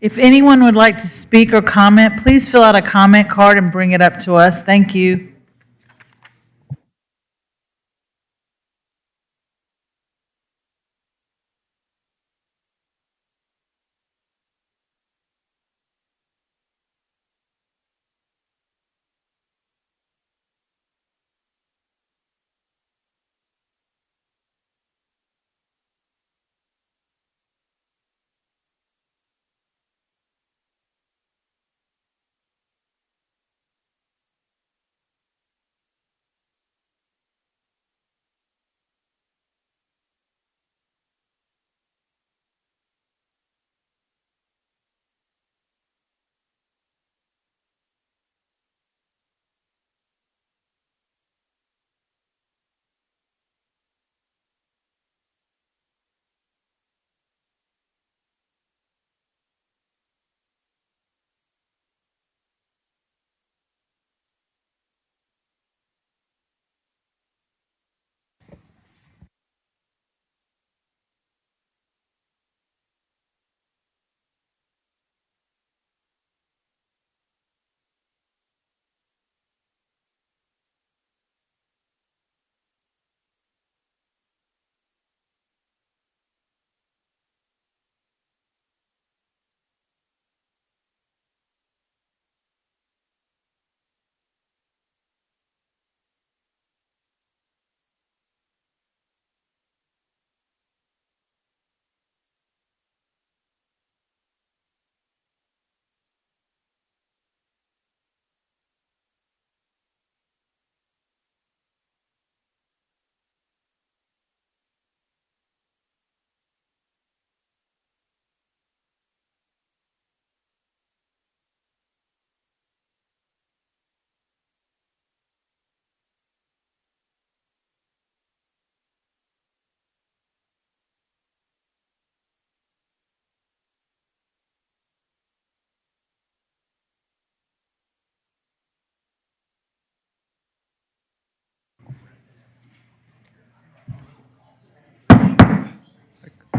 If anyone would like to speak or comment, please fill out a comment card and bring it up to us. Thank you.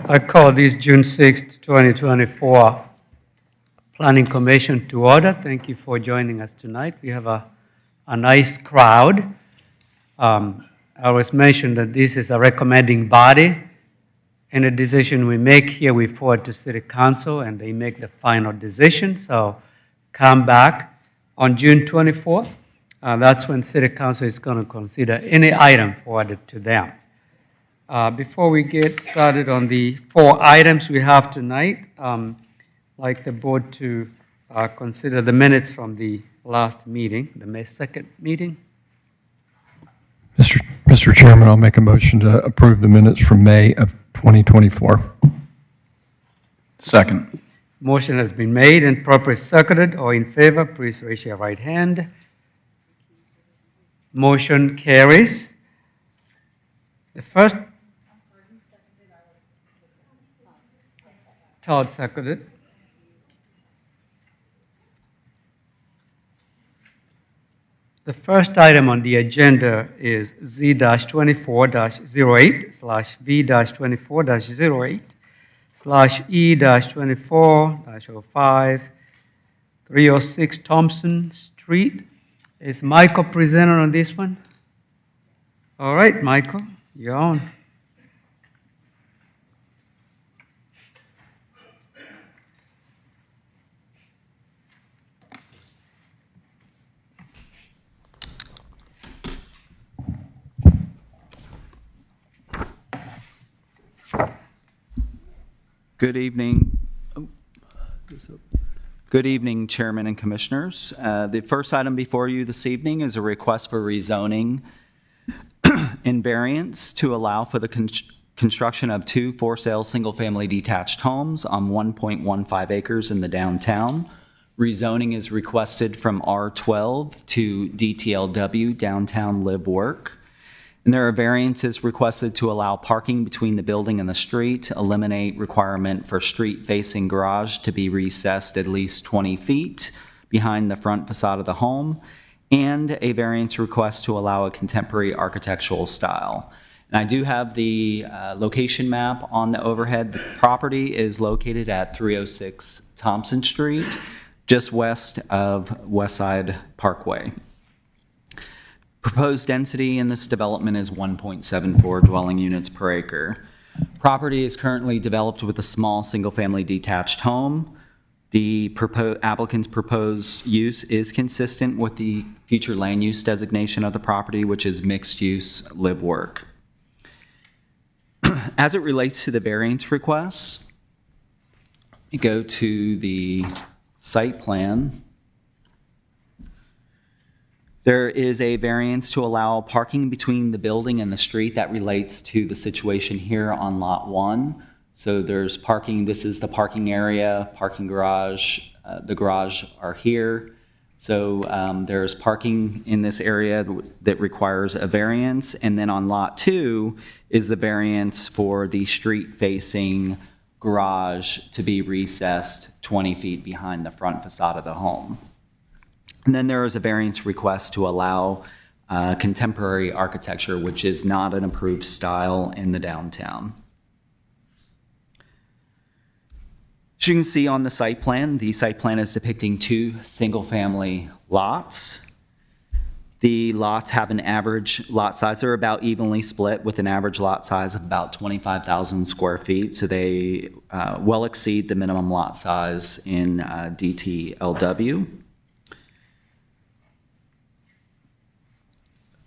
I call this June 6th, 2024 Planning Commission to order. Thank you for joining us tonight. We have a nice crowd. I always mention that this is a recommending body. Any decision we make here, we forward to City Council, and they make the final decision. So come back on June 24th. That's when City Council is going to consider any item forwarded to them. Before we get started on the 4 items we have tonight, I'd like the board to consider the minutes from the last meeting, the May 2nd meeting. Mr. Chairman, I'll make a motion to approve the minutes from May of 2024. Second. Motion has been made and properly seconded. All in favor, please raise your right hand. Motion carries. The first. Todd seconded. The first item on the agenda is Z-24-08/V-24-08/E-24-05 306 Thompson Street. Is Michael presented on this one? All right, Michael, you're on. Good evening. Good evening, Chairman and Commissioners. The first item before you this evening is a request for rezoning and variance to allow for the construction of 2 for-sale single-family detached homes on 1.15 acres in the downtown. Rezoning is requested from R12 to DTLW, Downtown Live Work. And there are variances requested to allow parking between the building and the street, eliminate requirement for street-facing garage to be recessed at least 20 feet behind the front facade of the home, and a variance request to allow a contemporary architectural style. And I do have the location map on the overhead. The property is located at 306 Thompson Street, just west of West Side Parkway. Proposed density in this development is 1.74 dwelling units per acre. Property is currently developed with a small single-family detached home. The applicant's proposed use is consistent with the future land use designation of the property, which is mixed-use live-work. As it relates to the variance requests, you go to the site plan. There is a variance to allow parking between the building and the street that relates to the situation here on Lot 1. So there's parking, this is the parking area, parking garage, the garage are here. So there's parking in this area that requires a variance. And then on Lot 2 is the variance for the street-facing garage to be recessed 20 feet behind the front facade of the home. And then there is a variance request to allow contemporary architecture, which is not an approved style in the downtown. As you can see on the site plan is depicting 2 single-family lots. The lots have an average lot size. They're about evenly split with an average lot size of about 25,000 square feet. So they well exceed the minimum lot size in DTLW.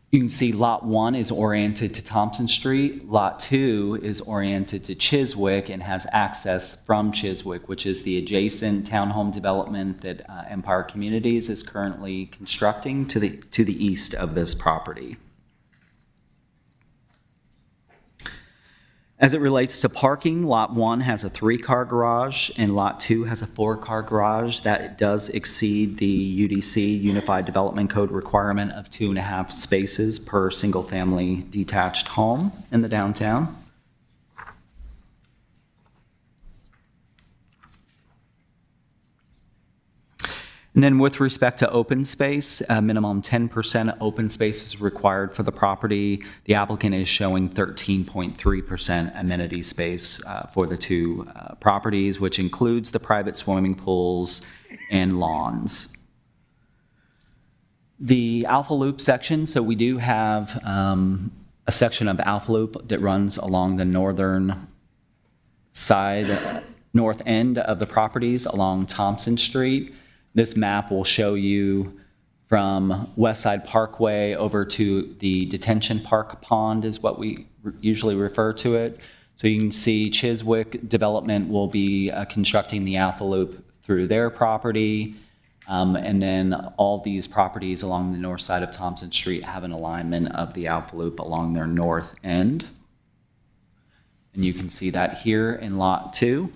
You can see Lot 1 is oriented to Thompson Street. Lot 2 is oriented to Chiswick and has access from Chiswick, which is the adjacent townhome development that Empire Communities is currently constructing to the east of this property. As it relates to parking, Lot 1 has a 3-car garage and Lot 2 has a 4-car garage. That does exceed the UDC, Unified Development Code requirement of 2.5 spaces per single-family detached home in the downtown. And then with respect to open space, a minimum 10% open space is required for the property. The applicant is showing 13.3% amenity space for the 2 properties, which includes the private swimming pools and lawns. The Alpha Loop section, so we do have a section of Alpha Loop that runs along the northern side, north end of the properties along Thompson Street. This map will show you from West Side Parkway over to the detention park pond is what we usually refer to it. So you can see Chiswick Development will be constructing the Alpha Loop through their property. And then all these properties along the north side of Thompson Street have an alignment of the Alpha Loop along their north end. And you can see that here in Lot 2.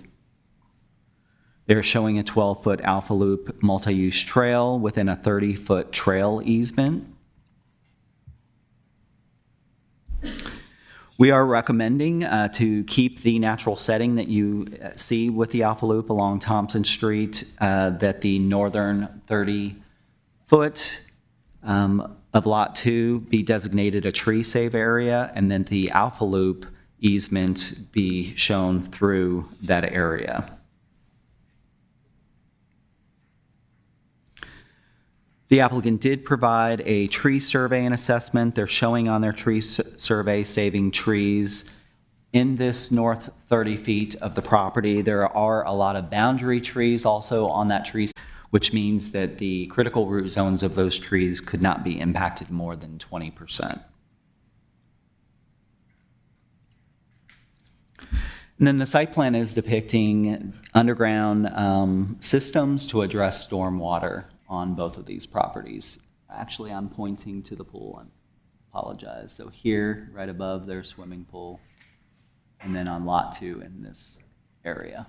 They're showing a 12-foot Alpha Loop multi-use trail within a 30-foot trail easement. We are recommending to keep the natural setting that you see with the Alpha Loop along Thompson Street, that the northern 30-foot of Lot 2 be designated a tree save area, and then the Alpha Loop easement be shown through that area. The applicant did provide a tree survey and assessment. They're showing on their tree survey saving trees in this north 30 feet of the property. There are a lot of boundary trees also on that tree, which means that the critical root zones of those trees could not be impacted more than 20%. And then the site plan is depicting underground systems to address stormwater on both of these properties. Actually, I'm pointing to the pool, I apologize. So here, right above their swimming pool, and then on Lot 2 in this area.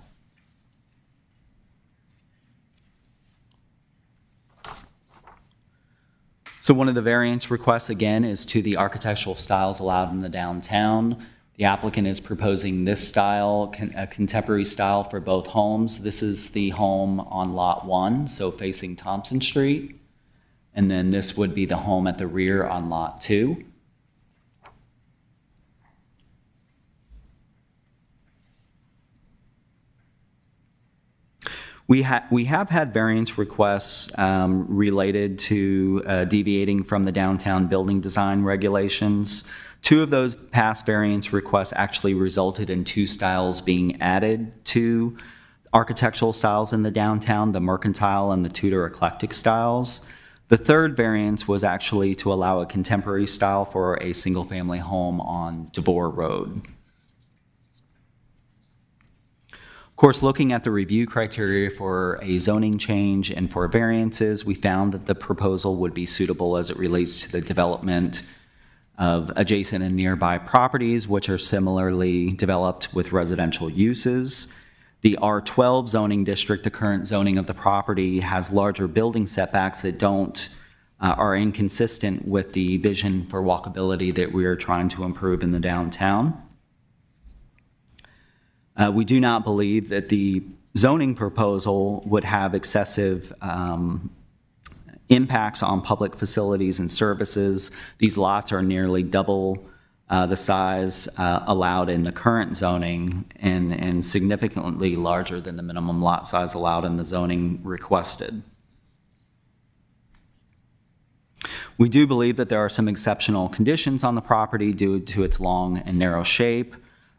So one of the variance requests, again, is to the architectural styles allowed in the downtown. The applicant is proposing this style, a contemporary style for both homes. This is the home on Lot 1, so facing Thompson Street. And then this would be the home at the rear on Lot 2. We have had variance requests related to deviating from the downtown building design regulations. 2 of those past variance requests actually resulted in 2 styles being added to architectural styles in the downtown, the mercantile and the Tudor eclectic styles. The 3rd variance was actually to allow a contemporary style for a single-family home on DeVore Road. Of course, looking at the review criteria for a zoning change and for variances, we found that the proposal would be suitable as it relates to the development of adjacent and nearby properties, which are similarly developed with residential uses. The R12 zoning district, the current zoning of the property, has larger building setbacks that are inconsistent with the vision for walkability that we are trying to improve in the downtown. We do not believe that the zoning proposal would have excessive impacts on public facilities and services. These lots are nearly double the size allowed in the current zoning and significantly larger than the minimum lot size allowed in the zoning requested. We do believe that there are some exceptional conditions on the property due to its long and narrow shape,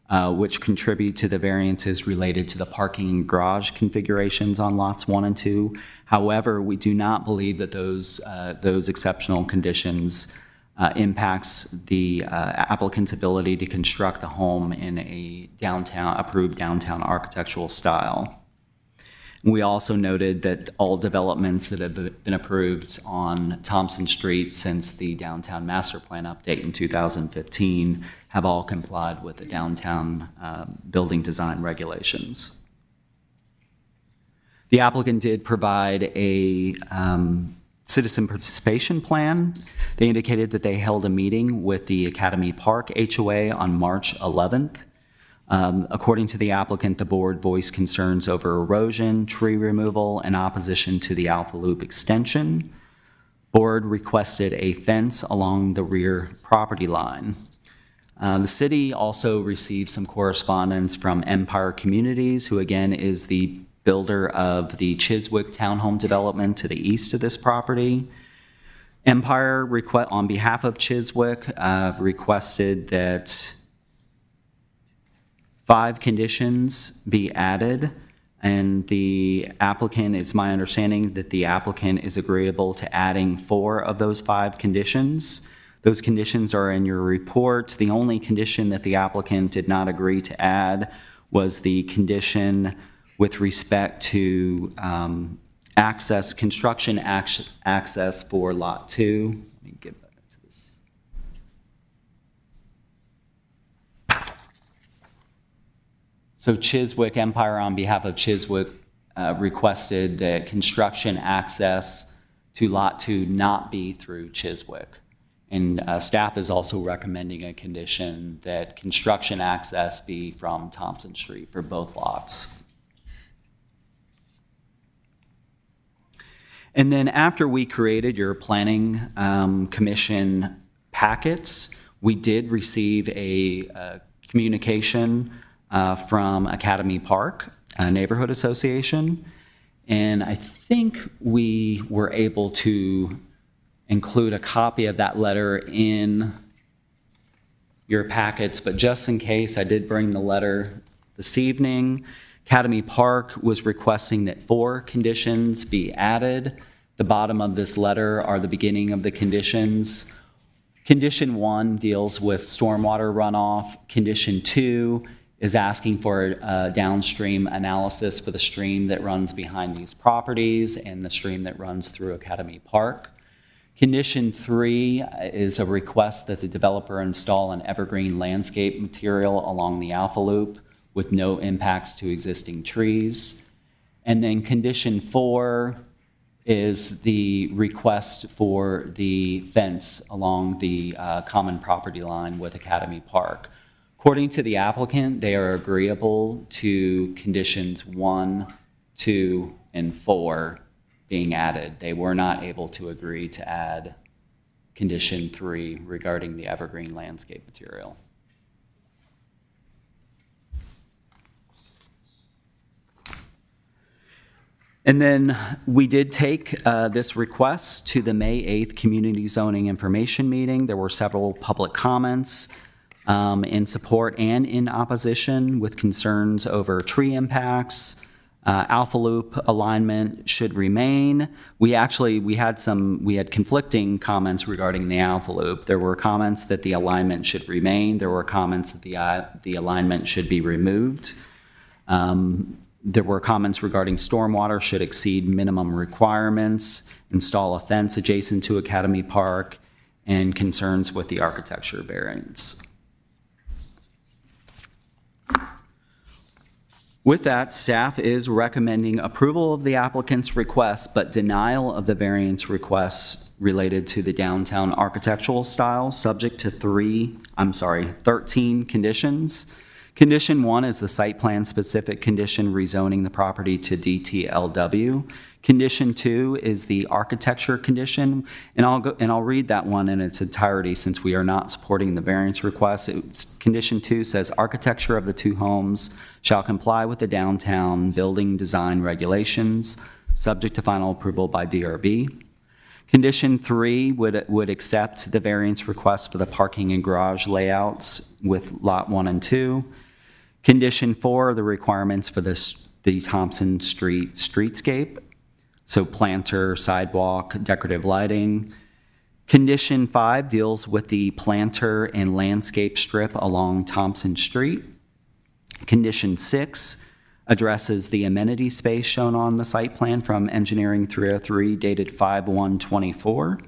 which contribute to the variances related to the parking and garage configurations on lots 1 and 2. However, we do not believe that those exceptional conditions impacts the applicant's ability to construct the home in a approved downtown architectural style. We also noted that all developments that have been approved on Thompson Street since the downtown master plan update in 2015 have all complied with the downtown building design regulations. The applicant did provide a citizen participation plan. They indicated that they held a meeting with the Academy Park HOA on March 11th. According to the applicant, the board voiced concerns over erosion, tree removal, and opposition to the Alpha Loop extension. Board requested a fence along the rear property line. The city also received some correspondence from Empire Communities, who again is the builder of the Chiswick townhome development to the east of this property. Empire, on behalf of Chiswick, requested that 5 conditions be added, and the applicant, it's my understanding that the applicant is agreeable to adding 4 of those 5 conditions. Those conditions are in your report. The only condition that the applicant did not agree to add was the condition with respect to construction access for Lot 2. Let me get back to this. So Chiswick, Empire on behalf of Chiswick requested that construction access to Lot 2 not be through Chiswick. And staff is also recommending a condition that construction access be from Thompson Street for both lots. And then after we created your planning commission packets, we did receive a communication from Academy Park Neighborhood Association. And I think we were able to include a copy of that letter in your packets, but just in case, I did bring the letter this evening. Academy Park was requesting that 4 conditions be added. The bottom of this letter are the beginning of the conditions. Condition 1 deals with stormwater runoff. Condition 2 is asking for a downstream analysis for the stream that runs behind these properties and the stream that runs through Academy Park. Condition 3 is a request that the developer install an evergreen landscape material along the Alpha Loop with no impacts to existing trees. And then condition 4 is the request for the fence along the common property line with Academy Park. According to the applicant, they are agreeable to conditions 1, 2, and 4 being added. They were not able to agree to add condition 3 regarding the evergreen landscape material. And then we did take this request to the May 8th Community Zoning Information Meeting. There were several public comments in support and in opposition with concerns over tree impacts. Alpha loop alignment should remain. We had conflicting comments regarding the alpha loop. There were comments that the alignment should remain. There were comments that the alignment should be removed. There were comments regarding stormwater should exceed minimum requirements, install a fence adjacent to Academy Park, and concerns with the architecture variance. With that, staff is recommending approval of the applicant's request, but denial of the variance requests related to the downtown architectural style, subject to 13 conditions. Condition 1 is the site plan specific condition rezoning the property to DTLW. Condition 2 is the architecture condition, and I'll read that one in its entirety since we are not supporting the variance request. Condition 2 says architecture of the two homes shall comply with the downtown building design regulations, subject to final approval by DRB. Condition 3 would accept the variance request for the parking and garage layouts with lot 1 and 2. Condition 4, the requirements for the Thompson Street streetscape, so planter, sidewalk, decorative lighting. Condition 5 deals with the planter and landscape strip along Thompson Street. Condition 6 addresses the amenity space shown on the site plan from Engineering 303 dated 5/1/24.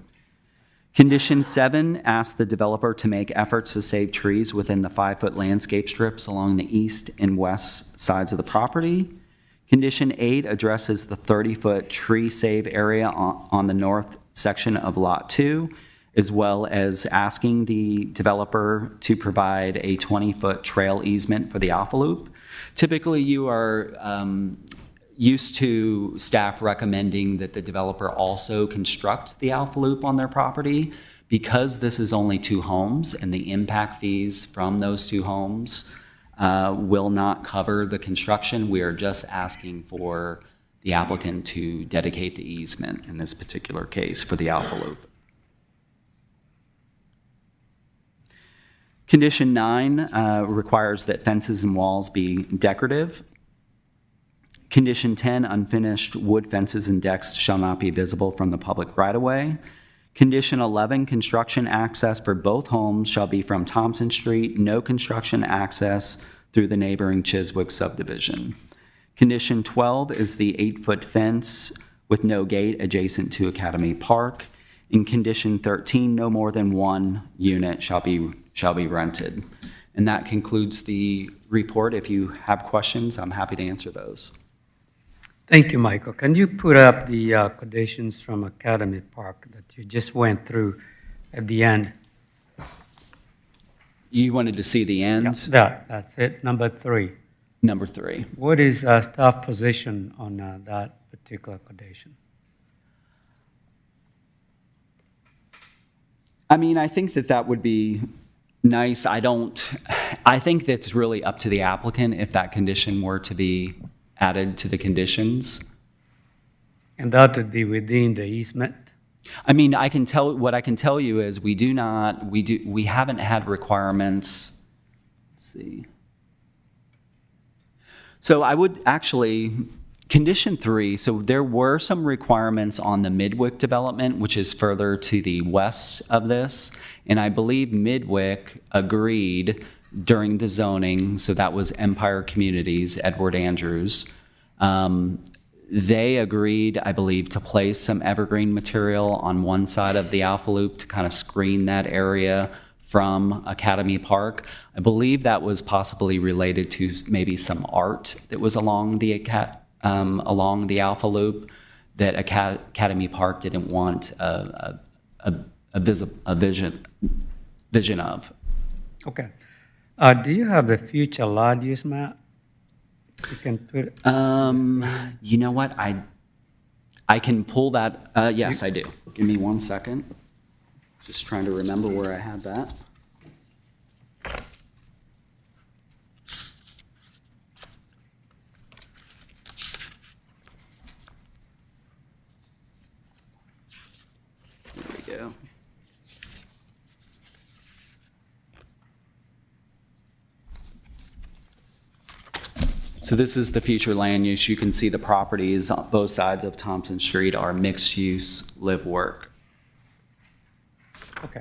Condition 7 asks the developer to make efforts to save trees within the 5-foot landscape strips along the east and west sides of the property. Condition 8 addresses the 30-foot tree save area on the north section of Lot 2, as well as asking the developer to provide a 20-foot trail easement for the Alpha Loop. Typically, you are used to staff recommending that the developer also construct the Alpha Loop on their property. Because this is only 2 homes and the impact fees from those 2 homes will not cover the construction, we are just asking for the applicant to dedicate the easement in this particular case for the Alpha Loop. Condition 9 requires that fences and walls be decorative. Condition 10, unfinished wood fences and decks shall not be visible from the public right-of-way. Condition 11, construction access for both homes shall be from Thompson Street, no construction access through the neighboring Chiswick subdivision. Condition 12 is the 8-foot fence with no gate adjacent to Academy Park. In condition 13, no more than 1 unit shall be rented. And that concludes the report. If you have questions, I'm happy to answer those. Thank you, Michael. Can you put up the conditions from Academy Park that you just went through at the end? You wanted to see the ends? That's it. Number 3. Number 3. What is staff position on that particular condition? I mean, I think that would be nice. I think that's really up to the applicant if that condition were to be added to the conditions. And that would be within the easement? I mean, what I can tell you is we haven't had requirements. Let's see. So I would actually, condition 3, so there were some requirements on the Midwick development, which is further to the west of this. And I believe Midwick agreed during the zoning, so that was Empire Communities, Edward Andrews. They agreed, I believe, to place some evergreen material on one side of the Alpha Loop to kind of screen that area from Academy Park. I believe that was possibly related to maybe some art that was along the Alpha Loop that Academy Park didn't want a vision of. Okay. Do you have the future land use map? You can put. You know what? I can pull that. Yes, I do. Give me 1 second. Just trying to remember where I had that. So this is the future land use. You can see the properties on both sides of Thompson Street are mixed-use live-work. Okay.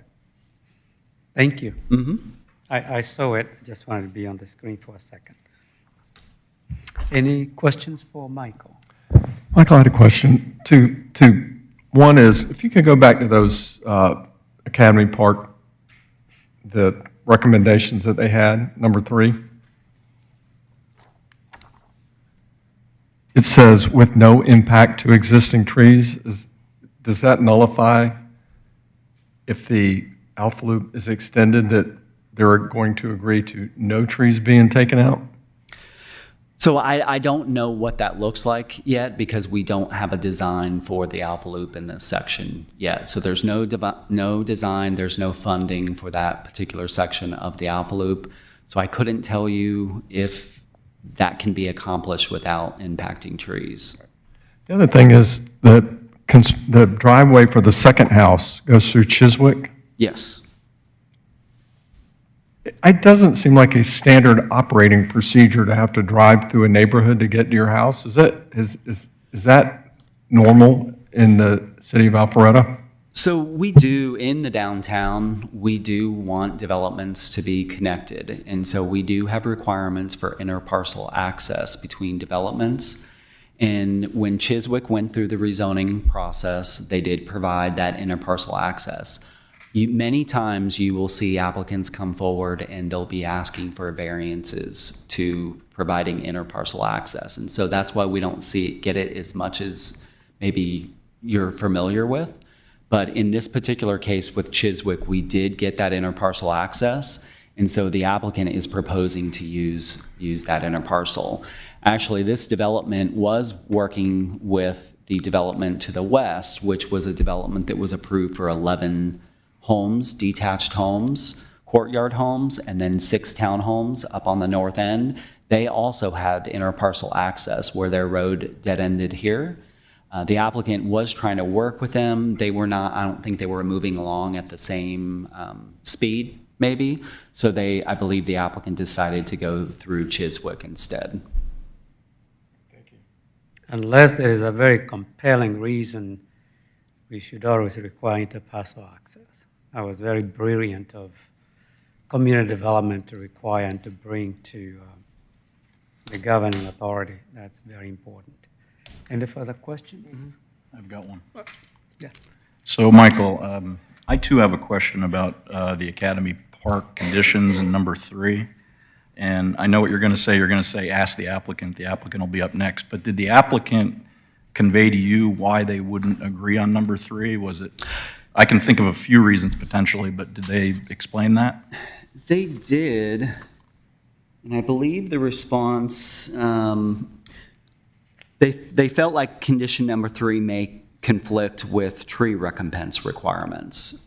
Thank you. I saw it, just wanted to be on the screen for a second. Any questions for Michael? Michael, I had a question. One is, if you could go back to those Academy Park, the recommendations that they had, number 3. It says, with no impact to existing trees. Does that nullify if the Alpha Loop is extended that they're going to agree to no trees being taken out? So I don't know what that looks like yet because we don't have a design for the Alpha Loop in this section yet. So there's no design, there's no funding for that particular section of the Alpha Loop. So I couldn't tell you if that can be accomplished without impacting trees. The other thing is that the driveway for the second house goes through Chiswick. Yes. It doesn't seem like a standard operating procedure to have to drive through a neighborhood to get to your house. Is that normal in the city of Alpharetta? So we do, in the downtown, we do want developments to be connected. And so we do have requirements for interparcel access between developments. And when Chiswick went through the rezoning process, they did provide that interparcel access. Many times you will see applicants come forward and they'll be asking for variances to providing interparcel access. And so that's why we don't get it as much as maybe you're familiar with. But in this particular case with Chiswick, we did get that interparcel access. And so the applicant is proposing to use that interparcel. Actually, this development was working with the development to the west, which was a development that was approved for 11 homes, detached homes, courtyard homes, and then 6 townhomes up on the north end. They also had interparcel access where their road dead-ended here. The applicant was trying to work with them. They were not, I don't think they were moving along at the same speed, maybe. So I believe the applicant decided to go through Chiswick instead. Thank you. Unless there is a very compelling reason, we should always require interparcel access. That was very brilliant of community development to require and to bring to the governing authority. That's very important. Any further questions? I've got one. Yeah. So, Michael, I too have a question about the Academy Park conditions in number 3. And I know what you're going to say. You're going to say, ask the applicant. The applicant will be up next. But did the applicant convey to you why they wouldn't agree on number 3? Was it, I can think of a few reasons potentially, but did they explain that? They did. And I believe the response, they felt like condition number 3 may conflict with tree recompense requirements.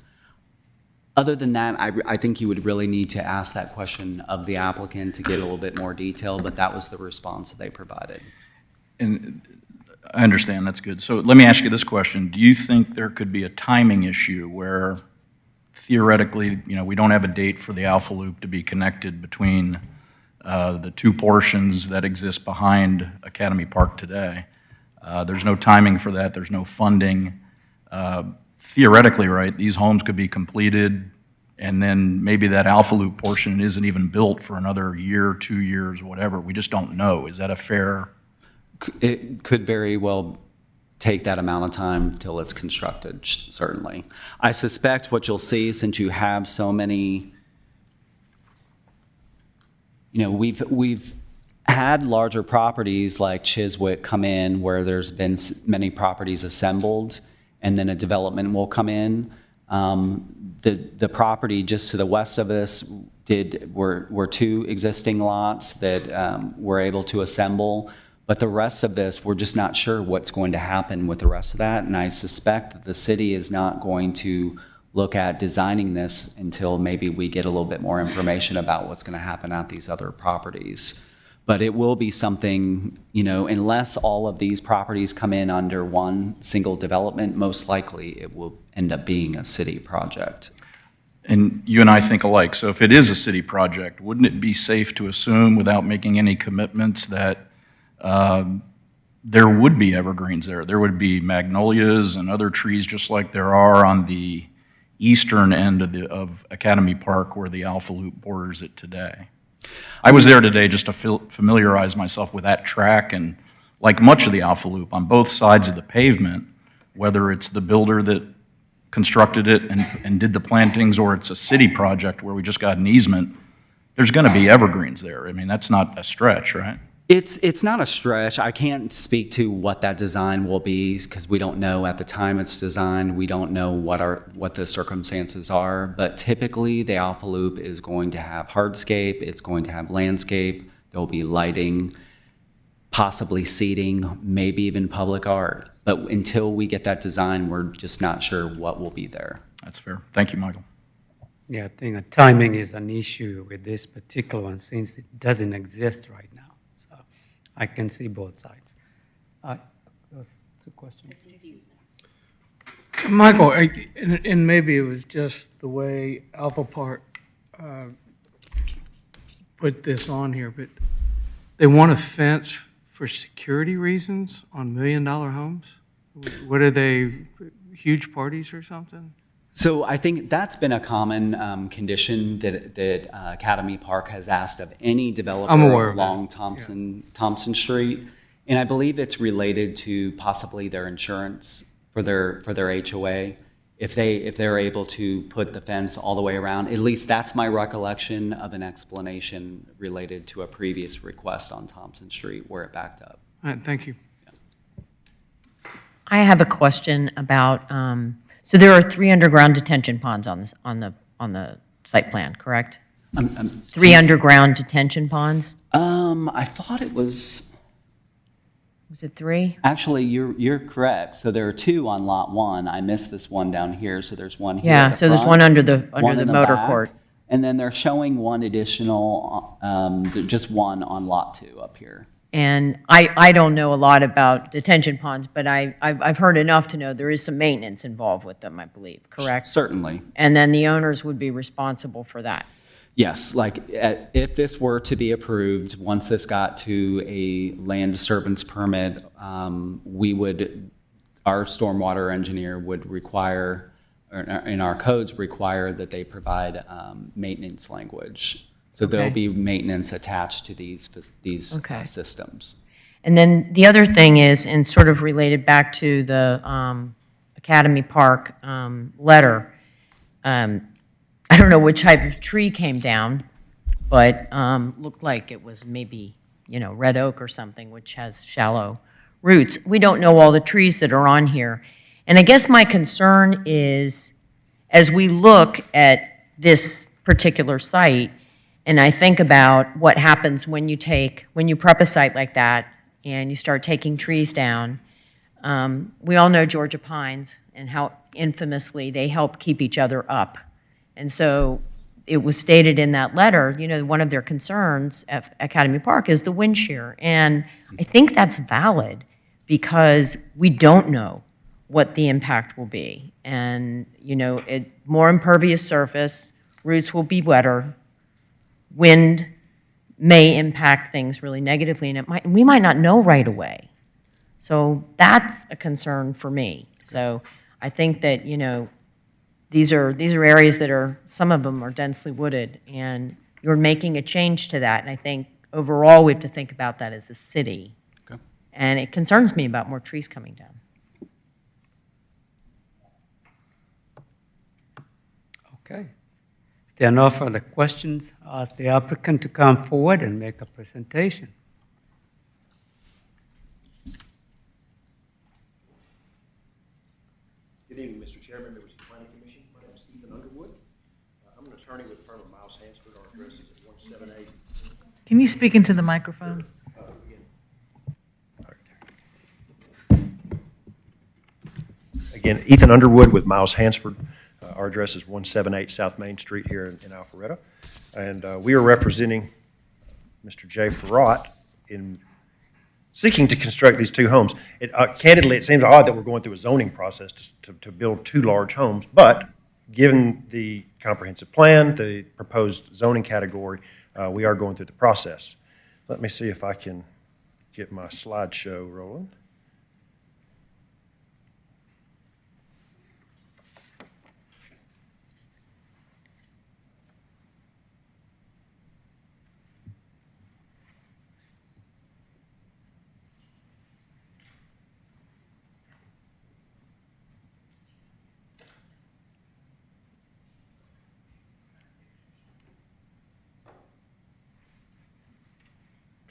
Other than that, I think you would really need to ask that question of the applicant to get a little bit more detail, but that was the response that they provided. And I understand, that's good. So let me ask you this question. Do you think there could be a timing issue where theoretically, we don't have a date for the Alpha Loop to be connected between the 2 portions that exist behind Academy Park today? There's no timing for that. There's no funding. Theoretically, right, these homes could be completed, and then maybe that Alpha Loop portion isn't even built for another year, 2 years, whatever. We just don't know. Is that a fair? It could very well take that amount of time till it's constructed, certainly. I suspect what you'll see, since you have so many, we've had larger properties like Chiswick come in where there's been many properties assembled, and then a development will come in. The property just to the west of this were 2 existing lots that were able to assemble. But the rest of this, we're just not sure what's going to happen with the rest of that. And I suspect that the city is not going to look at designing this until maybe we get a little bit more information about what's going to happen at these other properties. But it will be something, unless all of these properties come in under one single development, most likely it will end up being a city project. And you and I think alike. So if it is a city project, wouldn't it be safe to assume, without making any commitments, that there would be evergreens there. There would be magnolias and other trees just like there are on the eastern end of Academy Park where the Alpha Loop borders it today. I was there today just to familiarize myself with that track, and like much of the Alpha Loop, on both sides of the pavement, whether it's the builder that constructed it and did the plantings, or it's a city project where we just got an easement, there's going to be evergreens there. I mean, that's not a stretch, right? It's not a stretch. I can't speak to what that design will be because we don't know at the time it's designed. We don't know what the circumstances are. But typically, the Alpha Loop is going to have hardscape. It's going to have landscape. There'll be lighting, possibly seating, maybe even public art. But until we get that design, we're just not sure what will be there. That's fair. Thank you, Michael. Yeah, I think timing is an issue with this particular one since it doesn't exist right now. So I can see both sides. Those two questions. Michael, and maybe it was just the way Alpha Park put this on here, but they want a fence for security reasons on million-dollar homes? What are they, huge parties or something? So I think that's been a common condition that Academy Park has asked of any developer I'm aware of along that. Thompson Street, and I believe it's related to possibly their insurance for their HOA. If they're able to put the fence all the way around, at least that's my recollection of an explanation related to a previous request on Thompson Street where it backed up. All right, thank you. I have a question about, so there are 3 underground detention ponds on the site plan, correct? 3 underground detention ponds? I thought it was. Was it 3? Actually, you're correct. So there are 2 on lot 1. I missed this one down here. So there's one here. Yeah, at the so there's front, one under the in motor back, court. and then they're showing one additional, just one on lot 2 up here. And I don't know a lot about detention ponds, but I've heard enough to know there is some maintenance involved with them, I believe, correct? Certainly. And then the owners would be responsible for that. Yes, like if this were to be approved, once this got to a land disturbance permit, our stormwater engineer would require, or in our codes require that they provide maintenance language. So there'll Okay. be maintenance attached to these Okay. systems. And then the other thing is, and sort of related back to the Academy Park letter, I don't know which type of tree came down, but looked like it was maybe, red oak or something, which has shallow roots. We don't know all the trees that are on here. And I guess my concern is, as we look at this particular site, and I think about what happens when you prep a site like that and you start taking trees down. We all know Georgia pines and how infamously they help keep each other up. And so it was stated in that letter, one of their concerns at Academy Park is the wind shear. And I think that's valid because we don't know what the impact will be. And, more impervious surface, roots will be wetter, wind may impact things really negatively, and we might not know right away. So that's a concern for me. So I think that, these are areas that some of them are densely wooded, and you're making a change to that. And I think overall we have to think about that as a city. Okay. And it concerns me about more trees coming down. Okay. If there are no further questions, I'll ask the applicant to come forward and make a presentation. Good evening, Mr. Chairman, members of the Planning Commission. My name is Ethan Underwood. I'm an attorney with the firm of Miles Hansford. Our address is at 178. Can you speak into the microphone? Again, Ethan Underwood with Miles Hansford. Our address is 178 South Main Street here in Alpharetta. And we are representing Mr. Jay Farrat in seeking to construct these 2 homes. Candidly, it seems odd that we're going through a zoning process to build 2 large homes, but given the comprehensive plan, the proposed zoning category, we are going through the process. Let me see if I can get my slideshow rolling.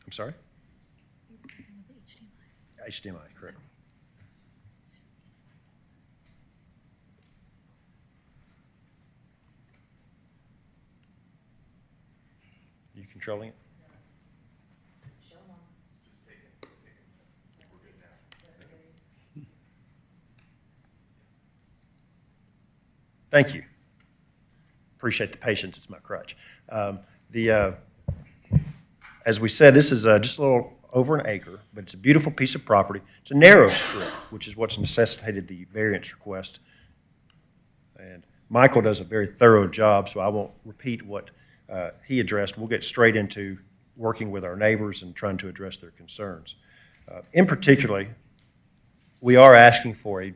I'm sorry? HDMI, correct. You controlling it? Thank you. Appreciate the patience. It's my crutch. As we said, this is just a little over an acre, but it's a beautiful piece of property. It's a narrow strip, which is what's necessitated the variance request. And Michael does a very thorough job, so I won't repeat what he addressed. We'll get straight into working with our neighbors and trying to address their concerns. In particular, we are asking for a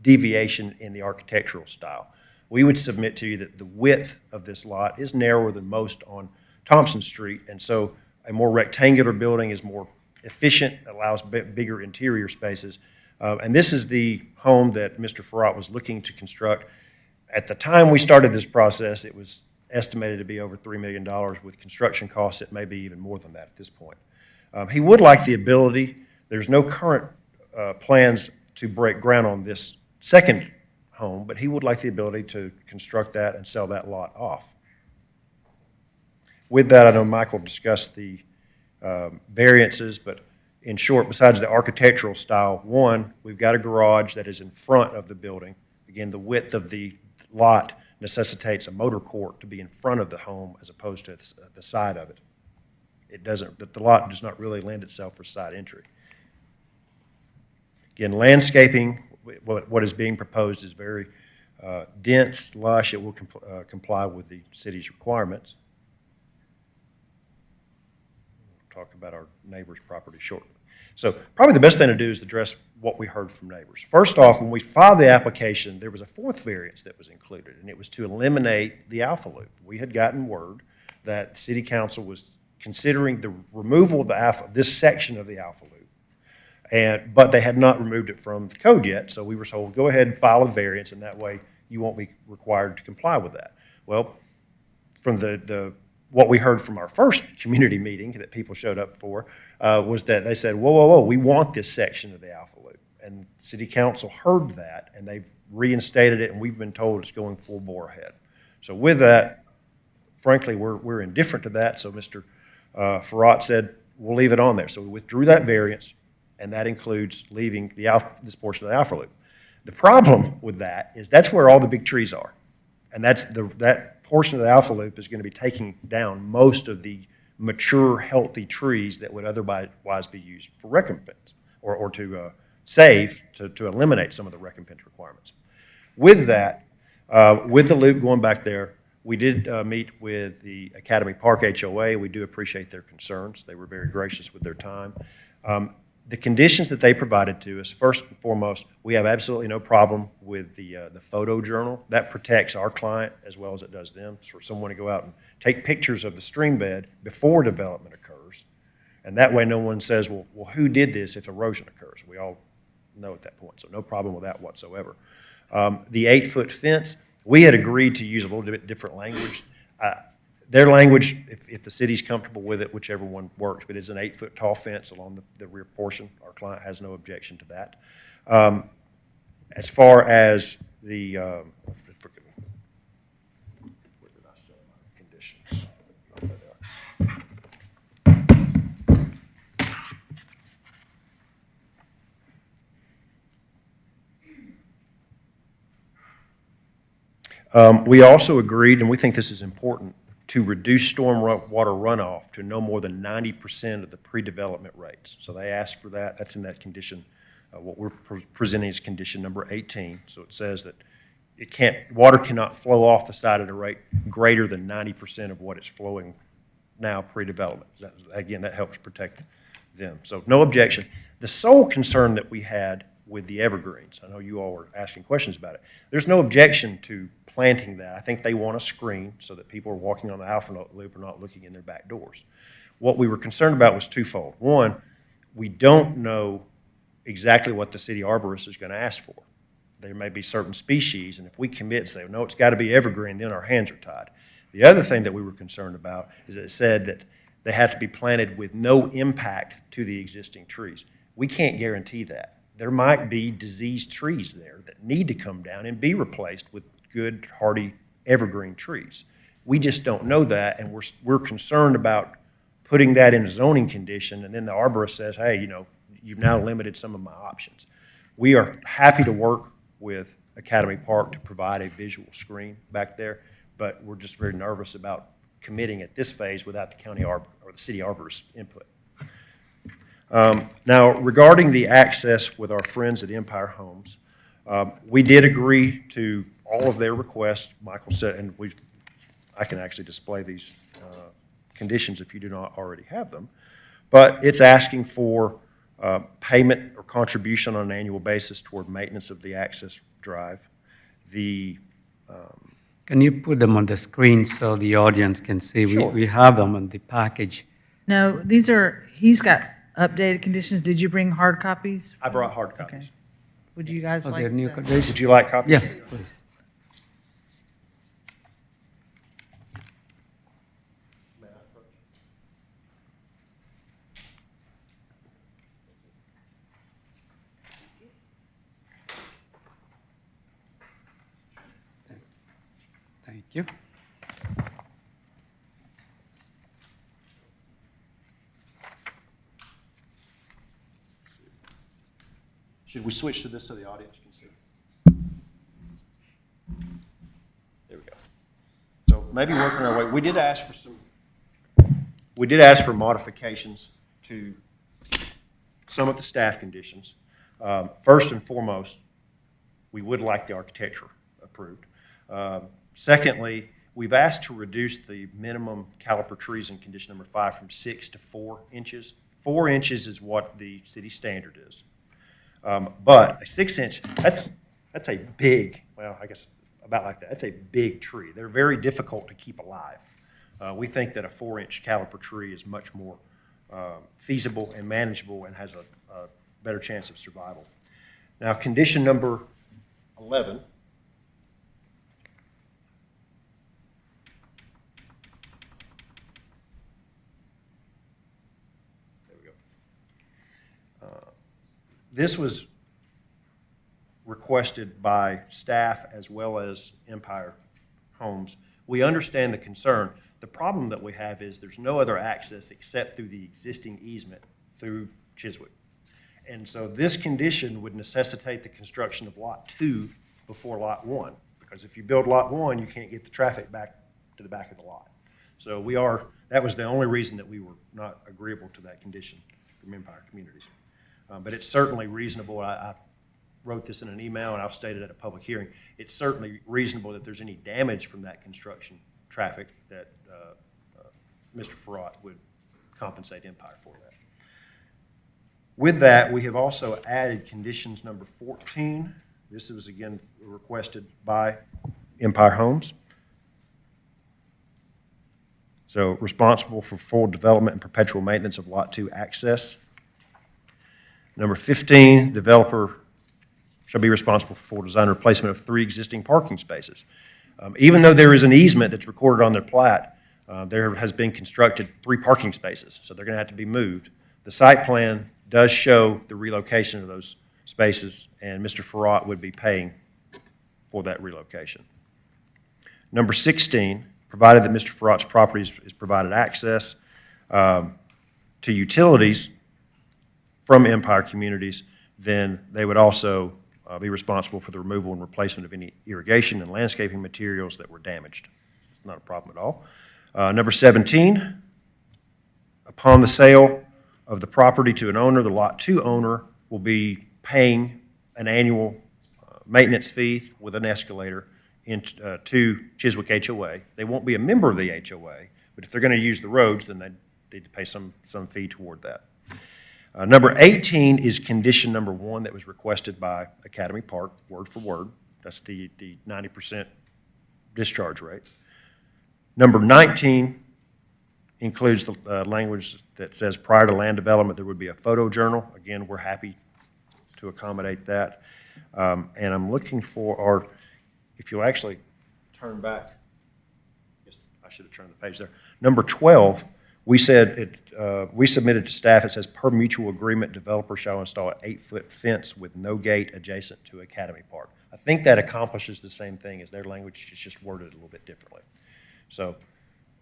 deviation in the architectural style. We would submit to you that the width of this lot is narrower than most on Thompson Street, and so a more rectangular building is more efficient, allows bigger interior spaces. And this is the home that Mr. Farrat was looking to construct. At the time we started this process, it was estimated to be over $3 million. With construction costs, it may be even more than that at this point. He would like the ability, there's no current plans to break ground on this second home, but he would like the ability to construct that and sell that lot off. With that, I know Michael discussed the variances, but in short, besides the architectural style, one, we've got a garage that is in front of the building. Again, the width of the lot necessitates a motor court to be in front of the home as opposed to the side of it. The lot does not really lend itself for side entry. Again, landscaping, what is being proposed is very dense, lush. It will comply with the city's requirements. We'll talk about our neighbor's property shortly. So probably the best thing to do is address what we heard from neighbors. First off, when we filed the application, there was a fourth variance that was included, and it was to eliminate the Alpha Loop. We had gotten word that the City Council was considering the removal of this section of the Alpha Loop, but they had not removed it from the code yet, so we were told, go ahead and file a variance, and that way you won't be required to comply with that. Well, from what we heard from our first community meeting that people showed up for was that they said, whoa, whoa, whoa, we want this section of the Alpha Loop. And City Council heard that, and they've reinstated it, and we've been told it's going full bore ahead. So with that, frankly, we're indifferent to that, so Mr. Farrat said, we'll leave it on there. So we withdrew that variance, and that includes leaving this portion of the Alpha Loop. The problem with that is that's where all the big trees are. And that portion of the Alpha Loop is going to be taking down most of the mature, healthy trees that would otherwise be used for recompense or to save, to eliminate some of the recompense requirements. With that, with the loop going back there, we did meet with the Academy Park HOA. We do appreciate their concerns. They were very gracious with their time. The conditions that they provided to us, first and foremost, we have absolutely no problem with the photo journal. That protects our client as well as it does them. For someone to go out and take pictures of the stream bed before development occurs. And that way no one says, well, who did this if erosion occurs? We all know at that point, so no problem with that whatsoever. The 8-foot fence, we had agreed to use a little bit different language. Their language, if the city's comfortable with it, whichever one works, but it's an 8-foot tall fence along the rear portion. Our client has no objection to that. As far as the, forgive me, where did I set my conditions? Oh, there they are. We also agreed, and we think this is important, to reduce storm water runoff to no more than 90% of the pre-development rates. So they asked for that. That's in that condition. What we're presenting is condition number 18. So it says that water cannot flow off the side at a rate greater than 90% of what it's flowing now pre-development. Again, that helps protect them. So no objection. The sole concern that we had with the evergreens, I know you all were asking questions about it, there's no objection to planting that. I think they want a screen so that people are walking on the Alpha Loop are not looking in their back doors. What we were concerned about was twofold. One, we don't know exactly what the city arborist is going to ask for. There may be certain species, and if we commit and say, no, it's got to be evergreen, then our hands are tied. The other thing that we were concerned about is that it said that they have to be planted with no impact to the existing trees. We can't guarantee that. There might be diseased trees there that need to come down and be replaced with good, hardy, evergreen trees. We just don't know that, and we're concerned about putting that in a zoning condition, and then the arborist says, hey, you know, you've now limited some of my options. We are happy to work with Academy Park to provide a visual screen back there, but we're just very nervous about committing at this phase without the county or the city arborist's input. Now, regarding the access with our friends at Empire Homes, we did agree to all of their requests. Michael said, and I can actually display these conditions if you do not already have them, but it's asking for payment or contribution on an annual basis toward maintenance of the access drive. Can you put them on the screen so the audience can see? Sure. We have them on the package. No, he's got updated conditions. Did you bring hard copies? I brought hard Okay. copies. Would you guys Oh, like they're new that? conditions? Would you like copies? Yes, please. Thank you. Should we switch to this so the audience can see? There we go. So maybe working our way, we did ask for modifications to some of the staff conditions. First and foremost, we would like the architecture approved. Secondly, we've asked to reduce the minimum caliper trees in condition number 5 from 6 to 4 inches. 4 inches is what the city standard is. But a 6-inch, that's a big, well, I guess about like that. That's a big tree. They're very difficult to keep alive. We think that a 4-inch caliper tree is much more feasible and manageable and has a better chance of survival. Now, condition number 11. There we go. This was requested by staff as well as Empire Homes. We understand the concern. The problem that we have is there's no other access except through the existing easement through Chiswick. And so this condition would necessitate the construction of Lot 2 before Lot 1, because if you build Lot 1, you can't get the traffic back to the back of the lot. So that was the only reason that we were not agreeable to that condition from Empire Communities. But it's certainly reasonable. I wrote this in an email, and I'll state it at a public hearing. It's certainly reasonable that there's any damage from that construction traffic that Mr. Farrat would compensate Empire for that. With that, we have also added conditions number 14. This was, again, requested by Empire Homes. So responsible for full development and perpetual maintenance of Lot 2 access. Number 15, developer shall be responsible for full design and replacement of 3 existing parking spaces. Even though there is an easement that's recorded on their plat, there has been constructed 3 parking spaces, so they're going to have to be moved. The site plan does show the relocation of those spaces, and Mr. Farrat would be paying for that relocation. Number 16, provided that Mr. Farrat's property is provided access to utilities from Empire Communities, then they would also be responsible for the removal and replacement of any irrigation and landscaping materials that were damaged. It's not a problem at all. Number 17, upon the sale of the property to an owner, the Lot 2 owner will be paying an annual maintenance fee with an escalator to Chiswick HOA. They won't be a member of the HOA, but if they're going to use the roads, then they need to pay some fee toward that. Number 18 is condition number 1 that was requested by Academy Park, word for word. That's the 90% discharge rate. Number 19 includes the language that says prior to land development, there would be a photo journal. Again, we're happy to accommodate that. And I'm looking for, or if you'll actually turn back, I should have turned the page there. Number 12, we said we submitted to staff, it says per mutual agreement, developer shall install an 8-foot fence with no gate adjacent to Academy Park. I think that accomplishes the same thing as their language, it's just worded a little bit differently. So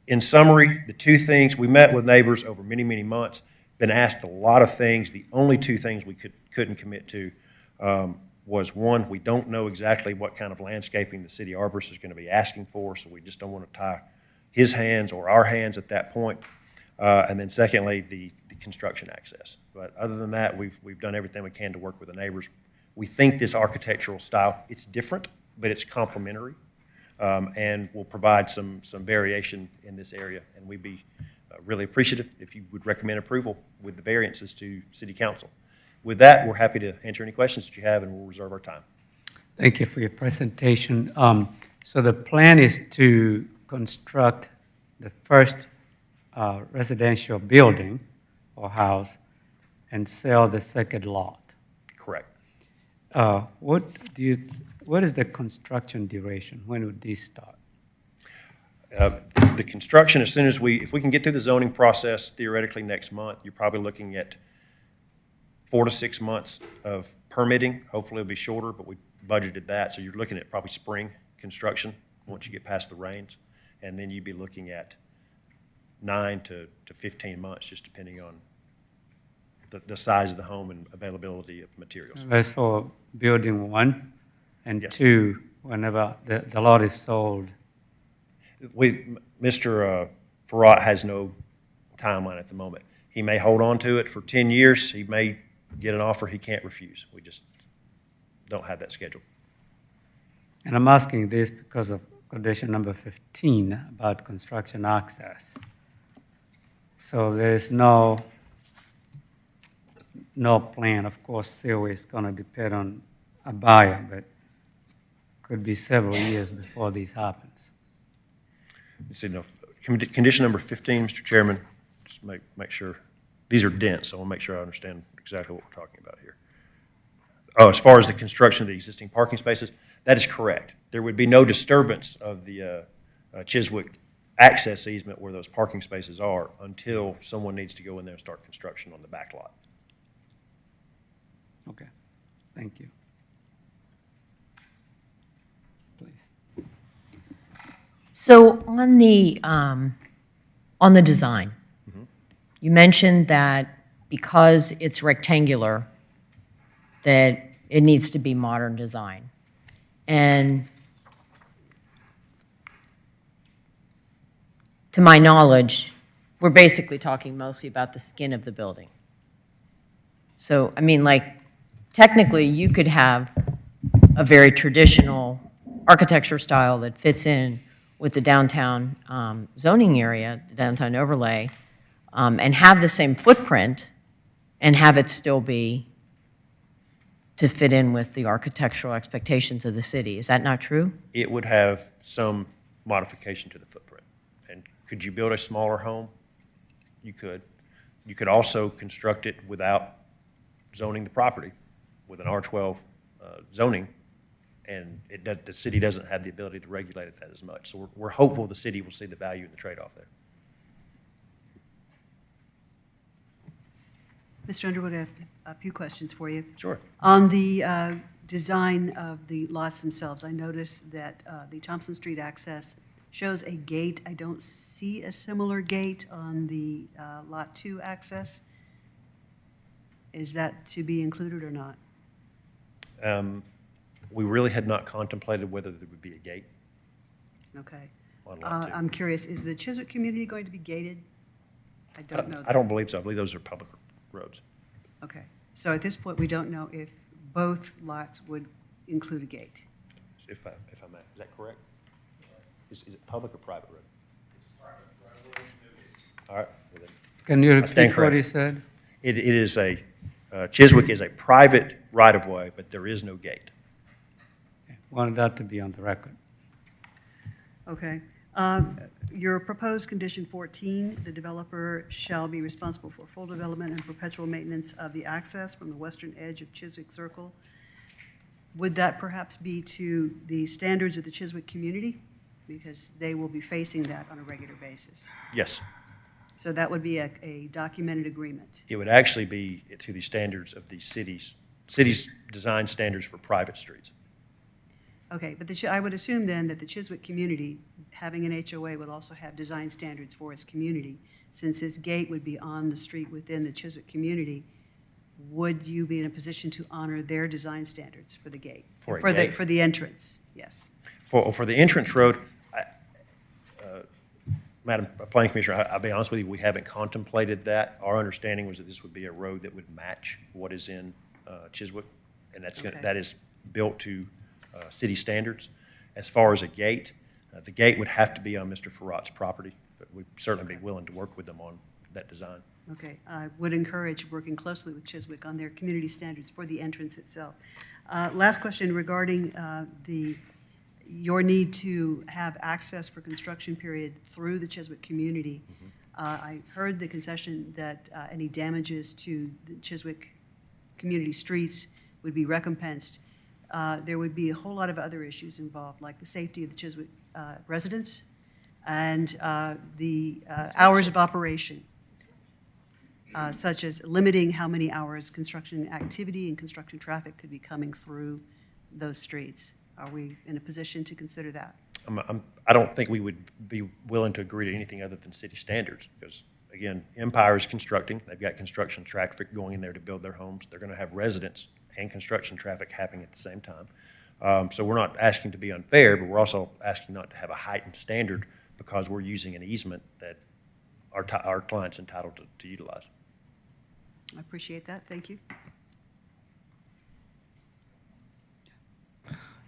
in summary, the two things, we met with neighbors over many, many months, been asked a lot of things. The only two things we couldn't commit to was one, we don't know exactly what kind of landscaping the city arborist is going to be asking for, so we just don't want to tie his hands or our hands at that point. And then secondly, the construction access. But other than that, we've done everything we can to work with the neighbors. We think this architectural style, it's different, but it's complementary, and will provide some variation in this area. And we'd be really appreciative if you would recommend approval with the variances to City Council. With that, we're happy to answer any questions that you have, and we'll reserve our time. Thank you for your presentation. So the plan is to construct the first residential building or house and sell the second lot. Correct. What is the construction duration? When would these start? The construction, as soon as if we can get through the zoning process, theoretically next month, you're probably looking at 4 to 6 months of permitting. Hopefully it'll be shorter, but we budgeted that. So you're looking at probably spring construction once you get past the rains. And then you'd be looking at 9 to 15 months, just depending on the size of the home and availability of materials. That's for building 1 and Yes. 2, whenever the lot is sold. Mr. Farrat has no timeline at the moment. He may hold on to it for 10 years. He may get an offer he can't refuse. We just don't have that schedule. And I'm asking this because of condition number 15 about construction access. So there's no plan. Of course, still is going to depend on a buyer, but could be several years before this happens. You see, no, condition number 15, Mr. Chairman, just make sure, these are dense, so I want to make sure I understand exactly what we're talking about here. Oh, as far as the construction of the existing parking spaces, that is correct. There would be no disturbance of the Chiswick access easement where those parking spaces are until someone needs to go in there and start construction on the back lot. Okay, thank you. Please. So on the design, you mentioned that because it's rectangular, that it needs to be modern design. And to my knowledge, we're basically talking mostly about the skin of the building. So, I mean, like, technically, you could have a very traditional architecture style that fits in with the downtown zoning area, the downtown overlay, and have the same footprint and have it still be to fit in with the architectural expectations of the city. Is that not true? It would have some modification to the footprint. And could you build a smaller home? You could. You could also construct it without zoning the property with an R12 zoning, and the city doesn't have the ability to regulate that as much. So we're hopeful the city will see the value in the trade-off there. Mr. Underwood, I have a few questions for you. Sure. On the design of the lots themselves, I noticed that the Thompson Street access shows a gate. I don't see a similar gate on the Lot 2 access. Is that to be included or not? We really had not contemplated whether there would be a gate Okay. on Lot 2. I'm curious, is the Chiswick community going to be gated? I don't know. I don't believe so. I believe those are public roads. Okay. So at this point, we don't know if both lots would include a gate. If I may, is that correct? Is it public or private road? All right. Well then, Can you I stand repeat what he corrected. said? It is Chiswick is a private right-of-way, but there is no gate. Wanted that to be on the record. Okay. Your proposed condition 14, the developer shall be responsible for full development and perpetual maintenance of the access from the western edge of Chiswick Circle. Would that perhaps be to the standards of the Chiswick community? Because they will be facing that on a regular basis. Yes. So that would be a documented agreement. It would actually be to the standards of the city's design standards for private streets. Okay, but I would assume then that the Chiswick community, having an HOA, would also have design standards for its community. Since its gate would be on the street within the Chiswick community, would you be in a position to honor their design standards for the gate? For a gate? For the entrance, yes. For the entrance road, Madam Planning Commissioner, I'll be honest with you, we haven't contemplated that. Our understanding was that this would be a road that would match what is in Chiswick, and that is built to city standards. As far as a gate, the gate would have to be on Mr. Farrat's property, but we'd certainly be willing to work with them on that design. Okay, I would encourage working closely with Chiswick on their community standards for the entrance itself. Last question regarding your need to have access for construction period through the Chiswick community. I heard the concession that any damages to the Chiswick community streets would be recompensed. There would be a whole lot of other issues involved, like the safety of the Chiswick residents and the hours of operation, such as limiting how many hours construction activity and construction traffic could be coming through those streets. Are we in a position to consider that? I don't think we would be willing to agree to anything other than city standards, because, again, Empire is constructing. They've got construction traffic going in there to build their homes. They're going to have residents and construction traffic happening at the same time. So we're not asking to be unfair, but we're also asking not to have a heightened standard because we're using an easement that our client's entitled to utilize. I appreciate that. Thank you.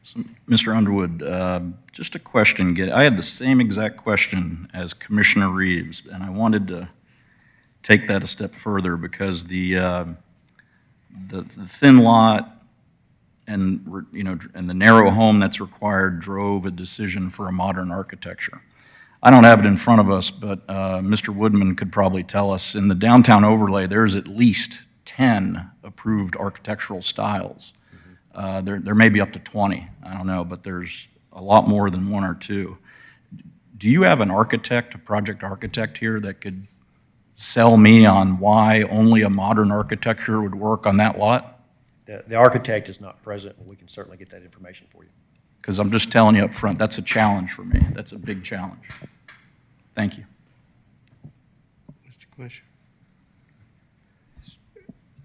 So, Mr. Underwood, just a question. I had the same exact question as Commissioner Reeves, and I wanted to take that a step further because the thin lot and the narrow home that's required drove a decision for a modern architecture. I don't have it in front of us, but Mr. Woodman could probably tell us. In the downtown overlay, there's at least 10 approved architectural styles. There may be up to 20, I don't know, but there's a lot more than one or two. Do you have an architect, a project architect here that could sell me on why only a modern architecture would work on that lot? The architect is not present, but we can certainly get that information for you. Because I'm just telling you up front, that's a challenge for me. That's a big challenge. Thank you. Mr. Commissioner.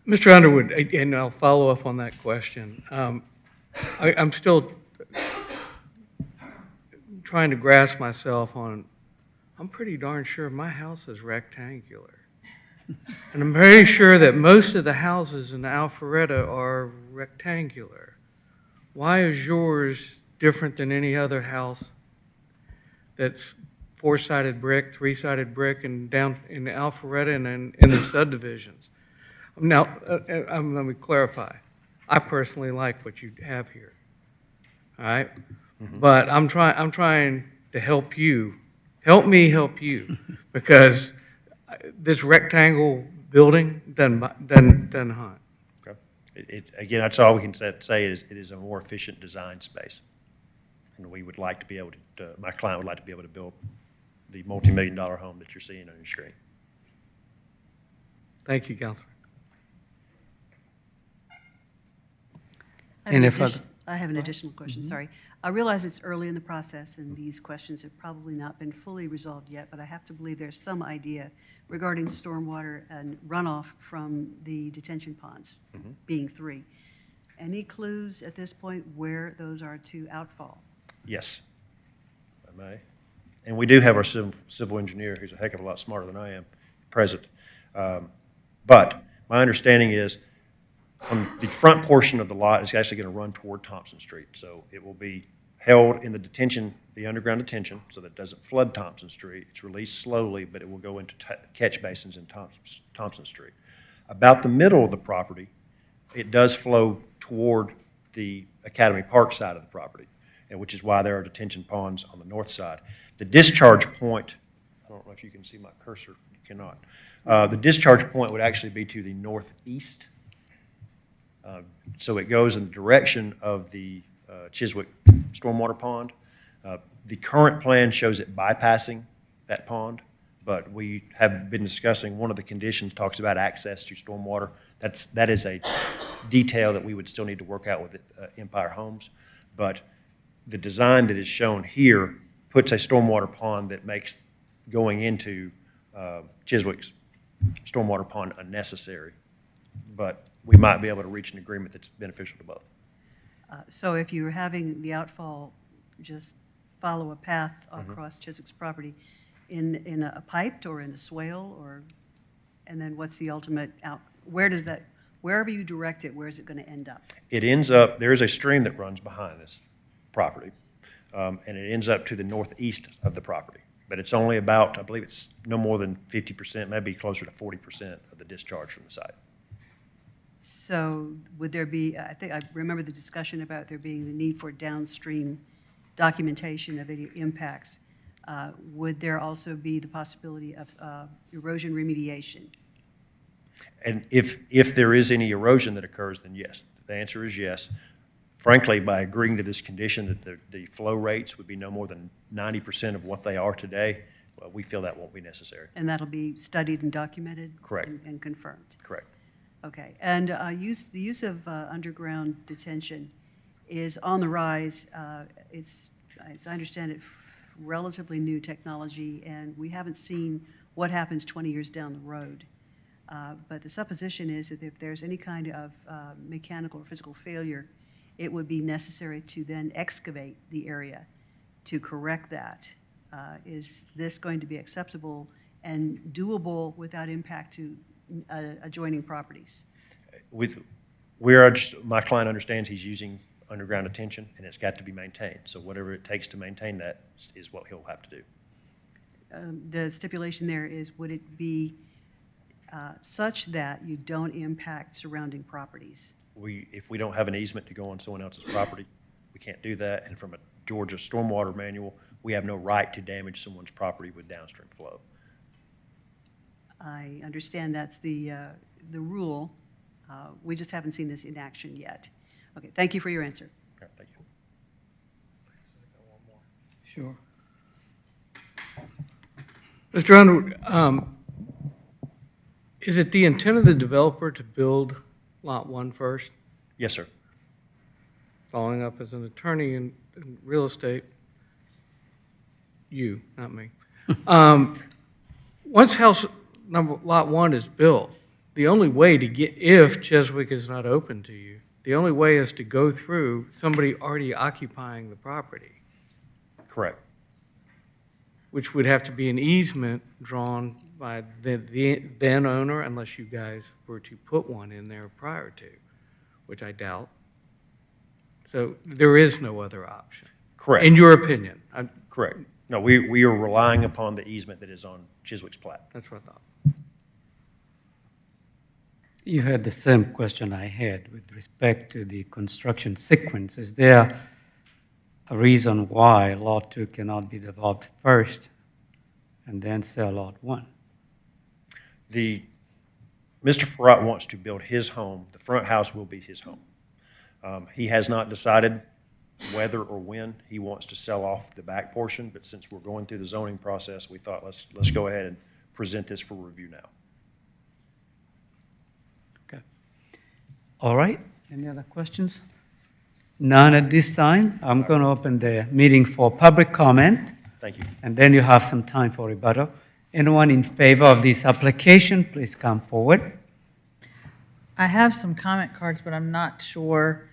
Mr. Underwood, and I'll follow up on that question. I'm still trying to grasp myself on, I'm pretty darn sure my house is rectangular. And I'm very sure that most of the houses in Alpharetta are rectangular. Why is yours different than any other house that's four-sided brick, three-sided brick, and down in Alpharetta and in the subdivisions? Now, let me clarify. I personally like what you have here, all right? But I'm trying to help you. Help me help you, because this rectangle building doesn't hunt. Okay. Again, that's all we can say is it is a more efficient design space. And we would like to be able to, my client would like to be able to build the multi-million-dollar home that you're seeing on your screen. Thank you, Counselor. I have an additional question, sorry. I realize it's early in the process and these questions have probably not been fully resolved yet, but I have to believe there's some idea regarding stormwater and runoff from the detention ponds, being 3. Any clues at this point where those are to outfall? Yes, if I may. And we do have our civil engineer, who's a heck of a lot smarter than I am, present. But my understanding is on the front portion of the lot is actually going to run toward Thompson Street. So it will be held in the underground detention, so that it doesn't flood Thompson Street. It's released slowly, but it will go into catch basins in Thompson Street. About the middle of the property, it does flow toward the Academy Park side of the property, and which is why there are detention ponds on the north side. The discharge point, I don't know if you can see my cursor, you cannot. The discharge point would actually be to the northeast. So it goes in the direction of the Chiswick stormwater pond. The current plan shows it bypassing that pond, but we have been discussing, one of the conditions talks about access to stormwater. That is a detail that we would still need to work out with Empire Homes. But the design that is shown here puts a stormwater pond that makes going into Chiswick's stormwater pond unnecessary. But we might be able to reach an agreement that's beneficial to both. So if you're having the outfall just follow a path across Chiswick's property in a piped or in a swale, or, and then what's the ultimate out, where does that, wherever you direct it, where is it going to end up? It ends up, there is a stream that runs behind this property, and it ends up to the northeast of the property. But it's only about, I believe it's no more than 50%, maybe closer to 40% of the discharge from the site. So would there be, I think I remember the discussion about there being the need for downstream documentation of any impacts. Would there also be the possibility of erosion remediation? And if there is any erosion that occurs, then yes. The answer is yes. Frankly, by agreeing to this condition that the flow rates would be no more than 90% of what they are today, well, we feel that won't be necessary. And that'll be studied and documented? Correct. And confirmed? Correct. Okay. And the use of underground detention is on the rise. It's, as I understand it, relatively new technology, and we haven't seen what happens 20 years down the road. But the supposition is that if there's any kind of mechanical or physical failure, it would be necessary to then excavate the area to correct that. Is this going to be acceptable and doable without impact to adjoining properties? My client understands he's using underground detention, and it's got to be maintained. So whatever it takes to maintain that is what he'll have to do. The stipulation there is, would it be such that you don't impact surrounding properties? If we don't have an easement to go on someone else's property, we can't do that. And from a Georgia stormwater manual, we have no right to damage someone's property with downstream flow. I understand that's the rule. We just haven't seen this in action yet. Okay, thank you for your answer. Okay, thank you. Sure. Mr. Underwood, is it the intent of the developer to build Lot 1 first? Yes, sir. Following up as an attorney in real estate, you, not me. Once Lot 1 is built, the only way to get, if Chiswick is not open to you, the only way is to go through somebody already occupying the property, Correct. which would have to be an easement drawn by the then owner, unless you guys were to put one in there prior to, which I doubt. So there is no other option. Correct. In your opinion. Correct. No, we are relying upon the easement that is on Chiswick's plat. That's what I thought. You had the same question I had with respect to the construction sequence. Is there a reason why Lot 2 cannot be developed first and then sell Lot 1? Mr. Farrat wants to build his home. The front house will be his home. He has not decided whether or when he wants to sell off the back portion, but since we're going through the zoning process, we thought let's go ahead and present this for review now. Okay. All right. Any other questions? None at this time. I'm going to open the meeting for public comment. Thank you. And then you have some time for rebuttal. Anyone in favor of this application, please come forward. I have some comment cards, but I'm not sure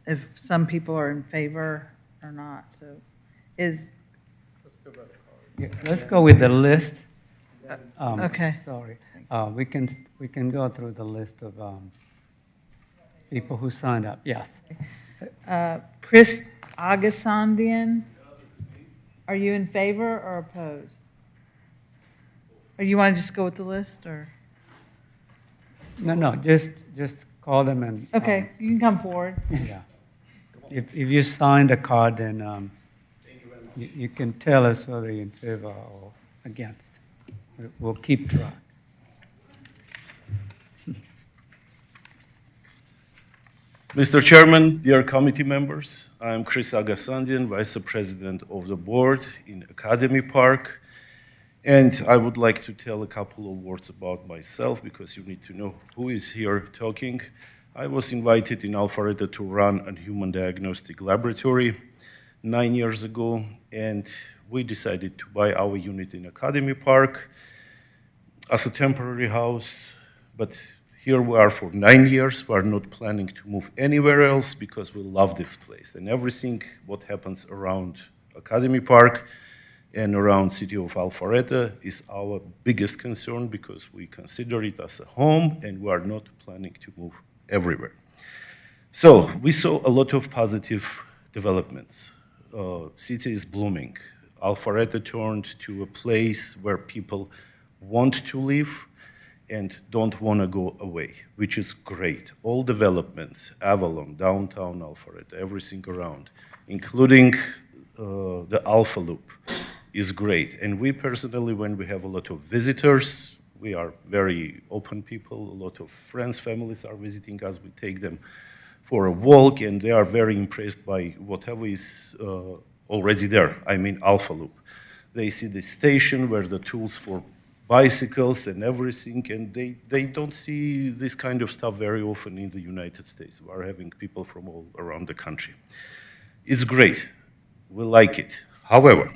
if some people are in favor or not, so Yeah, let's go with the list. Okay. Sorry. We can go through the list of people who signed up. Yes. Chris Agasandian, are you in favor or opposed? Or you want to just go with the list, or? No, just call them and. Okay, you can come forward. Yeah. If you sign the card, then you can tell us whether you're in favor or against. We'll keep track. Mr. Chairman, dear committee members, I'm Chris Agasandian, Vice President of the Board in Academy Park, and I would like to tell a couple of words about myself because you need to know who is here talking. I was invited in Alpharetta to run a human diagnostic laboratory 9 years ago, and we decided to buy our unit in Academy Park as a temporary house, but here we are for 9 years. We are not planning to move anywhere else because we love this place. And everything what happens around Academy Park and around city of Alpharetta is our biggest concern because we consider it as a home and we are not planning to move everywhere. So we saw a lot of positive developments. City is blooming. Alpharetta turned to a place where people want to live and don't want to go away, which is great. All developments, Avalon, downtown Alpharetta, everything around, including the Alpha Loop, is great. And we personally, when we have a lot of visitors, we are very open people. A lot of friends, families are visiting us. We take them for a walk, and they are very impressed by whatever is already there. I mean, Alpha Loop. They see the station where the tools for bicycles and everything, and they don't see this kind of stuff very often in the United States. We are having people from all around the country. It's great. We like it. However,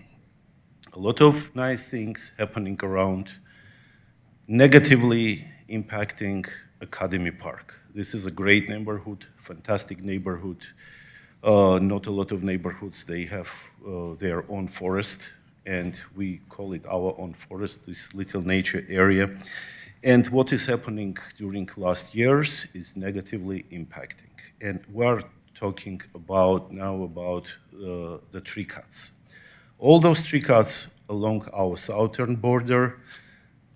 a lot of nice things happening around, negatively impacting Academy Park. This is a great neighborhood, fantastic neighborhood. Not a lot of neighborhoods, they have their own forest, and we call it our own forest, this little nature area. And what is happening during last years is negatively impacting. And we're talking about now about the tree cuts. All those tree cuts along our southern border,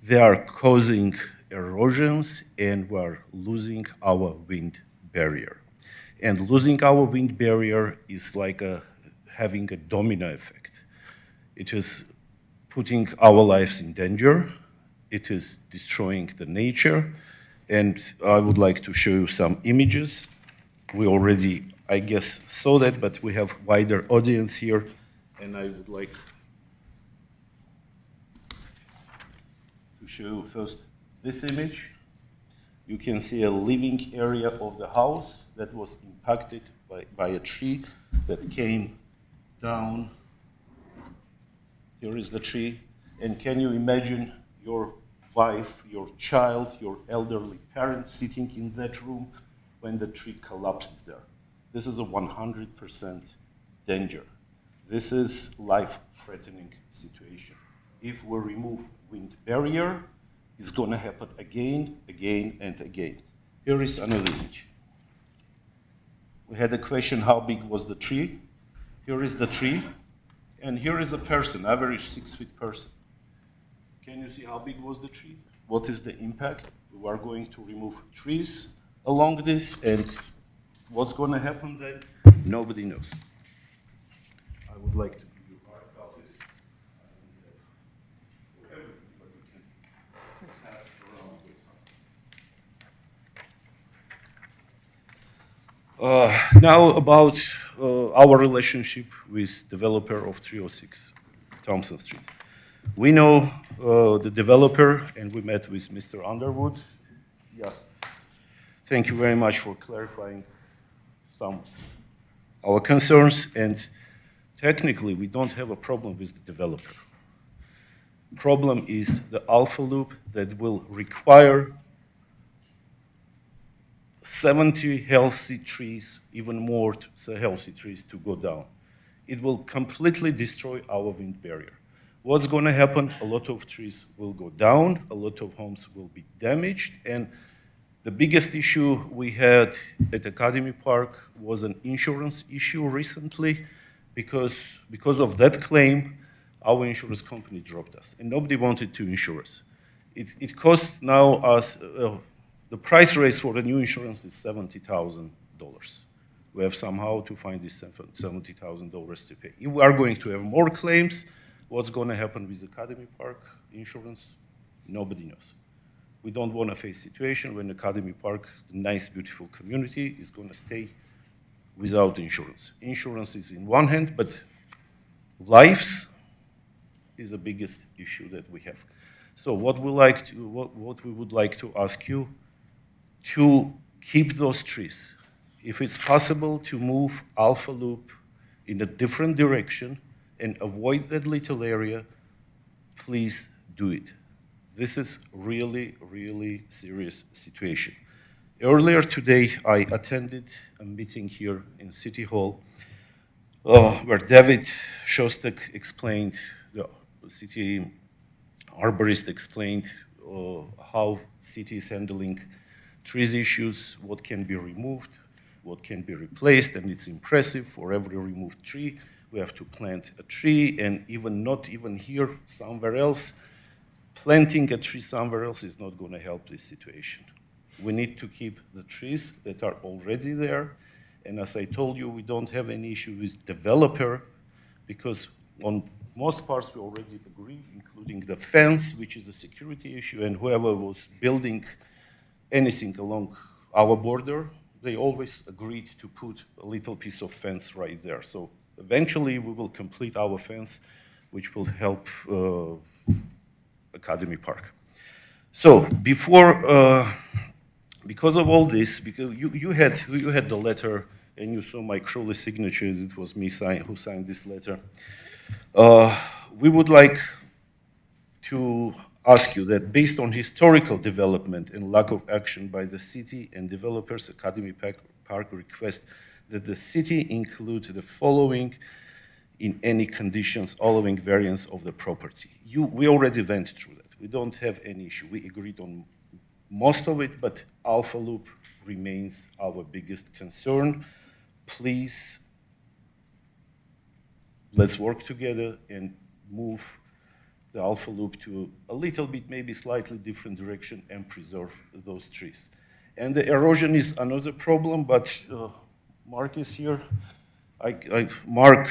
they are causing erosions and we're losing our wind barrier. And losing our wind barrier is like having a domino effect. It is putting our lives in danger. It is destroying the nature. And I would like to show you some images. We already, I guess, saw that, but we have wider audience here. And I would like to show you first this image. You can see a living area of the house that was impacted by a tree that came down. Here is the tree, and can you imagine your wife, your child, your elderly parents sitting in that room when the tree collapses there? This is a 100% danger. This is life-threatening situation. If we remove wind barrier, it's gonna happen again, again, and again. Here is another image. We had a question, how big was the tree? Here is the tree. And here is a person, average 6 feet person. Can you see how big was the tree? What is the impact? We are going to remove trees along this, and what's going to happen then? Nobody knows. I would like to give you hard copies. For everybody can pass around with something. Now about our relationship with developer of 306 Thompson Street. We know the developer, and we met with Mr. Underwood. Yeah. Thank you very much for clarifying some our concerns. And technically, we don't have a problem with the developer. Problem is the Alpha Loop that will require 70 healthy trees, even more healthy trees to go down. It will completely destroy our wind barrier. What's going to happen? A lot of trees will go down, a lot of homes will be damaged, and the biggest issue we had at Academy Park was an insurance issue recently because of that claim, our insurance company dropped us, and nobody wanted to insure us. It costs now us The price raise for the new insurance is $70,000. We have somehow to find this $70,000 to pay. If we are going to have more claims, what's going to happen with Academy Park insurance? Nobody knows. We don't want to face a situation when Academy Park, the nice, beautiful community, is going to stay without insurance. Insurance is in one hand, but lives is the biggest issue that we have. So what we would like to ask you, to keep those trees. If it's possible to move Alpha Loop in a different direction and avoid that little area, please do it. This is really, really serious situation. Earlier today, I attended a meeting here in City Hall where David Shostak explained, the city arborist explained how city is handling trees issues, what can be removed, what can be replaced, and it's impressive. For every removed tree, we have to plant a tree, and not even here, somewhere else, planting a tree somewhere else is not going to help this situation. We need to keep the trees that are already there, and as I told you, we don't have any issue with developer, because on most parts we already agree, including the fence, which is a security issue, and whoever was building anything along our border, they always agreed to put a little piece of fence right there. So eventually we will complete our fence, which will help Academy Park. So because of all this, because you had the letter and you saw my Crowley signature, it was me who signed this letter. We would like to ask you that based on historical development and lack of action by the city and developers, Academy Park request that the city include the following in any conditions allowing variance of the property. We already went through that. We don't have any issue. We agreed on most of it, but Alpha Loop remains our biggest concern. Please, let's work together and move the Alpha Loop to a little bit, maybe slightly different direction and preserve those trees. And the erosion is another problem, but Mark is here. Mark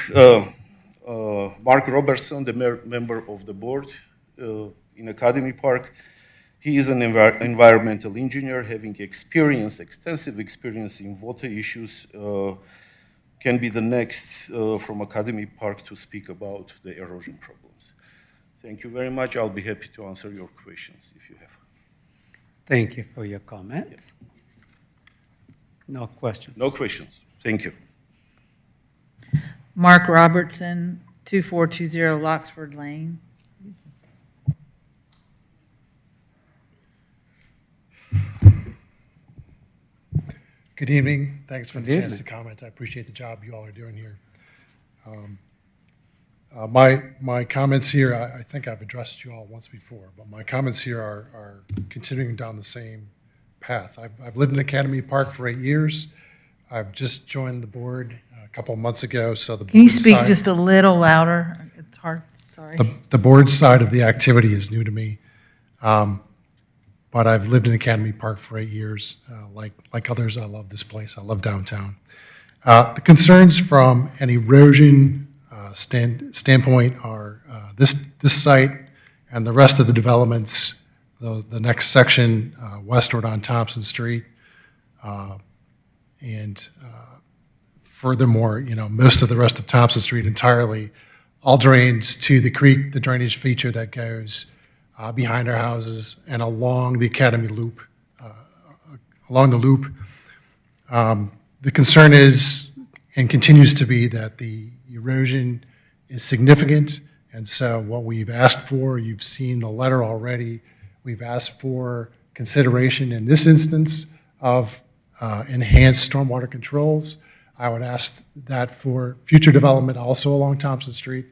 Robertson, the member of the board in Academy Park, he is an environmental engineer having extensive experience in water issues, can be the next from Academy Park to speak about the erosion problems. Thank you very much. I'll be happy to answer your questions if you have. Thank you for your comments. No questions. No questions. Thank you. Mark Robertson, 2420 Loxford Lane. Good evening. Thanks for the Good chance to evening. comment. I appreciate the job you all are doing here. My comments here, I think I've addressed you all once before, but my comments here are continuing down the same path. I've lived in Academy Park for 8 years. I've just joined the board a couple of months ago, so the Can you board speak side- just a little louder? It's hard, sorry. the board side of the activity is new to me. But I've lived in Academy Park for 8 years. Like others, I love this place. I love downtown. The concerns from an erosion standpoint are this site and the rest of the developments, the next section westward on Thompson Street. And furthermore, most of the rest of Thompson Street entirely all drains to the creek, the drainage feature that goes behind our houses and along the Academy Loop, along the loop. The concern is and continues to be that the erosion is significant, and so what we've asked for, you've seen the letter already, we've asked for consideration in this instance of enhanced stormwater controls. I would ask that for future development also along Thompson Street.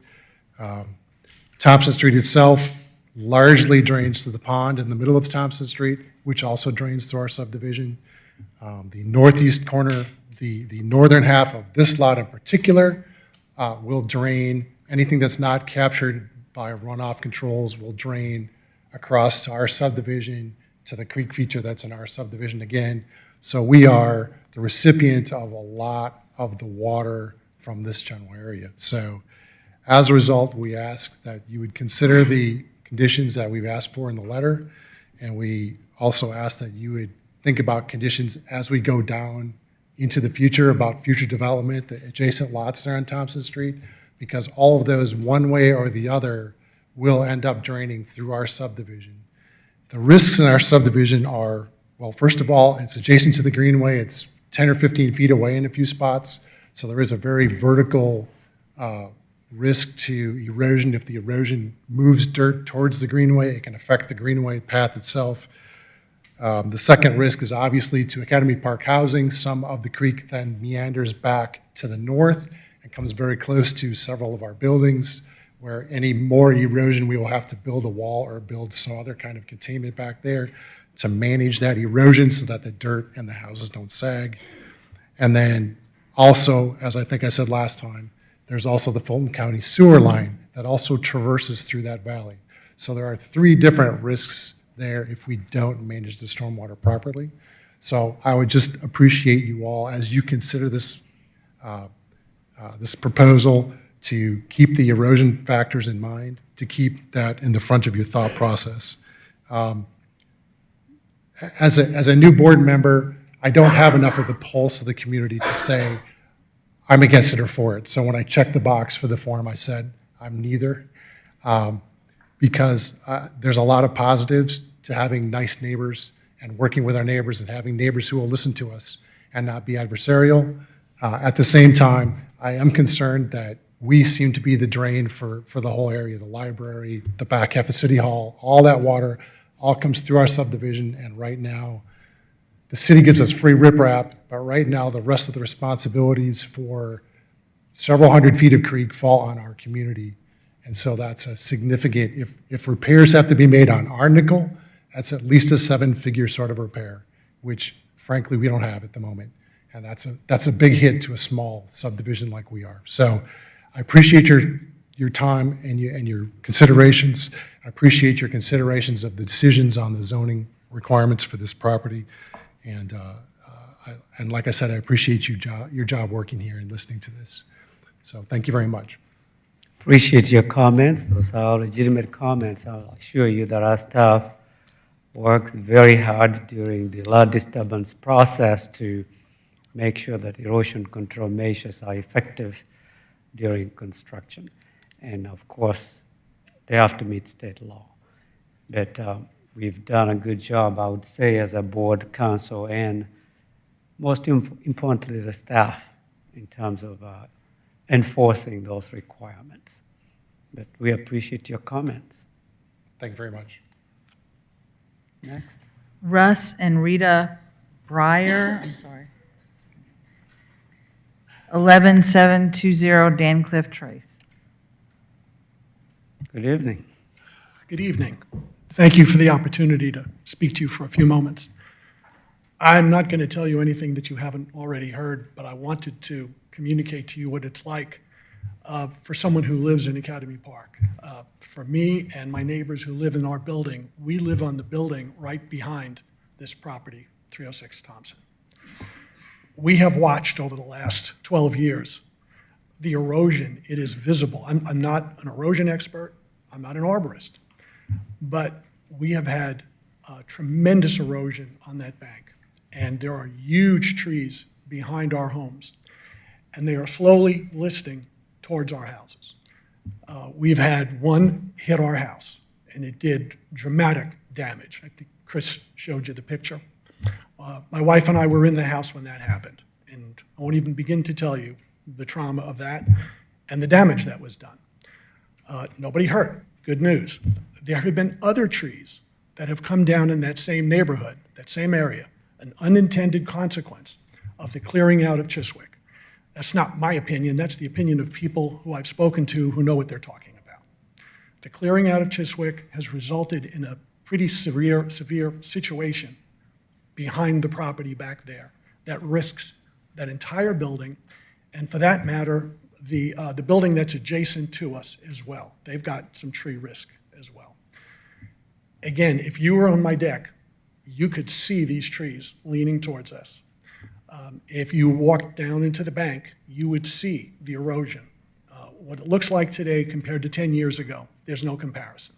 Thompson Street itself largely drains to the pond in the middle of Thompson Street, which also drains through our subdivision. The northeast corner, the northern half of this lot in particular, will drain. Anything that's not captured by runoff controls will drain across to our subdivision to the creek feature that's in our subdivision again. So we are the recipient of a lot of the water from this general area. So as a result, we ask that you would consider the conditions that we've asked for in the letter, and we also ask that you would think about conditions as we go down into the future about future development, the adjacent lots there on Thompson Street, because all of those, one way or the other, will end up draining through our subdivision. The risks in our subdivision are, well, first of all, it's adjacent to the greenway. It's 10 or 15 feet away in a few spots, so there is a very vertical risk to erosion. If the erosion moves dirt towards the greenway, it can affect the greenway path itself. The second risk is obviously to Academy Park housing. Some of the creek then meanders back to the north and comes very close to several of our buildings, where any more erosion, we will have to build a wall or build some other kind of containment back there to manage that erosion so that the dirt and the houses don't sag. And then also, as I think I said last time, there's also the Fulton County sewer line that also traverses through that valley. So there are 3 different risks there if we don't manage the stormwater properly. So I would just appreciate you all, as you consider this, this proposal, to keep the erosion factors in mind, to keep that in the front of your thought process. As a new board member, I don't have enough of the pulse of the community to say I'm against it or for it. So when I checked the box for the form, I said I'm neither, because there's a lot of positives to having nice neighbors and working with our neighbors and having neighbors who will listen to us and not be adversarial. At the same time, I am concerned that we seem to be the drain for the whole area, the library, the back half of City Hall, all that water all comes through our subdivision, and right now, the city gives us free riprap, but right now, the rest of the responsibilities for several hundred feet of creek fall on our community. And so that's a significant, if repairs have to be made on our nickel, that's at least a 7-figure sort of repair, which frankly, we don't have at the moment. And that's a big hit to a small subdivision like we are. So I appreciate your time and your considerations. I appreciate your considerations of the decisions on the zoning requirements for this property. And like I said, I appreciate your job working here and listening to this. So thank you very much. Appreciate your comments. Those are all legitimate comments. I'll assure you that our staff works very hard during the lot disturbance process to make sure that erosion control measures are effective during construction. And of course, they have to meet state law. But we've done a good job, I would say, as a board, council, and most importantly, the staff, in terms of enforcing those requirements. But we appreciate your comments. Thank you very much. Next. Russ and Rita Breyer, I'm sorry. 11720 Dan Cliff Trace. Good evening. Good evening. Thank you for the opportunity to speak to you for a few moments. I'm not going to tell you anything that you haven't already heard, but I wanted to communicate to you what it's like for someone who lives in Academy Park. For me and my neighbors who live in our building, we live on the building right behind this property, 306 Thompson. We have watched over the last 12 years the erosion. It is visible. I'm not an erosion expert. I'm not an arborist. But we have had tremendous erosion on that bank. And there are huge trees behind our homes. And they are slowly listing towards our houses. We've had one hit our house, and it did dramatic damage. I think Chris showed you the picture. My wife and I were in the house when that happened, and I won't even begin to tell you the trauma of that and the damage that was done. Nobody hurt. Good news. There have been other trees that have come down in that same neighborhood, that same area, an unintended consequence of the clearing out of Chiswick. That's not my opinion. That's the opinion of people who I've spoken to who know what they're talking about. The clearing out of Chiswick has resulted in a pretty severe situation behind the property back there that risks that entire building, and for that matter, the building that's adjacent to us as well. They've got some tree risk as well. Again, if you were on my deck you could see these trees leaning towards us. If you walked down into the bank, you would see the erosion. What it looks like today compared to 10 years ago, there's no comparison.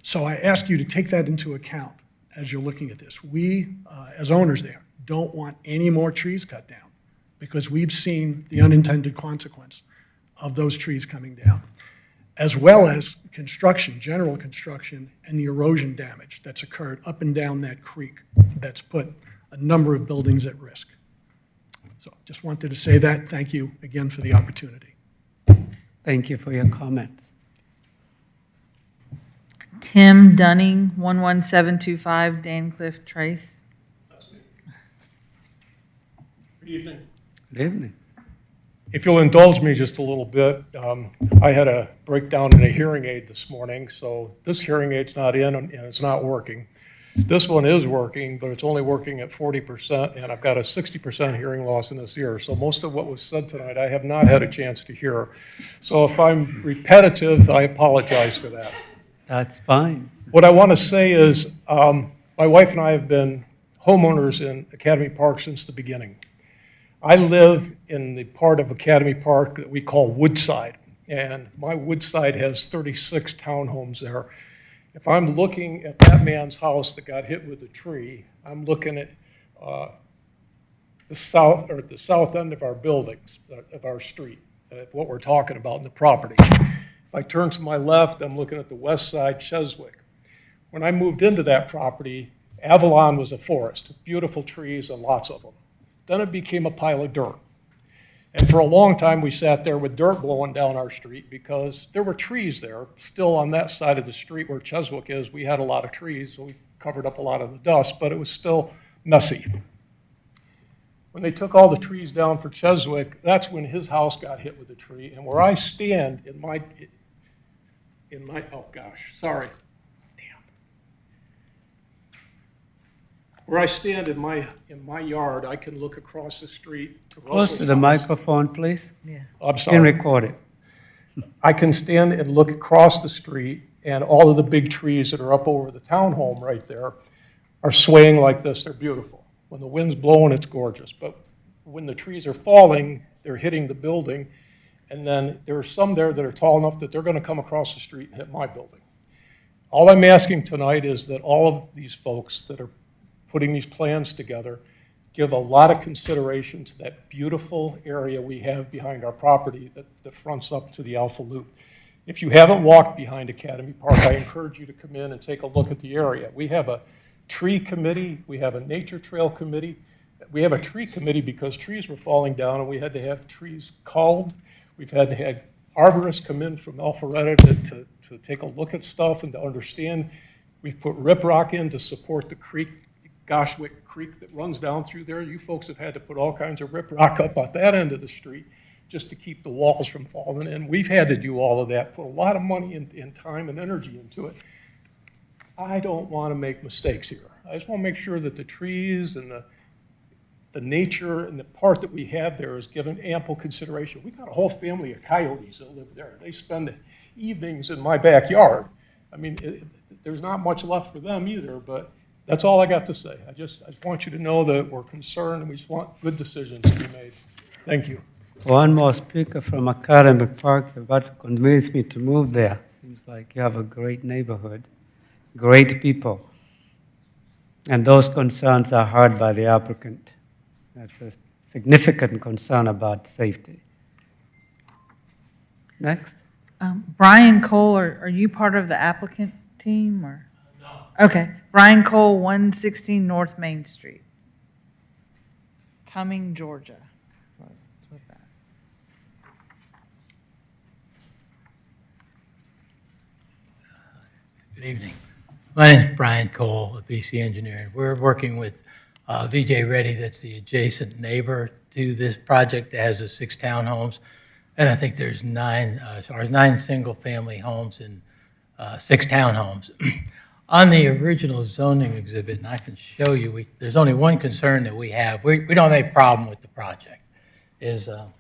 So I ask you to take that into account as you're looking at this. We, as owners there, don't want any more trees cut down because we've seen the unintended consequence of those trees coming down, as well as construction, general construction, and the erosion damage that's occurred up and down that creek that's put a number of buildings at risk. So just wanted to say that. Thank you again for the opportunity. Thank you for your comments. Tim Dunning, 11725 Dancliff Trace. Good evening. Good evening. If you'll indulge me just a little bit, I had a breakdown in a hearing aid this morning, so this hearing aid's not in and it's not working. This one is working, but it's only working at 40%, and I've got a 60% hearing loss in this ear. So most of what was said tonight, I have not had a chance to hear. So if I'm repetitive, I apologize for that. That's fine. What I want to say is my wife and I have been homeowners in Academy Park since the beginning. I live in the part of Academy Park that we call Woodside, and my Woodside has 36 townhomes there. If I'm looking at that man's house that got hit with a tree, I'm looking at the south end of our buildings, of our street, what we're talking about in the property. If I turn to my left, I'm looking at the west side, Cheswick. When I moved into that property, Avalon was a forest, beautiful trees and lots of them. Then it became a pile of dirt. And for a long time, we sat there with dirt blowing down our street because there were trees there. Still on that side of the street where Cheswick is, we had a lot of trees, so we covered up a lot of the dust, but it was still messy. When they took all the trees down for Cheswick, that's when his house got hit with a tree. And where I stand in my, oh gosh, sorry. Where I stand in my yard, I can look across the street to Close Russell's to the house. microphone, please. Yeah. I'm Being sorry. recorded. I can stand and look across the street, and all of the big trees that are up over the townhome right there are swaying like this. They're beautiful. When the wind's blowing, it's gorgeous. But when the trees are falling, they're hitting the building, and then there are some there that are tall enough that they're going to come across the street and hit my building. All I'm asking tonight is that all of these folks that are putting these plans together give a lot of consideration to that beautiful area we have behind our property that fronts up to the Alpha Loop. If you haven't walked behind Academy Park, I encourage you to come in and take a look at the area. We have a tree committee, we have a nature trail committee. We have a tree committee because trees were falling down and we had to have trees culled. We've had to have arborists come in from Alpharetta to take a look at stuff and to understand. We've put riprap in to support the creek, Goshwick Creek that runs down through there. You folks have had to put all kinds of riprap up at that end of the street just to keep the walls from falling in. We've had to do all of that, put a lot of money and time and energy into it. I don't want to make mistakes here. I just want to make sure that the trees and the nature and the part that we have there is given ample consideration. We've got a whole family of coyotes that live there. They spend evenings in my backyard. I mean, there's not much left for them either, but that's all I got to say. I just want you to know that we're concerned and we just want good decisions to be made. Thank you. One more speaker from Academy Park. You've got to convince me to move there. Seems like you have a great neighborhood, great people. And those concerns are heard by the applicant. That's a significant concern about safety. Next. Brian Cole, are you part of the applicant team or? No. Okay. Brian Cole, 116 North Main Street. Cumming, Georgia. What's with that? Good evening. My name is Brian Cole of BC Engineering. We're working with VJ Reddy, that's the adjacent neighbor to this project that has the 6 townhomes. And I think there's 9 single-family homes and 6 townhomes. On the original zoning exhibit, and I can show you, there's only one concern that we have. We don't have a problem with the project. Is, I don't know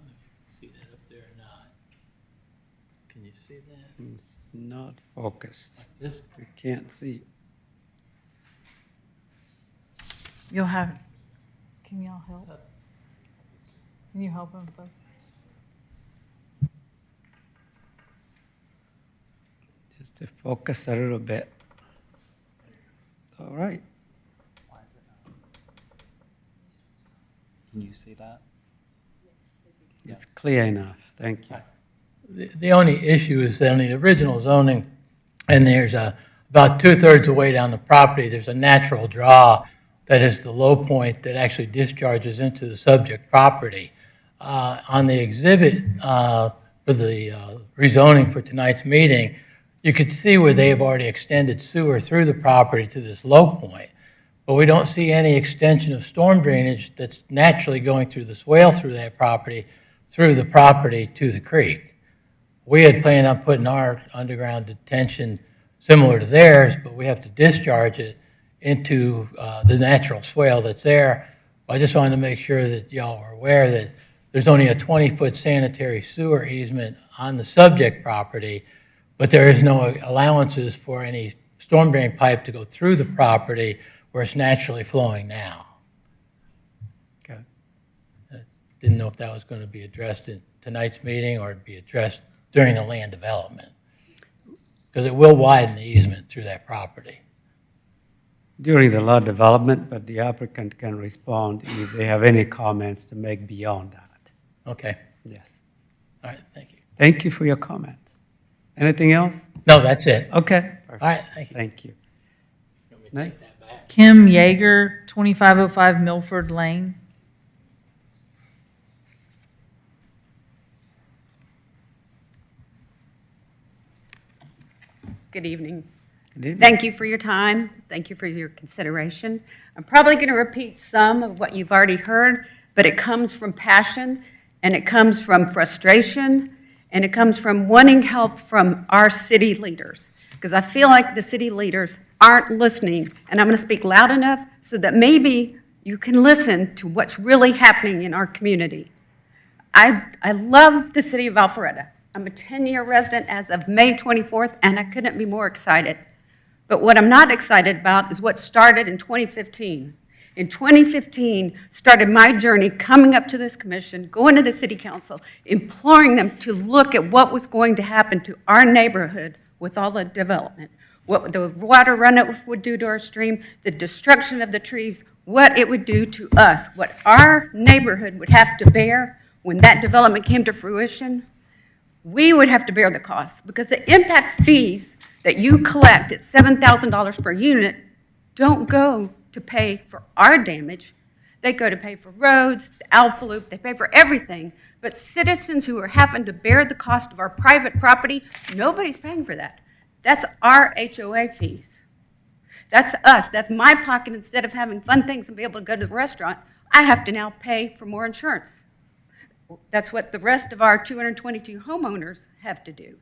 if you can see that up there or not. Can you see that? It's not focused. Like this? We can't see. You'll have, can y'all help? Can you help him? Just to focus a little bit. All right. Can you see that? It's clear enough. Thank you. The only issue is that in the original zoning, and there's about 2/3 of the way down the property, there's a natural draw that is the low point that actually discharges into the subject property. On the exhibit for the rezoning for tonight's meeting, you could see where they have already extended sewer through the property to this low point. But we don't see any extension of storm drainage that's naturally going through the swale through that property, through the property to the creek. We had planned on putting our underground detention similar to theirs, but we have to discharge it into the natural swale that's there. I just wanted to make sure that y'all are aware that there's only a 20-foot sanitary sewer easement on the subject property, but there is no allowances for any storm drain pipe to go through the property where it's naturally flowing now. Okay. Didn't know if that was going to be addressed in tonight's meeting or be addressed during the land development, because it will widen the easement through that property. During the lot development, but the applicant can respond if they have any comments to make beyond that. Okay. Yes. All right, thank you. Thank you for your comments. Anything else? No, that's it. Okay. All right, thank you. Thank you. Next. Kim Yeager, 2505 Milford Lane. Good evening. Good evening. Thank you for your time. Thank you for your consideration. I'm probably going to repeat some of what you've already heard, but it comes from passion, and it comes from frustration, and it comes from wanting help from our city leaders, because I feel like the city leaders aren't listening, and I'm going to speak loud enough so that maybe you can listen to what's really happening in our community. I love the city of Alpharetta. I'm a 10-year resident as of May 24th, and I couldn't be more excited. But what I'm not excited about is what started in 2015. In 2015, started my journey coming up to this commission, going to the city council, imploring them to look at what was going to happen to our neighborhood with all the development, what the water runoff would do to our stream, the destruction of the trees, what it would do to us, what our neighborhood would have to bear when that development came to fruition. We would have to bear the cost, because the impact fees that you collect at $7,000 per unit don't go to pay for our damage. They go to pay for roads, the Alpha Loop, they pay for everything. But citizens who are having to bear the cost of our private property, nobody's paying for that. That's our HOA fees. That's us. That's my pocket. Instead of having fun things and be able to go to the restaurant, I have to now pay for more insurance. That's what the rest of our 222 homeowners have to do.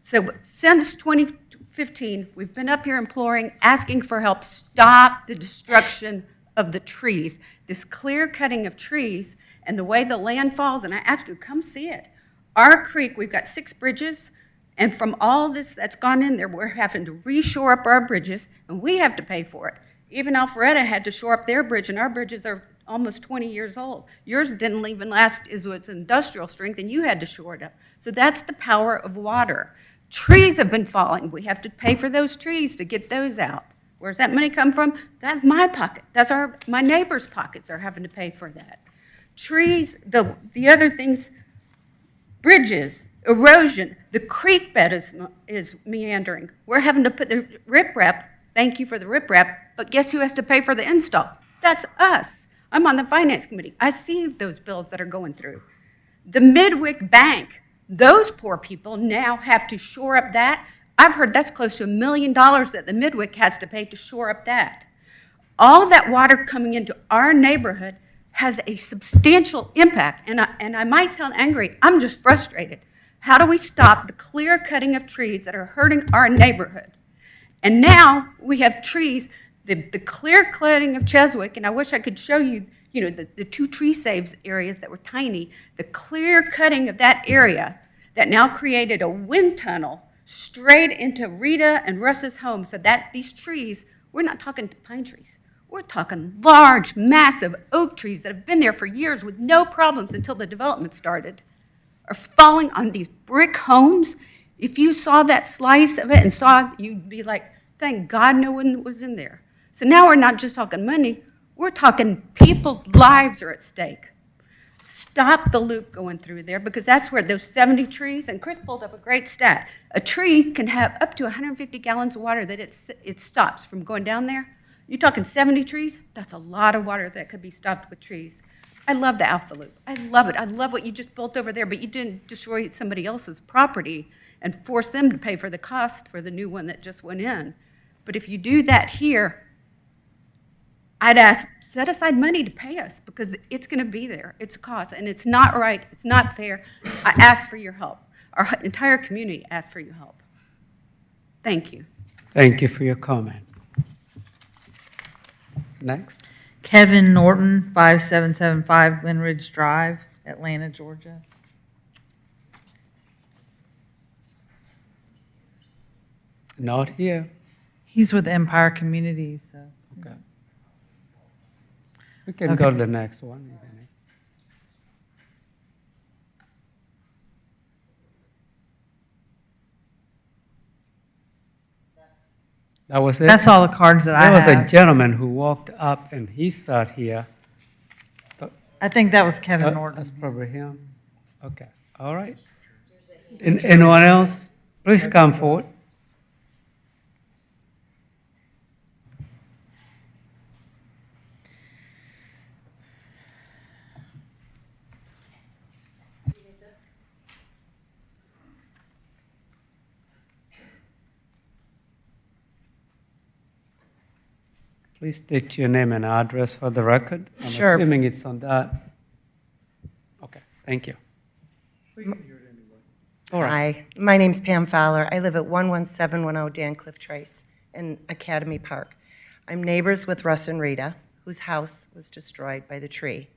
So since 2015, we've been up here imploring, asking for help, stop the destruction of the trees, this clear cutting of trees and the way the land falls. And I ask you, come see it. Our creek, we've got 6 bridges, and from all this that's gone in there, we're having to reshore up our bridges, and we have to pay for it. Even Alpharetta had to shore up their bridge, and our bridges are almost 20 years old. Yours didn't even last as its industrial strength, and you had to shore it up. So that's the power of water. Trees have been falling. We have to pay for those trees to get those out. Where's that money come from? That's my pocket. That's my neighbors' pockets are having to pay for that. Trees, the other things, bridges, erosion, the creek bed is meandering. We're having to put the riprap, thank you for the riprap, but guess who has to pay for the install? That's us. I'm on the finance committee. I see those bills that are going through. The Midwick Bank, those poor people now have to shore up that. I've heard that's close to $1 million that the Midwick has to pay to shore up that. All that water coming into our neighborhood has a substantial impact, and I might sound angry. I'm just frustrated. How do we stop the clear cutting of trees that are hurting our neighborhood? And now we have trees, the clear cutting of Cheswick, and I wish I could show you, the 2 tree saves areas that were tiny, the clear cutting of that area that now created a wind tunnel straight into Rita and Russ's home, so that these trees, we're not talking pine trees, We're talking large, massive oak trees that have been there for years with no problems until the development started, are falling on these brick homes. If you saw that slice of it and saw, you'd be like, thank God no one was in there. So now we're not just talking money, we're talking people's lives are at stake. Stop the loop going through there, because that's where those 70 trees, and Chris pulled up a great stat, a tree can have up to 150 gallons of water that it stops from going down there. You're talking 70 trees? That's a lot of water that could be stopped with trees. I love the Alpha Loop. I love it. I love what you just built over there, but you didn't destroy somebody else's property and force them to pay for the cost for the new one that just went in. But if you do that here, I'd ask, set aside money to pay us, because it's going to be there. It's a cost, and it's not right. It's not fair. I ask for your help. Our entire community asks for your help. Thank you. Thank you for your comment. Next. Kevin Norton, 5775 Glen Ridge Drive, Atlanta, Georgia. Not here. He's with Empire Communities, so. Okay. We can go to the next one. That was it? That's all the cards that I There was a have. gentleman who walked up and he sat here. I think that was Kevin Norton. That's probably him. Okay, all right. Anyone else? Please come forward. Please state your name and address for the record. I'm Sure. assuming it's on that. Okay, thank you. All right. Hi, my name's Pam Fowler. I live at 11710 Dan Cliff Trace in Academy Park. I'm neighbors with Russ and Rita, whose house was destroyed by the tree.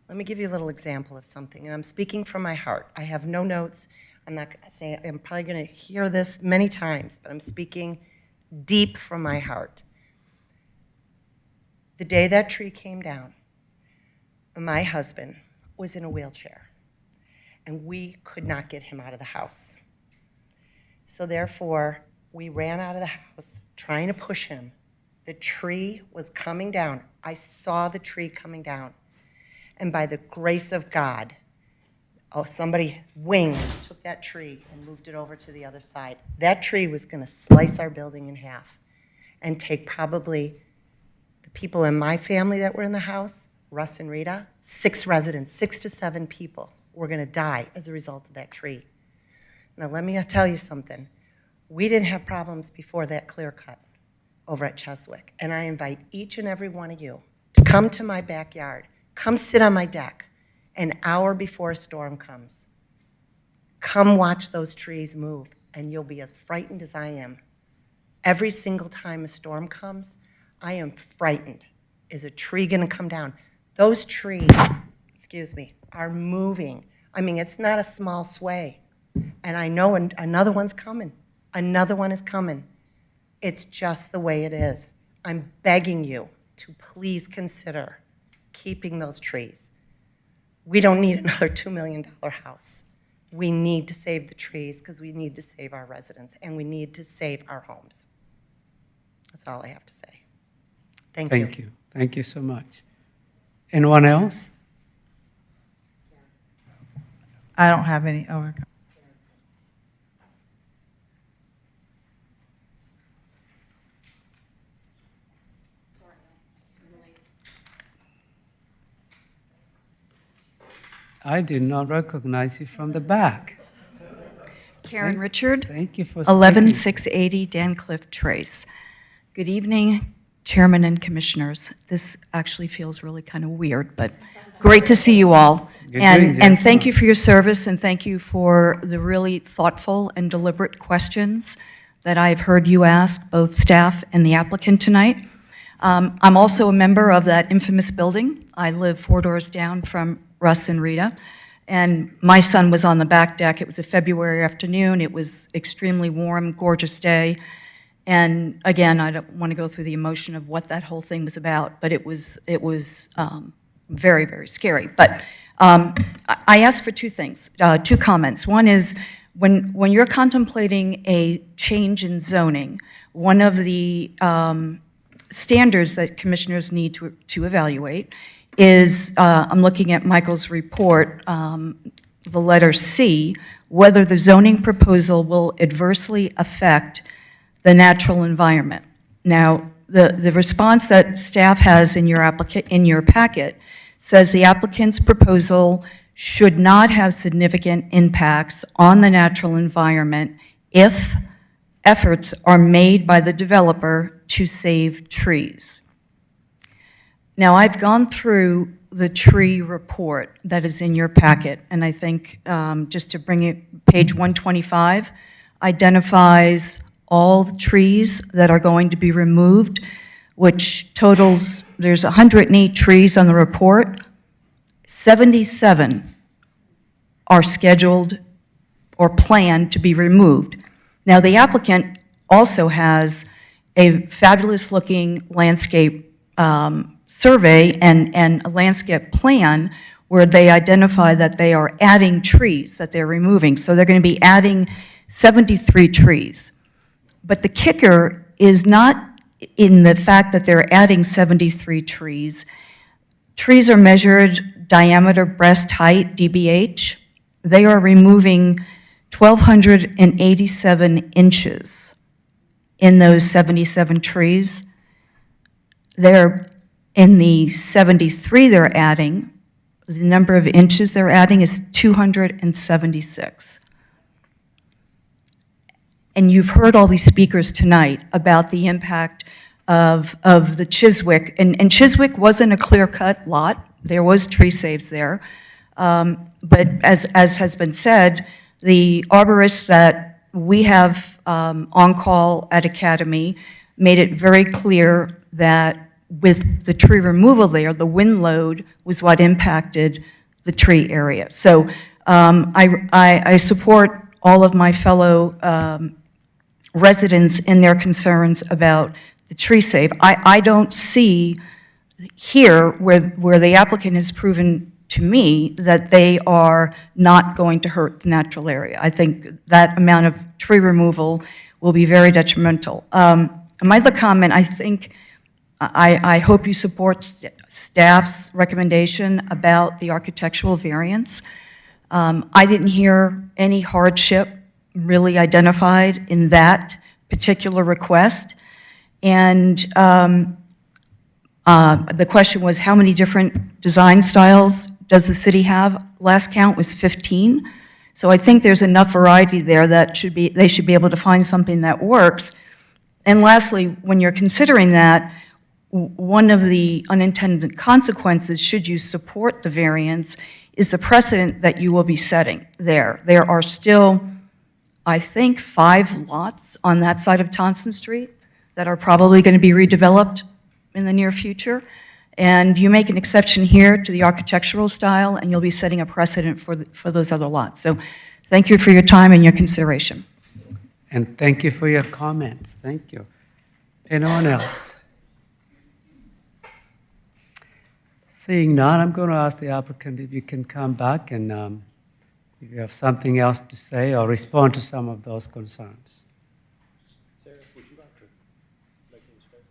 Let me give you a little example of something, and I'm speaking from my heart. I have no notes. I'm not going to say, I'm probably going to hear this many times, but I'm speaking deep from my heart. The day that tree came down, my husband was in a wheelchair, and we could not get him out of the house. So therefore, we ran out of the house trying to push him. The tree was coming down. I saw the tree coming down. And by the grace of God, somebody's wing took that tree and moved it over to the other side. That tree was going to slice our building in half and take probably the people in my family that were in the house, Russ and Rita, 6 residents, 6 to 7 people were going to die as a result of that tree. Now, let me tell you something. We didn't have problems before that clear cut over at Cheswick, and I invite each and every one of you to come to my backyard, come sit on my deck an hour before a storm comes. Come watch those trees move, and you'll be as frightened as I am. Every single time a storm comes, I am frightened. Is a tree going to come down? Those trees, excuse me, are moving. I mean, it's not a small sway. And I know another one's coming. Another one is coming. It's just the way it is. I'm begging you to please consider keeping those trees. We don't need another $2 million house. We need to save the trees because we need to save our residents and we need to save our homes. That's all I have to say. Thank you. Thank you. Thank you so much. Anyone else? I don't have any. Oh, okay. I did not recognize you from the back. Karen Richard, Thank you for speaking. 11680 Dan Cliff Trace. Good evening, Chairman and Commissioners. This actually feels really kind of weird, but great to see you all. You're doing And just thank fine. you for your service, and thank you for the really thoughtful and deliberate questions that I've heard you ask, both staff and the applicant tonight. I'm also a member of that infamous building. I live 4 doors down from Russ and Rita, and my son was on the back deck. It was a February afternoon. It was extremely warm, gorgeous day, And again, I don't want to go through the emotion of what that whole thing was about, but it was very, very scary. But I asked for two things, two comments. One is, when you're contemplating a change in zoning, one of the standards that commissioners need to evaluate is, I'm looking at Michael's report, the letter C, whether the zoning proposal will adversely affect the natural environment. Now, the response that staff has in your packet says the applicant's proposal should not have significant impacts on the natural environment if efforts are made by the developer to save trees. Now, I've gone through the tree report that is in your packet, and I think, just to bring it, page 125 identifies all the trees that are going to be removed, which totals, there's 108 trees on the report. 77 are scheduled or planned to be removed. Now, the applicant also has a fabulous-looking landscape survey and a landscape plan where they identify that they are adding trees that they're removing. So they're going to be adding 73 trees. But the kicker is not in the fact that they're adding 73 trees. Trees are measured diameter, breast height, DBH. They are removing 1,287 inches in those 77 trees. They're in the 73 they're adding, the number of inches they're adding is 276. And you've heard all these speakers tonight about the impact of the Chiswick. And Chiswick wasn't a clear-cut lot. There was tree saves there. But as has been said, the arborists that we have on call at Academy made it very clear that with the tree removal there, the wind load was what impacted the tree area. So I support all of my fellow residents in their concerns about the tree save. I don't see here where the applicant has proven to me that they are not going to hurt the natural area. I think that amount of tree removal will be very detrimental. My other comment, I hope you support staff's recommendation about the architectural variance. I didn't hear any hardship really identified in that particular request. And the question was, how many different design styles does the city have? Last count was 15. So I think there's enough variety there that they should be able to find something that works. And lastly, when you're considering that, one of the unintended consequences, should you support the variance, is the precedent that you will be setting there. There are still, I think, 5 lots on that side of Thompson Street that are probably going to be redeveloped in the near future. And you make an exception here to the architectural style, and you'll be setting a precedent for those other lots. So thank you for your time and your consideration. And thank you for your comments. Thank you. Anyone else? Seeing none, I'm going to ask the applicant if you can come back and if you have something else to say or respond to some of those concerns. Sarah, would you like to make any statement?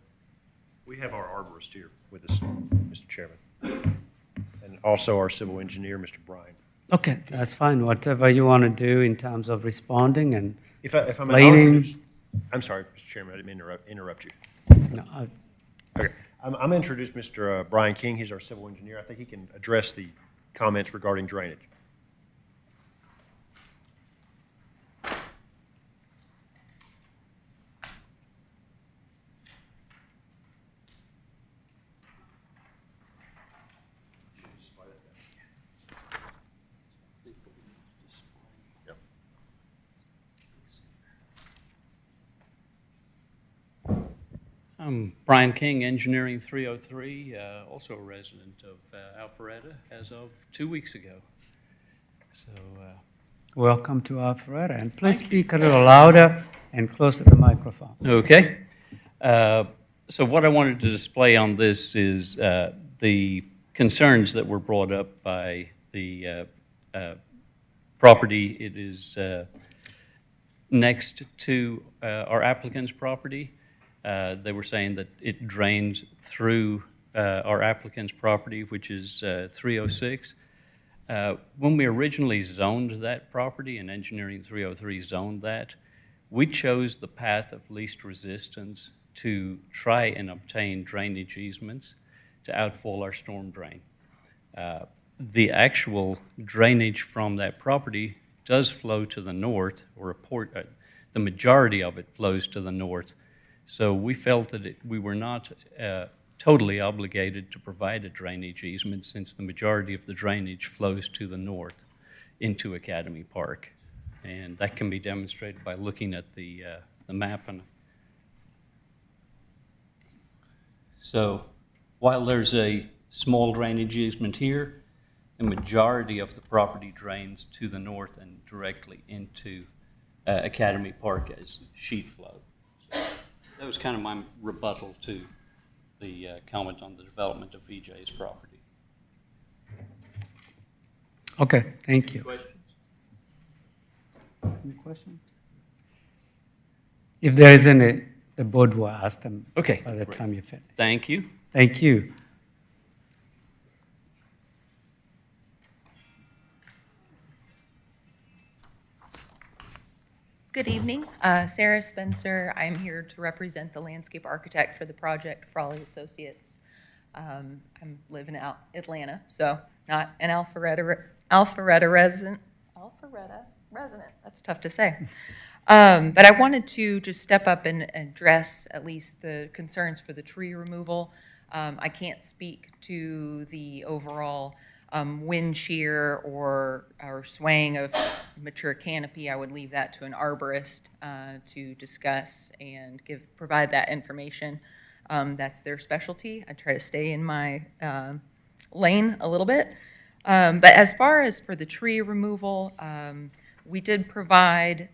We have our arborist here with us, Mr. Chairman, and also our civil engineer, Mr. Bryan. Okay, that's fine. Whatever you want to do in terms of responding and If I may, explaining. I'm sorry, Mr. Chairman, I didn't mean to interrupt you. No, Okay, I'm going to introduce Mr. Bryan King. He's our civil engineer. I think he can address the comments regarding drainage. I'm Brian King, Engineering 303, also a resident of Alpharetta as of 2 weeks ago. So Welcome to Alpharetta, and please speak a little louder and closer to the microphone. Okay. So what I wanted to display on this is the concerns that were brought up by the property. It is next to our applicant's property. They were saying that it drains through our applicant's property, which is 306. When we originally zoned that property, and Engineering 303 zoned that, we chose the path of least resistance to try and obtain drainage easements to outfall our storm drain. The actual drainage from that property does flow to the north, or the majority of it flows to the north. So we felt that we were not totally obligated to provide a drainage easement, since the majority of the drainage flows to the north into Academy Park. And that can be demonstrated by looking at the map. So while there's a small drainage easement here, the majority of the property drains to the north and directly into Academy Park as sheet flow. So that was kind of my rebuttal to the comment on the development of VJ's property. Okay, thank you. Questions? Any questions? If there is any, the board will ask them by the time you finish. Thank you. Thank you. Good evening. Sarah Spencer. I'm here to represent the landscape architect for the project, Frawley Associates. I'm living out Atlanta, so not an Alpharetta resident. Alpharetta resident. That's tough to say. But I wanted to just step up and address at least the concerns for the tree removal. I can't speak to the overall wind shear or swaying of mature canopy. I would leave that to an arborist to discuss and provide that information. That's their specialty. I try to stay in my lane a little bit. But as far as for the tree removal, we did provide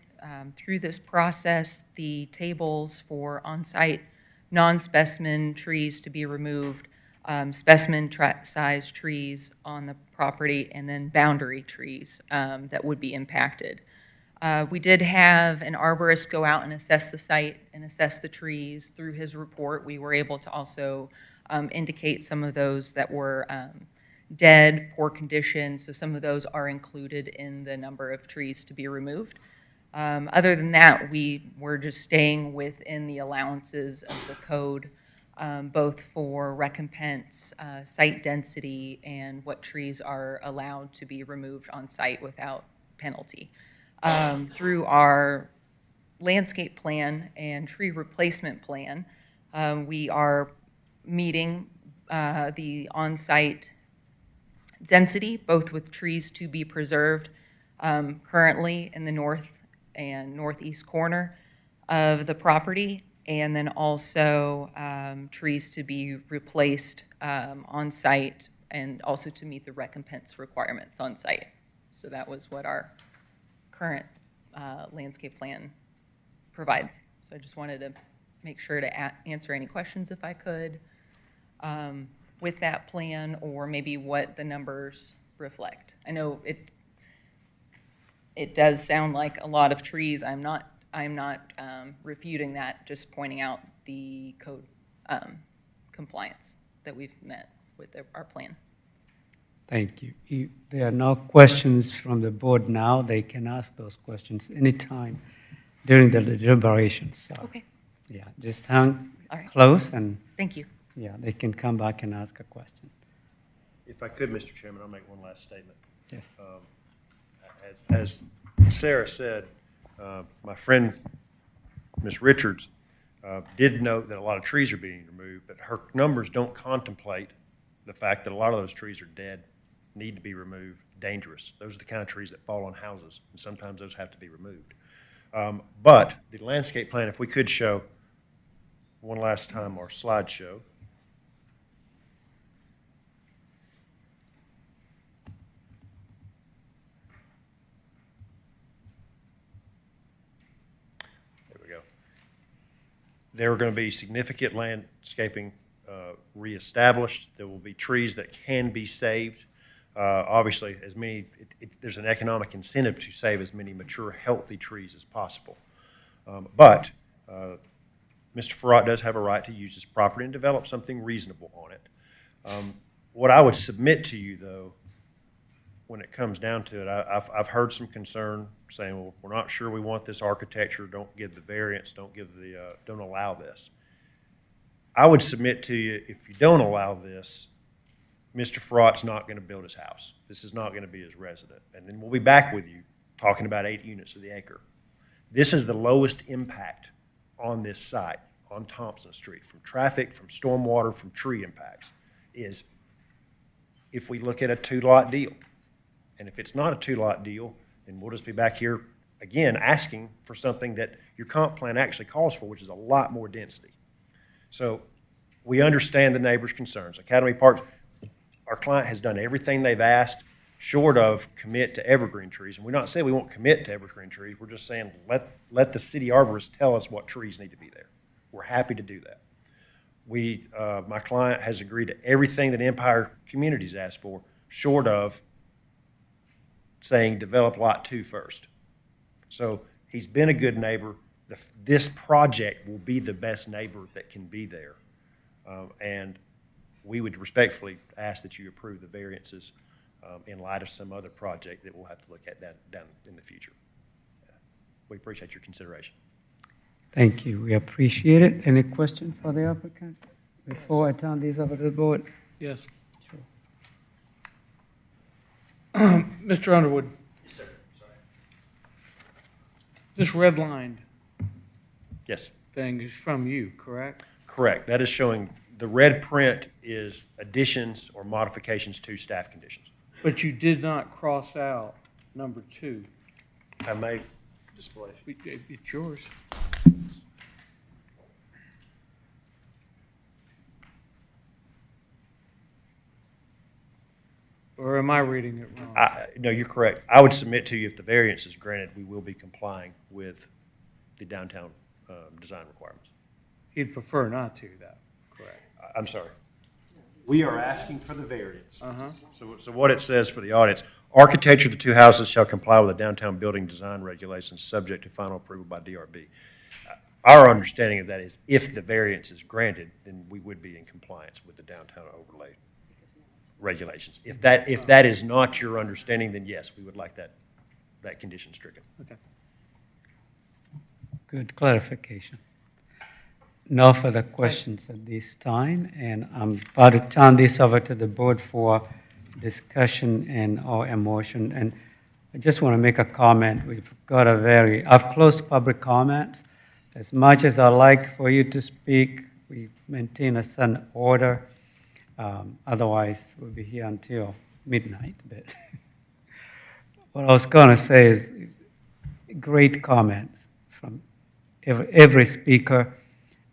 through this process the tables for on-site non-specimen trees to be removed, specimen size trees on the property, and then boundary trees that would be impacted. We did have an arborist go out and assess the site and assess the trees. Through his report, we were able to also indicate some of those that were dead, poor condition, so some of those are included in the number of trees to be removed. Other than that, we were just staying within the allowances of the code, both for recompense, site density, and what trees are allowed to be removed on site without penalty. Through our landscape plan and tree replacement plan, we are meeting the on-site density, both with trees to be preserved currently in the north and northeast corner of the property, and then also trees to be replaced on site, and also to meet the recompense requirements on site. So that was what our current landscape plan provides. So I just wanted to make sure to answer any questions if I could with that plan, or maybe what the numbers reflect. I know it does sound like a lot of trees. I'm not refuting that, just pointing out the code compliance that we've met with our plan. Thank you. If there are no questions from the board now, they can ask those questions anytime during the deliberations. So, okay. Yeah, just hang All right. close and. Thank you. Yeah, they can come back and ask a question. If I could, Mr. Chairman, I'll make one last statement. Yes. As Sarah said, my friend, Ms. Richards, did note that a lot of trees are being removed, but her numbers don't contemplate the fact that a lot of those trees are dead, need to be removed, dangerous. Those are the kind of trees that fall on houses, and sometimes those have to be removed. But the landscape plan, if we could show one last time our slideshow. There are going to be significant landscaping reestablished. There will be trees that can be saved. Obviously, as many, there's an economic incentive to save as many mature, healthy trees as possible. But Mr. Farrat does have a right to use his property and develop something reasonable on it. What I would submit to you, though, when it comes down to it, I've heard some concern saying, well, we're not sure we want this architecture, don't give the variance, don't allow this. I would submit to you, if you don't allow this, Mr. Farrat's not going to build his house. This is not going to be his resident. And then we'll be back with you talking about 8 units of the acre. This is the lowest impact on this site, on Thompson Street, from traffic, from stormwater, from tree impacts, is if we look at a 2-lot deal. And if it's not a 2-lot deal, then we'll just be back here again asking for something that your comp plan actually calls for, which is a lot more density. So we understand the neighbors' concerns. Academy Park, our client has done everything they've asked, short of commit to evergreen trees. And we're not saying we won't commit to evergreen trees. We're just saying let the city arborist tell us what trees need to be there. We're happy to do that. My client has agreed to everything that Empire Communities asked for, short of saying develop lot 2 first. So he's been a good neighbor. This project will be the best neighbor that can be there. And we would respectfully ask that you approve the variances in light of some other project that we'll have to look at down in the future. We appreciate your consideration. Thank you. We appreciate it. Any question for the applicant before I turn this over to the board? Yes. Sure. Mr. Underwood. Yes, sir. Sorry. This redlined Yes. thing is from you, correct? Correct. That is showing, the red print is additions or modifications to staff conditions. But you did not cross out number 2. I may display. It's yours. Or am I reading it wrong? No, you're correct. I would submit to you, if the variance is granted, we will be complying with the downtown design requirements. He'd prefer not to, though, correct? I'm sorry. We are asking for the variance. So what it says for the audience, architecture of the 2 houses shall comply with the downtown building design regulations subject to final approval by DRB. Our understanding of that is if the variance is granted, then we would be in compliance with the downtown overlay regulations. If that is not your understanding, then yes, we would like that condition stricken. Okay. Good clarification. No further questions at this time, and I'm about to turn this over to the board for discussion and or emotion. And I just want to make a comment. I've closed public comments. As much as I like for you to speak, we maintain a certain order. Otherwise, we'll be here until midnight. But what I was going to say is great comments from every speaker.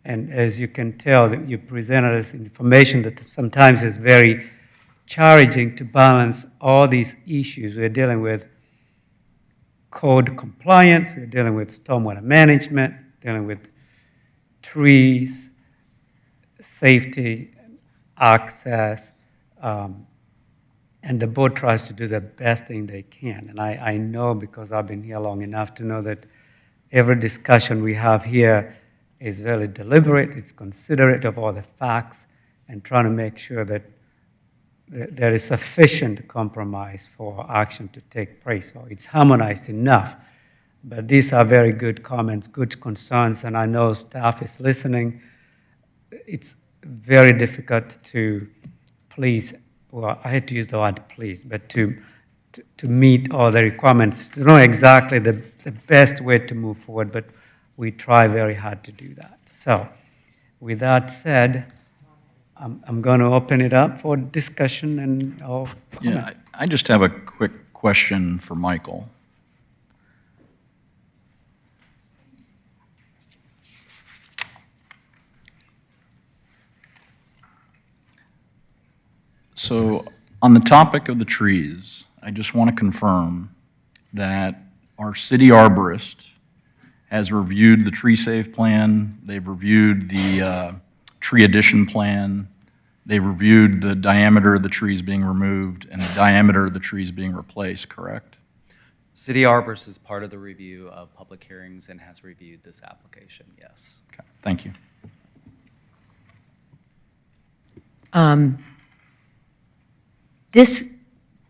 And as you can tell, that you presented us information that sometimes is very challenging to balance all these issues. We're dealing with code compliance, we're dealing with stormwater management, dealing with trees, safety, access, and the board tries to do the best thing they can. And I know, because I've been here long enough to know that every discussion we have here is very deliberate, it's considerate of all the facts, and trying to make sure that there is sufficient compromise for action to take place, or it's harmonized enough. But these are very good comments, good concerns, and I know staff is listening. It's very difficult to please, well, I hate to use the word please, but to meet all the requirements. To know exactly the best way to move forward, but we try very hard to do that. So with that said, I'm going to open it up for discussion and all. Yeah, I just have a quick question for Michael. So on the topic of the trees, I just want to confirm that our city arborist has reviewed the tree save plan, they've reviewed the tree addition plan, they reviewed the diameter of the trees being removed and the diameter of the trees being replaced, correct? City Arborist is part of the review of public hearings and has reviewed this application, yes. Okay, thank you.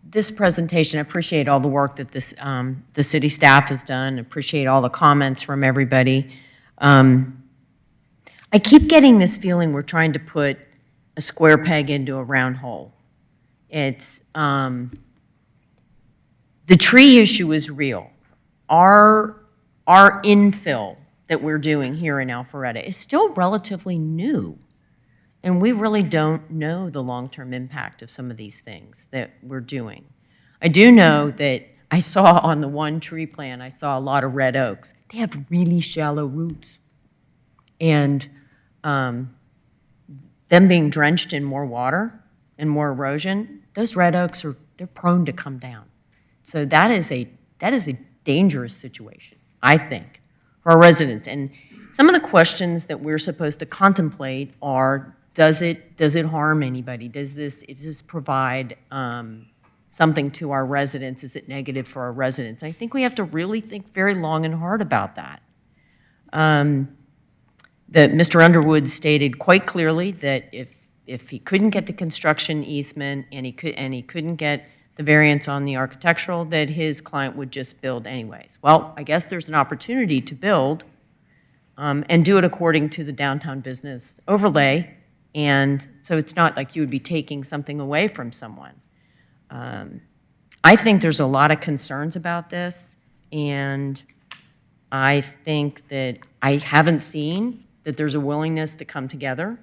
This presentation, I appreciate all the work that the city staff has done, appreciate all the comments from everybody. I keep getting this feeling we're trying to put a square peg into a round hole. It's, the tree issue is real. Our infill that we're doing here in Alpharetta is still relatively new. And we really don't know the long-term impact of some of these things that we're doing. I do know that I saw on the one tree plan, I saw a lot of red oaks. They have really shallow roots. And them being drenched in more water and more erosion, those red oaks they're prone to come down. So that is a dangerous situation, I think, for our residents. And some of the questions that we're supposed to contemplate are, does it harm anybody? Does this provide something to our residents? Is it negative for our residents? I think we have to really think very long and hard about that. That Mr. Underwood stated quite clearly that if he couldn't get the construction easement and he couldn't get the variance on the architectural, that his client would just build anyways. Well, I guess there's an opportunity to build and do it according to the downtown business overlay. And so it's not like you would be taking something away from someone. I think there's a lot of concerns about this, and I think that I haven't seen that there's a willingness to come together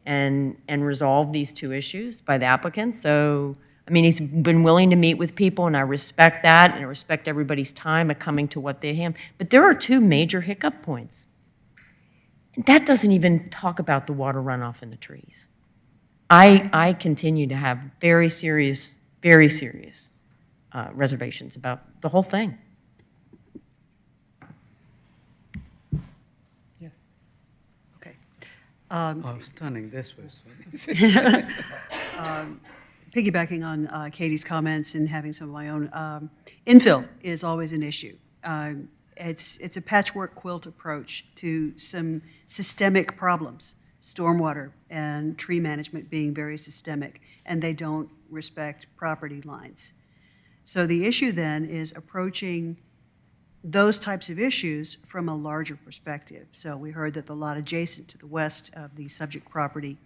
and resolve these two issues by the applicant. So, I mean, he's been willing to meet with people, and I respect that, and I respect everybody's time at coming to what they have. But there are two major hiccup points. That doesn't even talk about the water runoff in the trees. I continue to have very serious reservations about the whole thing. Yes. Okay. Stunning, this was. Piggybacking on Katie's comments and having some of my own, infill is always an issue. It's a patchwork quilt approach to some systemic problems, stormwater and tree management being very systemic, and they don't respect property lines. So the issue then is approaching those types of issues from a larger perspective. So we heard that the lot adjacent to the west of the subject property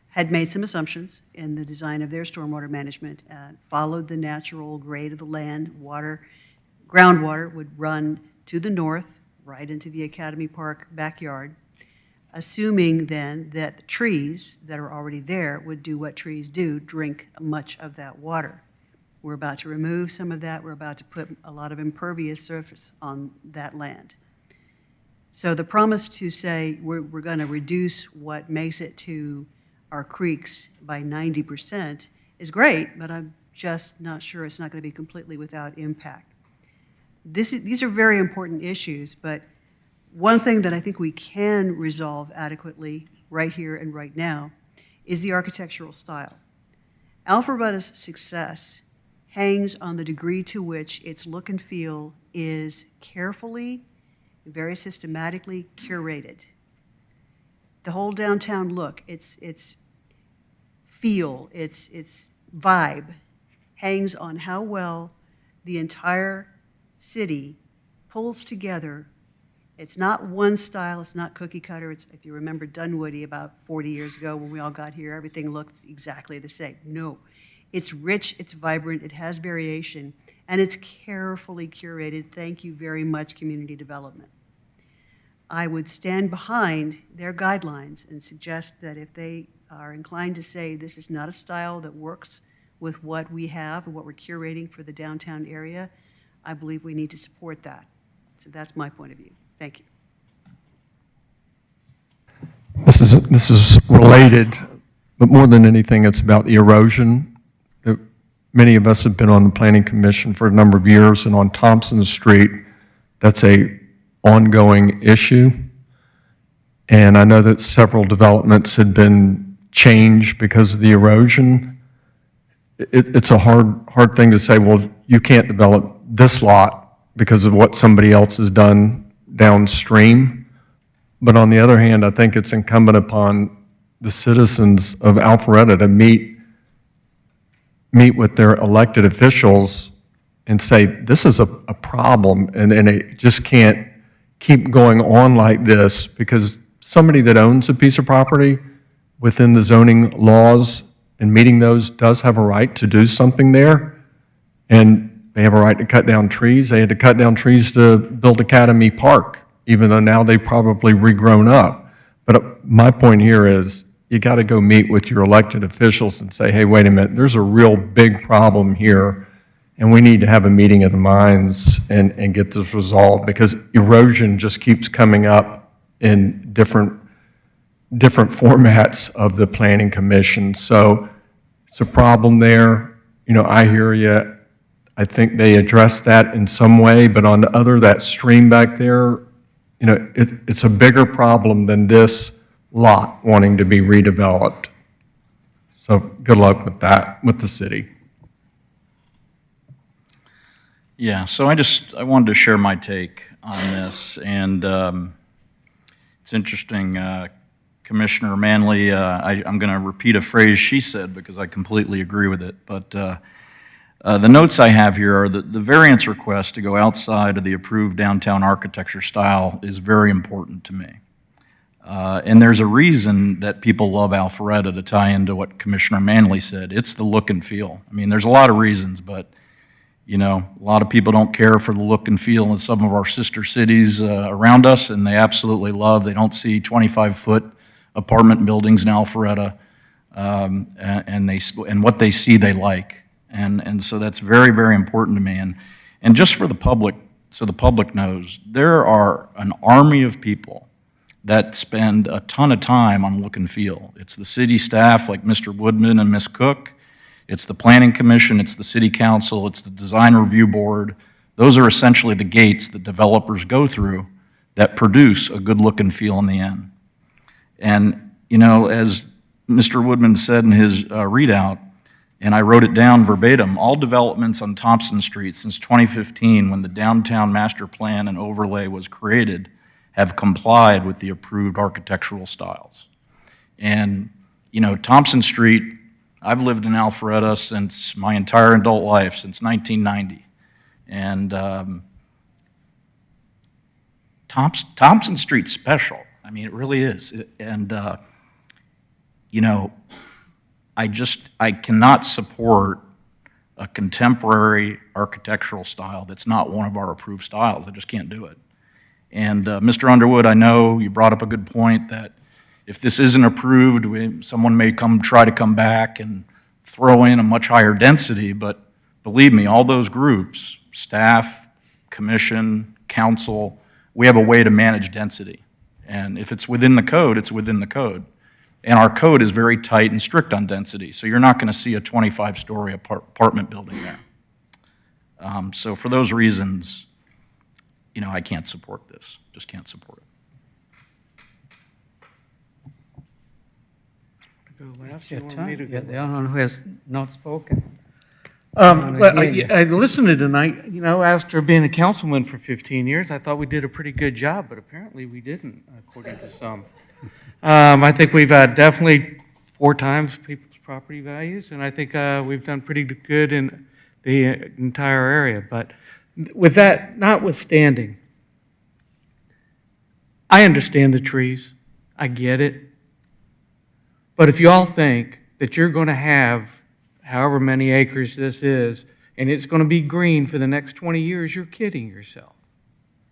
had made some assumptions in the design of their stormwater management, followed the natural grade of the land. Groundwater would run to the north, right into the Academy Park backyard, assuming then that the trees that are already there would do what trees do, drink much of that water. We're about to remove some of that. We're about to put a lot of impervious surface on that land. So the promise to say we're going to reduce what makes it to our creeks by 90% is great, but I'm just not sure it's not going to be completely without impact. These are very important issues, but one thing that I think we can resolve adequately right here and right now is the architectural style. Alpharetta's success hangs on the degree to which its look and feel is carefully, very systematically curated. The whole downtown look, its feel, its vibe hangs on how well the entire city pulls together. It's not one style, it's not cookie cutter. It's, if you remember Dunwoody about 40 years ago when we all got here, everything looked exactly the same. No, it's rich, it's vibrant, it has variation, and it's carefully curated. Thank you very much, community development. I would stand behind their guidelines and suggest that if they are inclined to say this is not a style that works with what we have and what we're curating for the downtown area, I believe we need to support that. So that's my point of view. Thank you. This is related, but more than anything, it's about the erosion. Many of us have been on the Planning Commission for a number of years, and on Thompson Street, that's a ongoing issue. And I know that several developments had been changed because of the erosion. It's a hard thing to say, well, you can't develop this lot because of what somebody else has done downstream. But on the other hand, I think it's incumbent upon the citizens of Alpharetta to meet with their elected officials and say, this is a problem, and it just can't keep going on like this, because somebody that owns a piece of property within the zoning laws and meeting those does have a right to do something there, and they have a right to cut down trees. They had to cut down trees to build Academy Park, even though now they've probably regrown up. But my point here is, you got to go meet with your elected officials and say, hey, wait a minute, there's a real big problem here, and we need to have a meeting of the minds and get this resolved, because erosion just keeps coming up in different formats of the Planning Commission. So it's a problem there. You know, I hear you. I think they address that in some way, but on the other, that stream back there, you know, it's a bigger problem than this lot wanting to be redeveloped. So good luck with that, with the city. Yeah, so I wanted to share my take on this, and it's interesting. Commissioner Manley, I'm going to repeat a phrase she said because I completely agree with it, but the notes I have here are that the variance request to go outside of the approved downtown architecture style is very important to me. And there's a reason that people love Alpharetta, to tie into what Commissioner Manley said. It's the look and feel. I mean, there's a lot of reasons, but you know, a lot of people don't care for the look and feel in some of our sister cities around us, and they absolutely love. They don't see 25-foot apartment buildings in Alpharetta, and what they see they like. And so that's very, very important to me. And just for the public, so the public knows, there are an army of people that spend a ton of time on look and feel. It's the city staff like Mr. Woodman and Ms. Cook. It's the Planning Commission, it's the City Council, it's the Design Review Board. Those are essentially the gates that developers go through that produce a good look and feel in the end. And, you know, as Mr. Woodman said in his readout, and I wrote it down verbatim, all developments on Thompson Street since 2015, when the downtown master plan and overlay was created, have complied with the approved architectural styles. And, you know, Thompson Street, I've lived in Alpharetta since my entire adult life, since 1990. And Thompson Street's special. I mean, it really is. And, you know, I cannot support a contemporary architectural style that's not one of our approved styles. I just can't do it. And Mr. Underwood, I know you brought up a good point that if this isn't approved, someone may try to come back and throw in a much higher density, but believe me, all those groups, staff, commission, council, we have a way to manage density. And if it's within the code, it's within the code. And our code is very tight and strict on density, so you're not going to see a 25-story apartment building there. So for those reasons, you know, I can't support this, just can't support it. Last, Your you want turn. me to You're go the only one who has not spoken. Well, I listened to tonight, you know, after being a councilman for 15 years, I thought we did a pretty good job, but apparently we didn't, according to some. I think we've definitely 4 times people's property values, and I think we've done pretty good in the entire area. But with that notwithstanding, I understand the trees. I get it. But if you all think that you're going to have however many acres this is, and it's going to be green for the next 20 years, you're kidding yourself.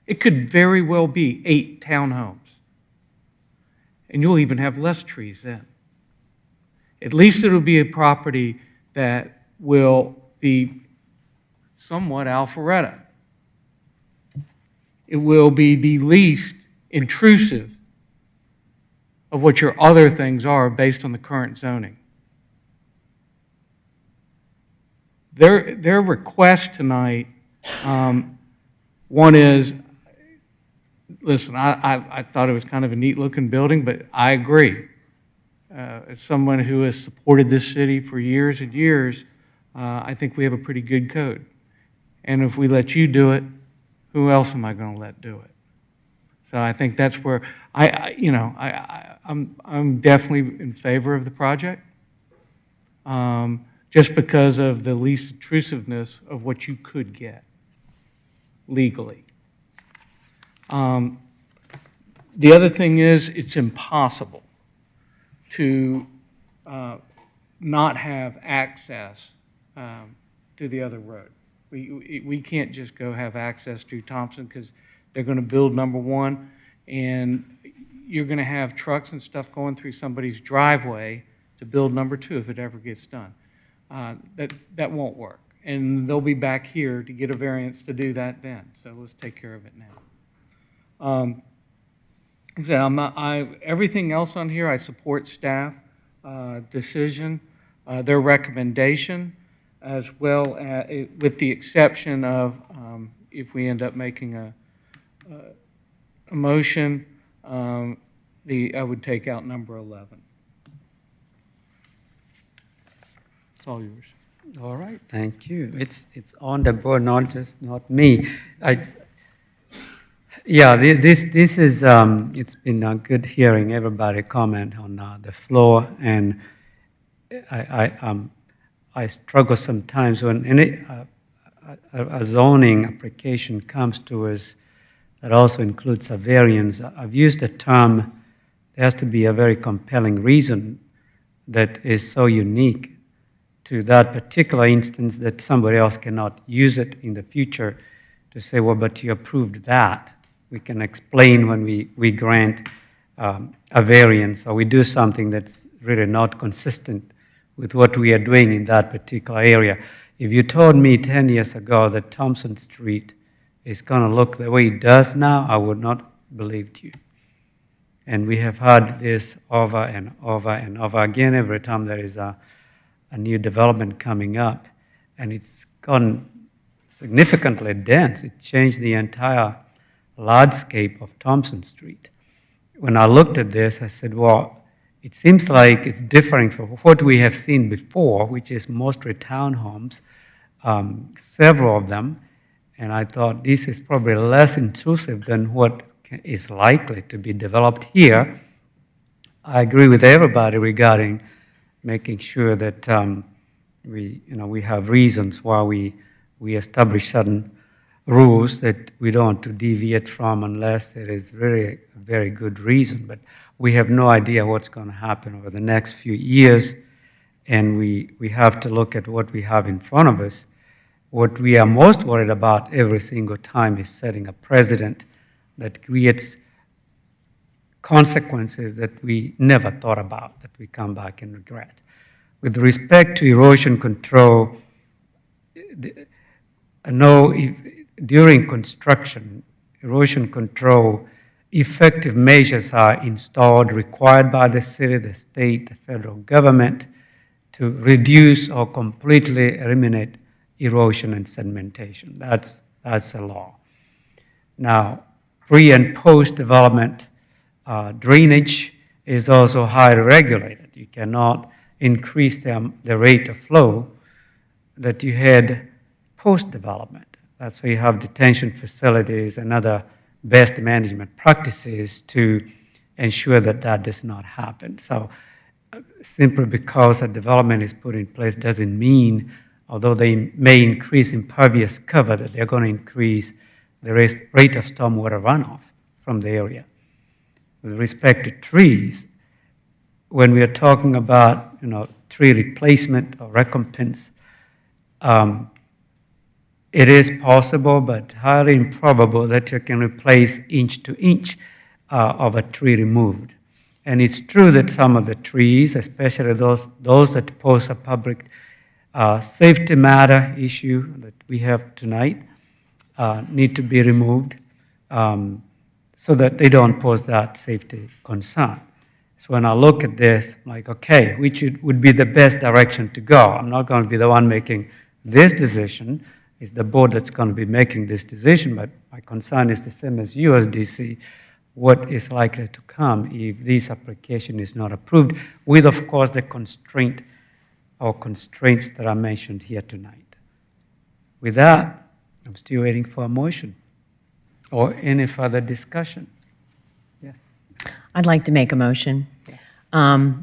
It could very well be 8 townhomes. And you'll even have less trees then. At least it'll be a property that will be somewhat Alpharetta. It will be the least intrusive of what your other things are based on the current zoning. Their request tonight, one is, listen, I thought it was kind of a neat-looking building, but I agree. As someone who has supported this city for years and years, I think we have a pretty good code. And if we let you do it, who else am I going to let do it? So I think that's where I'm definitely in favor of the project, just because of the least intrusiveness of what you could get legally. The other thing is, it's impossible to not have access to the other road. We can't just go have access to Thompson because they're going to build number one, and you're going to have trucks and stuff going through somebody's driveway to build number two if it ever gets done. That won't work. And they'll be back here to get a variance to do that then. So let's take care of it now. Everything else on here, I support staff decision, their recommendation, as well as, with the exception of if we end up making a motion, I would take out number 11. It's all yours. All right, thank you. It's on the board, not me. Yeah, this is it's been good hearing everybody comment on the floor, and I struggle sometimes when a zoning application comes to us that also includes a variance. I've used the term, there has to be a very compelling reason that is so unique to that particular instance that somebody else cannot use it in the future to say, well, but you approved that. We can explain when we grant a variance or we do something that's really not consistent with what we are doing in that particular area. If you told me 10 years ago that Thompson Street is going to look the way it does now, I would not believe you. And we have had this over and over and over again every time there is a new development coming up, and it's gone significantly dense. It changed the entire landscape of Thompson Street. When I looked at this, I said, well, it seems like it's differing from what we have seen before, which is mostly townhomes, several of them, and I thought this is probably less intrusive than what is likely to be developed here. I agree with everybody regarding making sure that we have reasons why we establish certain rules that we don't want to deviate from unless there is really a very good reason. But we have no idea what's going to happen over the next few years, and we have to look at what we have in front of us. What we are most worried about every single time is setting a precedent that creates consequences that we never thought about, that we come back and regret. With respect to erosion control, I know during construction, erosion control, effective measures are installed, required by the city, the state, the federal government to reduce or completely eliminate erosion and sedimentation. That's a law. Now, pre and post development drainage is also highly regulated. You cannot increase the rate of flow that you had post-development. That's why you have detention facilities and other best management practices to ensure that that does not happen. So simply because a development is put in place doesn't mean, although they may increase impervious cover, that they're going to increase the rate of stormwater runoff from the area. With respect to trees, when we are talking about tree replacement or recompense, it is possible but highly improbable that you can replace inch to inch of a tree removed. And it's true that some of the trees, especially those that pose a public safety matter issue that we have tonight, need to be removed so that they don't pose that safety concern. So when I look at this, I'm like, okay, which would be the best direction to go? I'm not going to be the one making this decision. It's the board that's going to be making this decision, but my concern is the same as yours, DC. What is likely to come if this application is not approved, with, of course, the constraints that are mentioned here tonight. With that, I'm still waiting for a motion or any further discussion. Yes. I'd like to make a motion.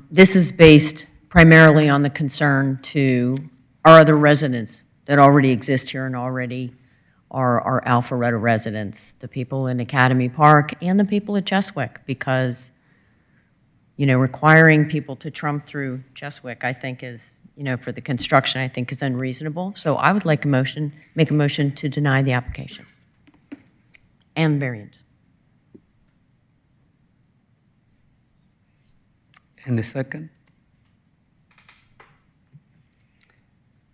This is based primarily on the concern to our other residents that already exist here and already are our Alpharetta residents, the people in Academy Park and the people at Cheswick, because, requiring people to trump through Cheswick, I think is, for the construction, I think is unreasonable. So I would like make a motion to deny the application and variance. And the second?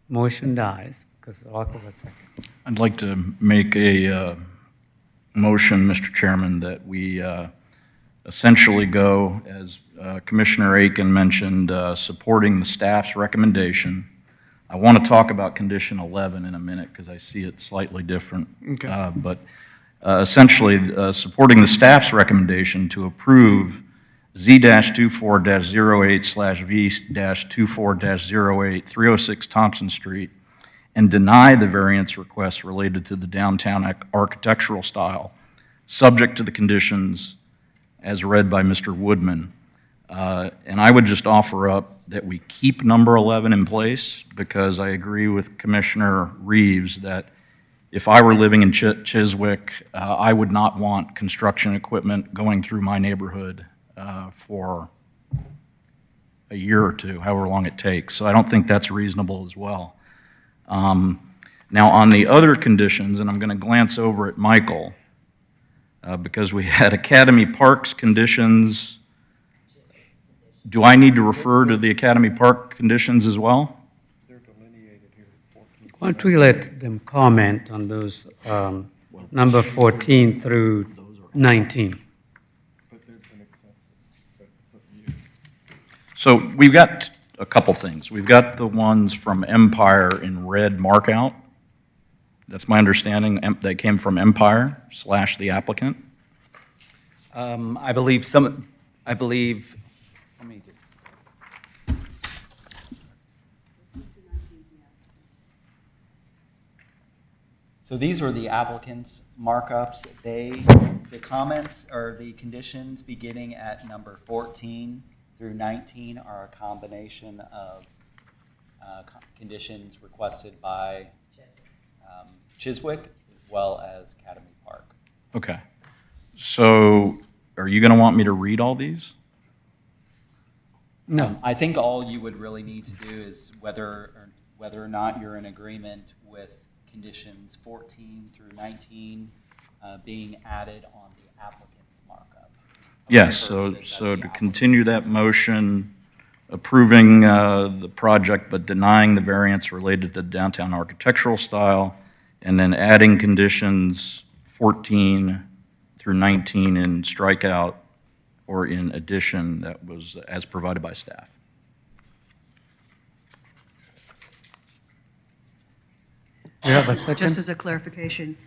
Motion dies because of lack of a second. I'd like to make a motion, Mr. Chairman, that we essentially go, as Commissioner Aiken mentioned, supporting the staff's recommendation. I want to talk about condition 11 in a minute because I see it slightly different. Okay. But essentially, supporting the staff's recommendation to approve Z-24-08/V-24-08, 306 Thompson Street, and deny the variance request related to the downtown architectural style, subject to the conditions as read by Mr. Woodman. And I would just offer up that we keep number 11 in place, because I agree with Commissioner Reeves that if I were living in Chiswick, I would not want construction equipment going through my neighborhood for a year or two, however long it takes. So I don't think that's reasonable as well. Now, on the other conditions, and I'm going to glance over at Michael, because we had Academy Park's conditions. Do I need to refer to the Academy Park conditions as well? Why don't we let them comment on those number 14 through 19? So we've got a couple things. We've got the ones from Empire in red markout. That's my understanding. They came from Empire / the applicant. I believe, let me just. So these were the applicant's markups. The comments or the conditions beginning at number 14 through 19 are a combination of conditions requested by Chiswick as well as Academy Park. Okay. So are you going to want me to read all these? No. I think all you would really need to do is whether or not you're in agreement with conditions 14 through 19 being added on the applicant's markup. Yes, so to continue that motion, approving the project but denying the variance related to the downtown architectural style, and then adding conditions 14 through 19 in strikeout or in addition that was as provided by staff. You have a second? Just as a clarification,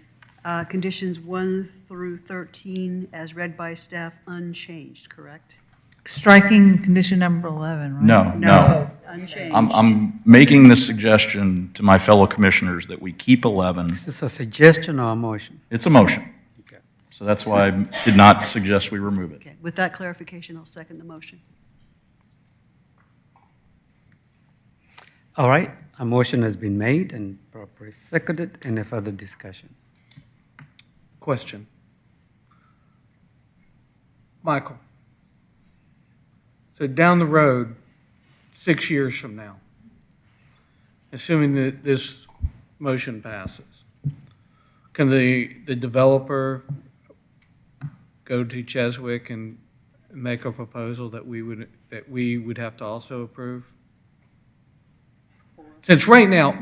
conditions 1 through 13 as read by staff unchanged, correct? Striking condition number 11, right? No. Unchanged. I'm making this suggestion to my fellow commissioners that we keep 11. Is this a suggestion or a motion? It's a motion. Okay. So that's why I did not suggest we remove it. Okay, with that clarification, I'll second the motion. All right, a motion has been made and properly seconded. Any further discussion? Question. Michael, so down the road, 6 years from now, assuming that this motion passes, can the developer go to Cheswick and make a proposal that we would have to also approve? Since right now,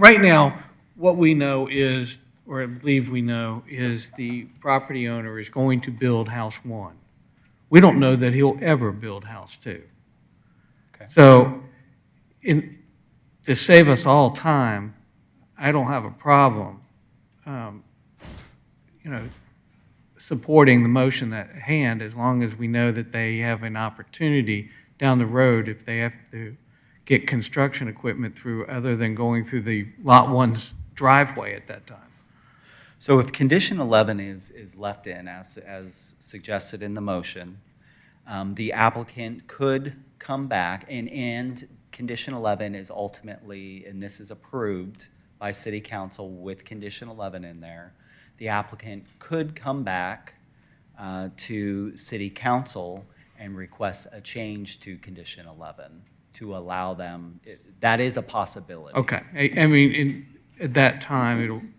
what we know is, or I believe we know, is the property owner is going to build house 1. We don't know that he'll ever build house 2. Okay. So to save us all time, I don't have a problem you know, supporting the motion at hand, as long as we know that they have an opportunity down the road if they have to get construction equipment through other than going through the Lot 1's driveway at that time. So if condition 11 is left in as suggested in the motion, the applicant could come back and condition 11 is ultimately, and this is approved by City Council with condition 11 in there, the applicant could come back to City Council and request a change to condition 11 to allow them, that is a possibility. Okay, I mean, at that time,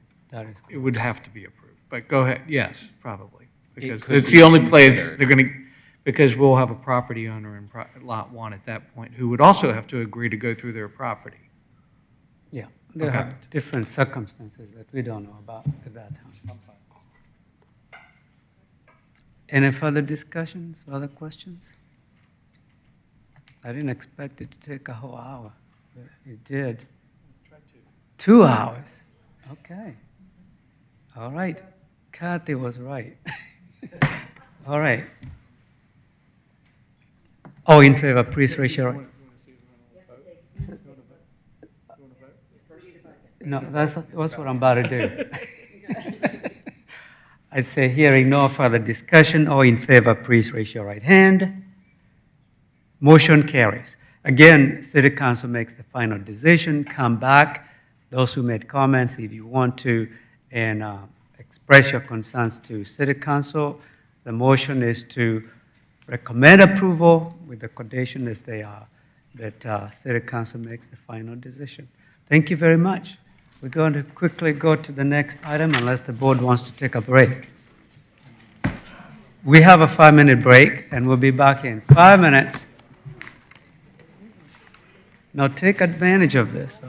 it would have to be approved, but go ahead, yes, probably. Because could it's be the only place considered. they're going to, because we'll have a property owner in Lot 1 at that point who would also have to agree to go through their property. Yeah, there Okay. are different circumstances that we don't know about at that time. Any further discussions, other questions? I didn't expect it to take a whole hour, but it did. 2 hours? Okay. All right. Kathy was right. All right. All in favor, please raise your right. No, that's what I'm about to do. I say, hearing no further discussion, all in favor, please raise your right hand. Motion carries. Again, City Council makes the final decision. Come back, those who made comments, if you want to, and express your concerns to City Council. The motion is to recommend approval with the condition as they are, that City Council makes the final decision. Thank you very much. We're going to quickly go to the next item unless the board wants to take a break. We have a 5-minute break and we'll be back in 5 minutes. Now take advantage of this.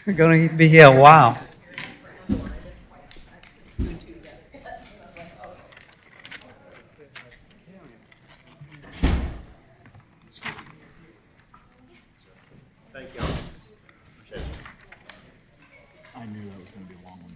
We're going to be here a while. Thank you. I knew that was going to be a long one.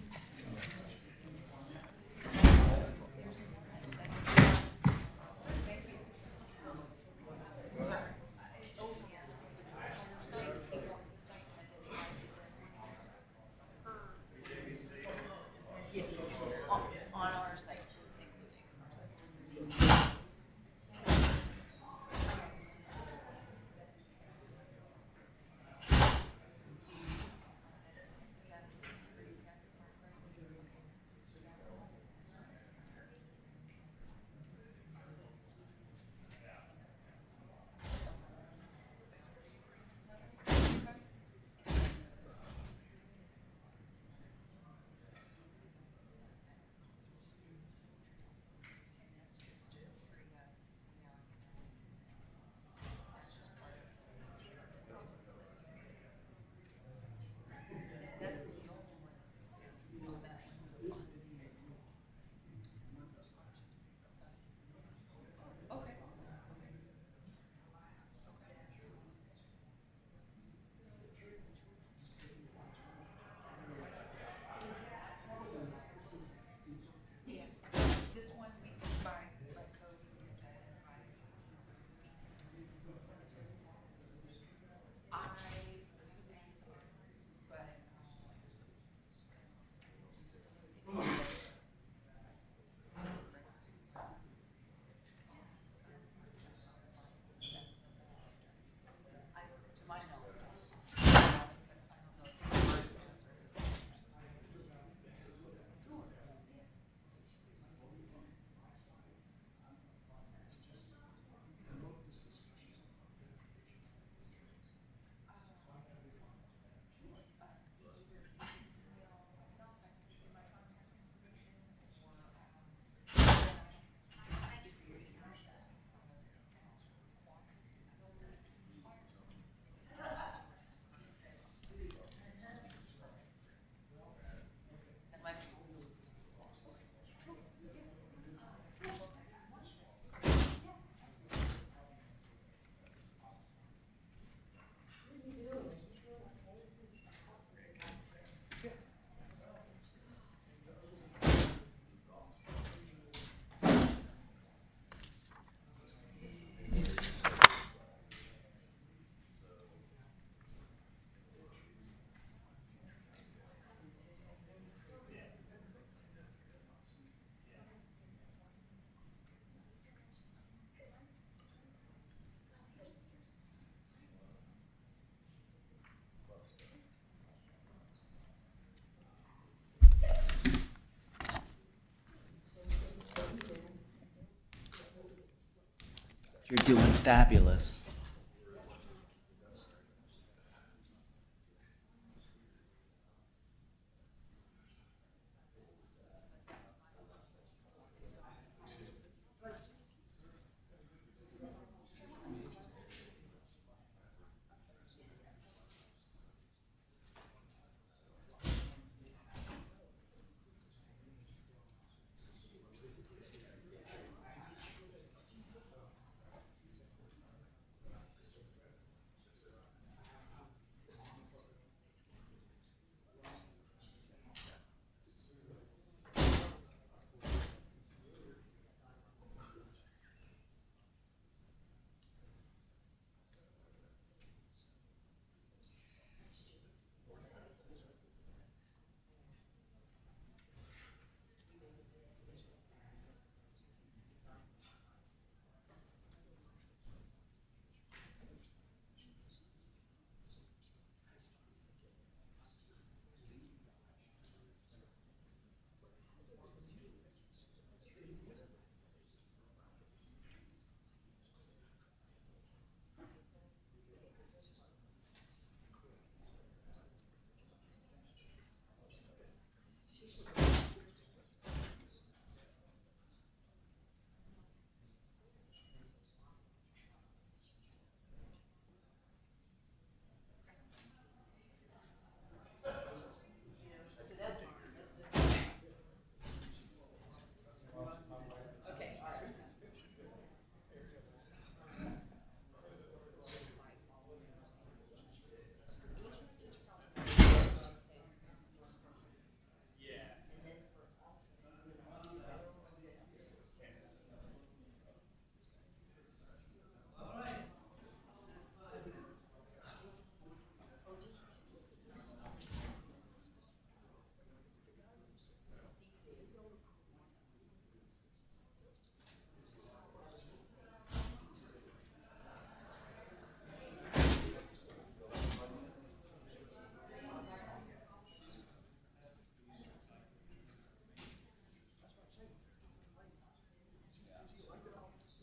You're doing fabulous.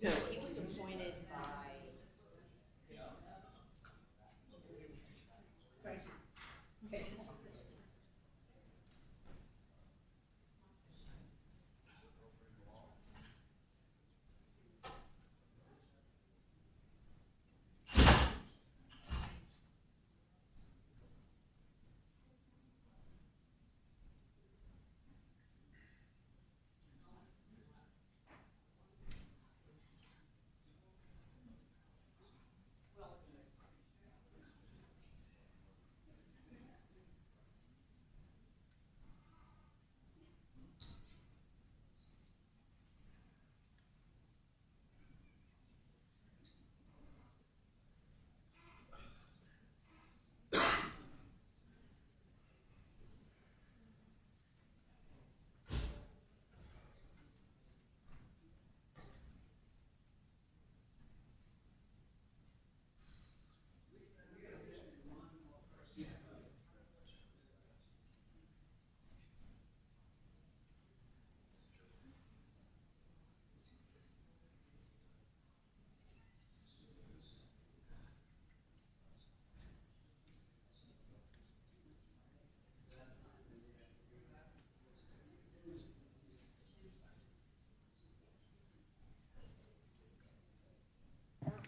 No, he was appointed by.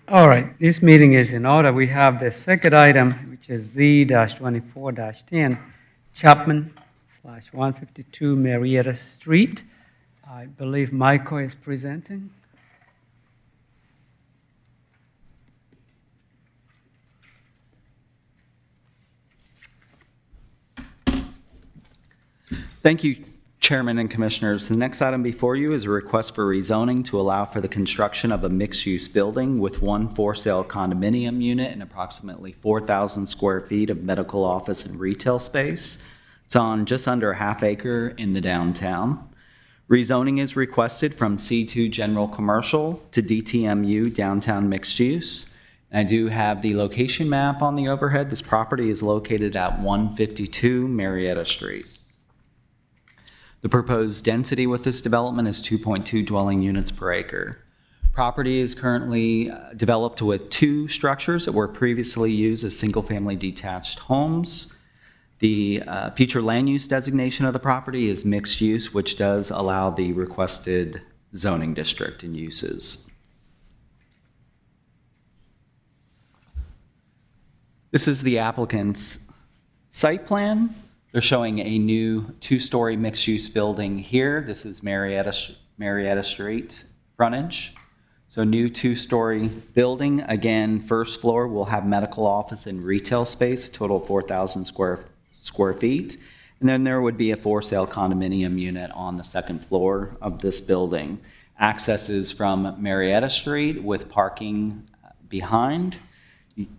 All right, this meeting is in order. We have the second item, which is Z-24-10, Chapman/152 Marietta Street. I believe Michael is presenting. Thank you, Chairman and Commissioners. The next item before you is a request for rezoning to allow for the construction of a mixed-use building with one for-sale condominium unit and approximately 4,000 square feet of medical office and retail space. It's on just under a half acre in the downtown. Rezoning is requested from C2 General Commercial to DTMU Downtown Mixed Use. And I do have the location map on the overhead. This property is located at 152 Marietta Street. The proposed density with this development is 2.2 dwelling units per acre. Property is currently developed with 2 structures that were previously used as single-family detached homes. The future land use designation of the property is mixed use, which does allow the requested zoning district and uses. This is the applicant's site plan. They're showing a new 2-story mixed-use building here. This is Marietta Street frontage. So new 2-story building. Again, first floor will have medical office and retail space, total of 4,000 square feet. And then there would be a for-sale condominium unit on the second floor of this building. Access is from Marietta Street with parking behind.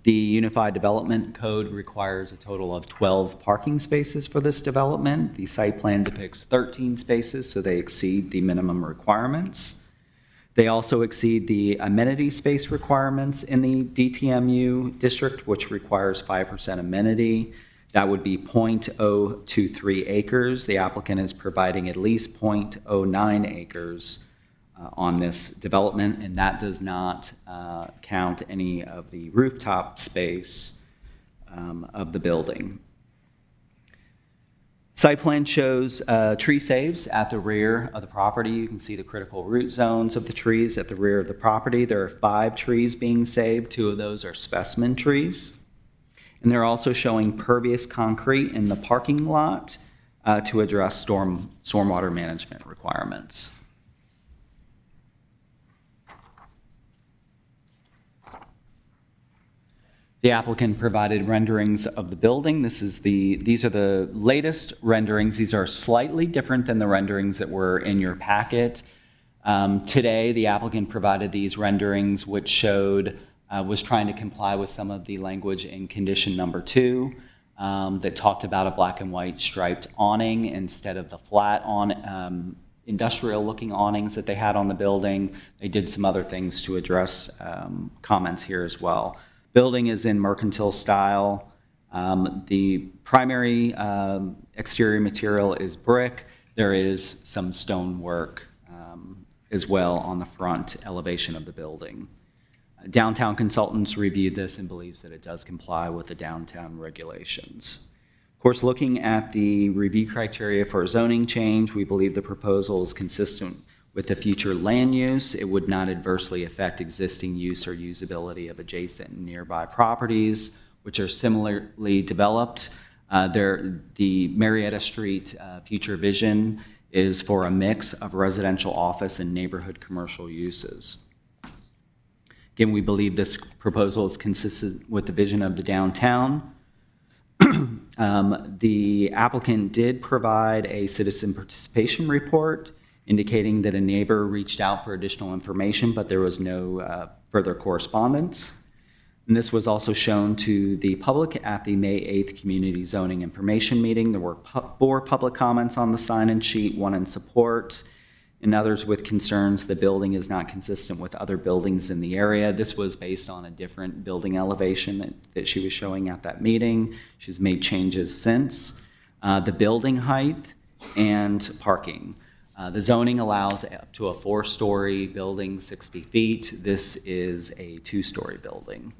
The Unified Development Code requires a total of 12 parking spaces for this development. The site plan depicts 13 spaces, so they exceed the minimum requirements. They also exceed the amenity space requirements in the DTMU district, which requires 5% amenity. That would be 0.023 acres. The applicant is providing at least 0.09 acres on this development, and that does not count any of the rooftop space of the building. Site plan shows tree saves at the rear of the property. You can see the critical root zones of the trees at the rear of the property. There are 5 trees being saved. 2 of those are specimen trees. And they're also showing pervious concrete in the parking lot to address stormwater management requirements. The applicant provided renderings of the building. These are the latest renderings. These are slightly different than the renderings that were in your packet. Today, the applicant provided these renderings, which showed, was trying to comply with some of the language in condition number 2 that talked about a black and white striped awning instead of the flat industrial looking awnings that they had on the building. They did some other things to address comments here as well. Building is in mercantile style. The primary exterior material is brick. There is some stone work as well on the front elevation of the building. Downtown Consultants reviewed this and believes that it does comply with the downtown regulations. Of course, looking at the review criteria for a zoning change, we believe the proposal is consistent with the future land use. It would not adversely affect existing use or usability of adjacent and nearby properties, which are similarly developed. The Marietta Street future vision is for a mix of residential office and neighborhood commercial uses. Again, we believe this proposal is consistent with the vision of the downtown. The applicant did provide a citizen participation report indicating that a neighbor reached out for additional information, but there was no further correspondence. And this was also shown to the public at the May 8th Community Zoning Information Meeting. There were 4 public comments on the sign-in sheet, 1 in support, and others with concerns the building is not consistent with other buildings in the area. This was based on a different building elevation that she was showing at that meeting. She's made changes since. The building height and parking. The zoning allows up to a 4-story building, 60 feet. This is a 2-story building.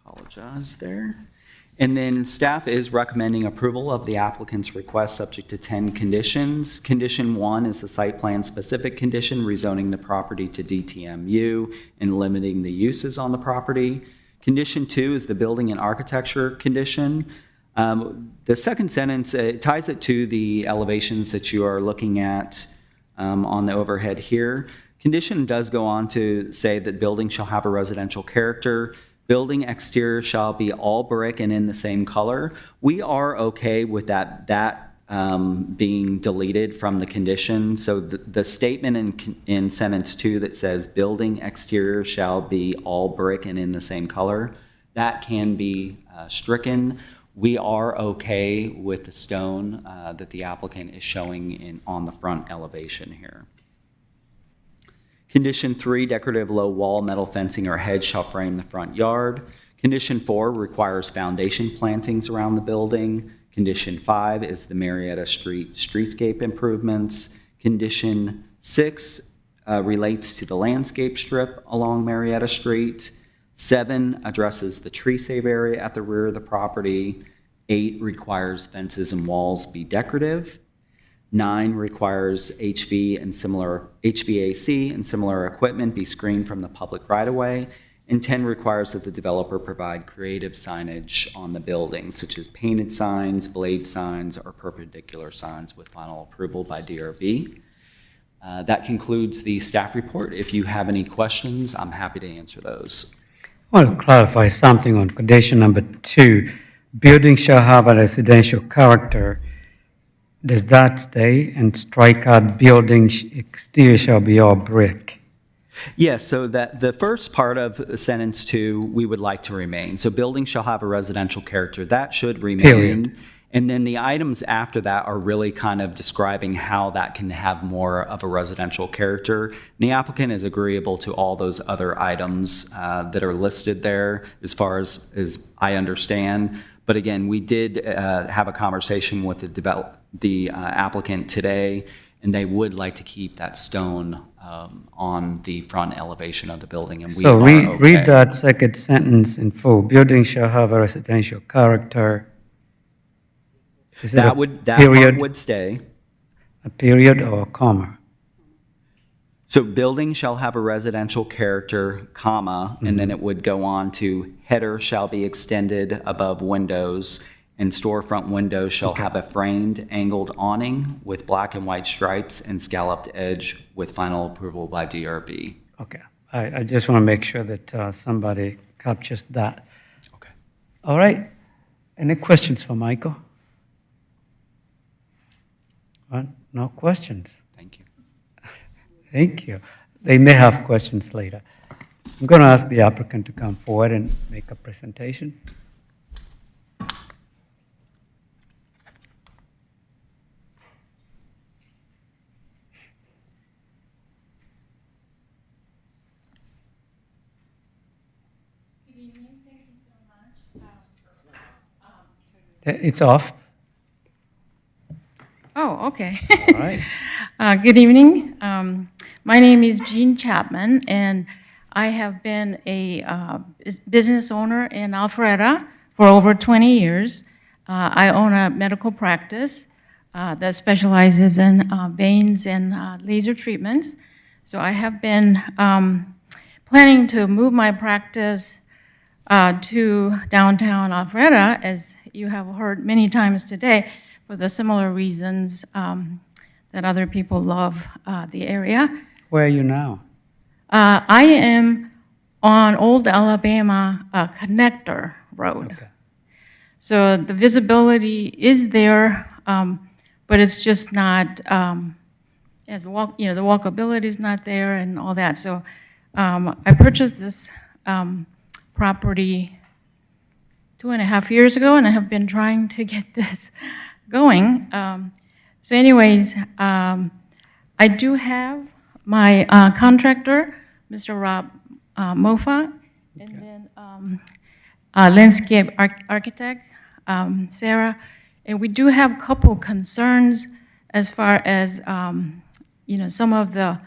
Apologize there. And then staff is recommending approval of the applicant's request subject to 10 conditions. Condition 1 is the site plan specific condition, rezoning the property to DTMU and limiting the uses on the property. Condition 2 is the building and architecture condition. The second sentence ties it to the elevations that you are looking at on the overhead here. Condition does go on to say that building shall have a residential character. Building exterior shall be all brick and in the same color. We are okay with that being deleted from the condition. So the statement in sentence 2 that says building exterior shall be all brick and in the same color, that can be stricken. We are okay with the stone that the applicant is showing on the front elevation here. Condition 3, decorative low wall, metal fencing or hedge shall frame the front yard. Condition 4 requires foundation plantings around the building. Condition 5 is the Marietta Street streetscape improvements. Condition 6 relates to the landscape strip along Marietta Street. 7 addresses the tree save area at the rear of the property. 8 requires fences and walls be decorative. 9 requires HVAC and similar equipment be screened from the public right-of-way. And 10 requires that the developer provide creative signage on the building, such as painted signs, blade signs, or perpendicular signs with final approval by DRB. That concludes the staff report. If you have any questions, I'm happy to answer those. I want to clarify something on condition number 2. Building shall have a residential character. Does that stay? And strike out building exterior shall be all brick. Yes, so that the first part of sentence 2, we would like to remain. So building shall have a residential character. That should remain. Period. And then the items after that are really kind of describing how that can have more of a residential character. The applicant is agreeable to all those other items that are listed there as far as I understand. But again, we did have a conversation with the applicant today, and they would like to keep that stone on the front elevation of the building, and we So are okay. read that second sentence in full. Building shall have a residential character. Is it That part would stay. A period or a comma? So building shall have a residential character, comma, and then it would go on to header shall be extended above windows, and storefront windows shall have a framed angled awning with black and white stripes and scalloped edge with final approval by DRB. Okay. I just want to make sure that somebody captures that. Okay. All right. Any questions for Michael? No questions. Thank you. Thank you. They may have questions later. I'm going to ask the applicant to come forward and make a presentation. It's off. Oh, okay. All right. Good evening. My name is Jean Chapman, and I have been a business owner in Alpharetta for over 20 years. I own a medical practice that specializes in veins and laser treatments. So I have been planning to move my practice to downtown Alpharetta, as you have heard many times today, for the similar reasons that other people love the area. Where are you now? I am on Old Alabama Connector Road. Okay. So the visibility is there, but it's just not, the walkability is not there and all that. So I purchased this property 2.5 years ago, and I have been trying to get this going. So anyways, I do have my contractor, Mr. Rob Mofa, and then landscape architect, Sarah. And we do have a couple concerns as far as, some of the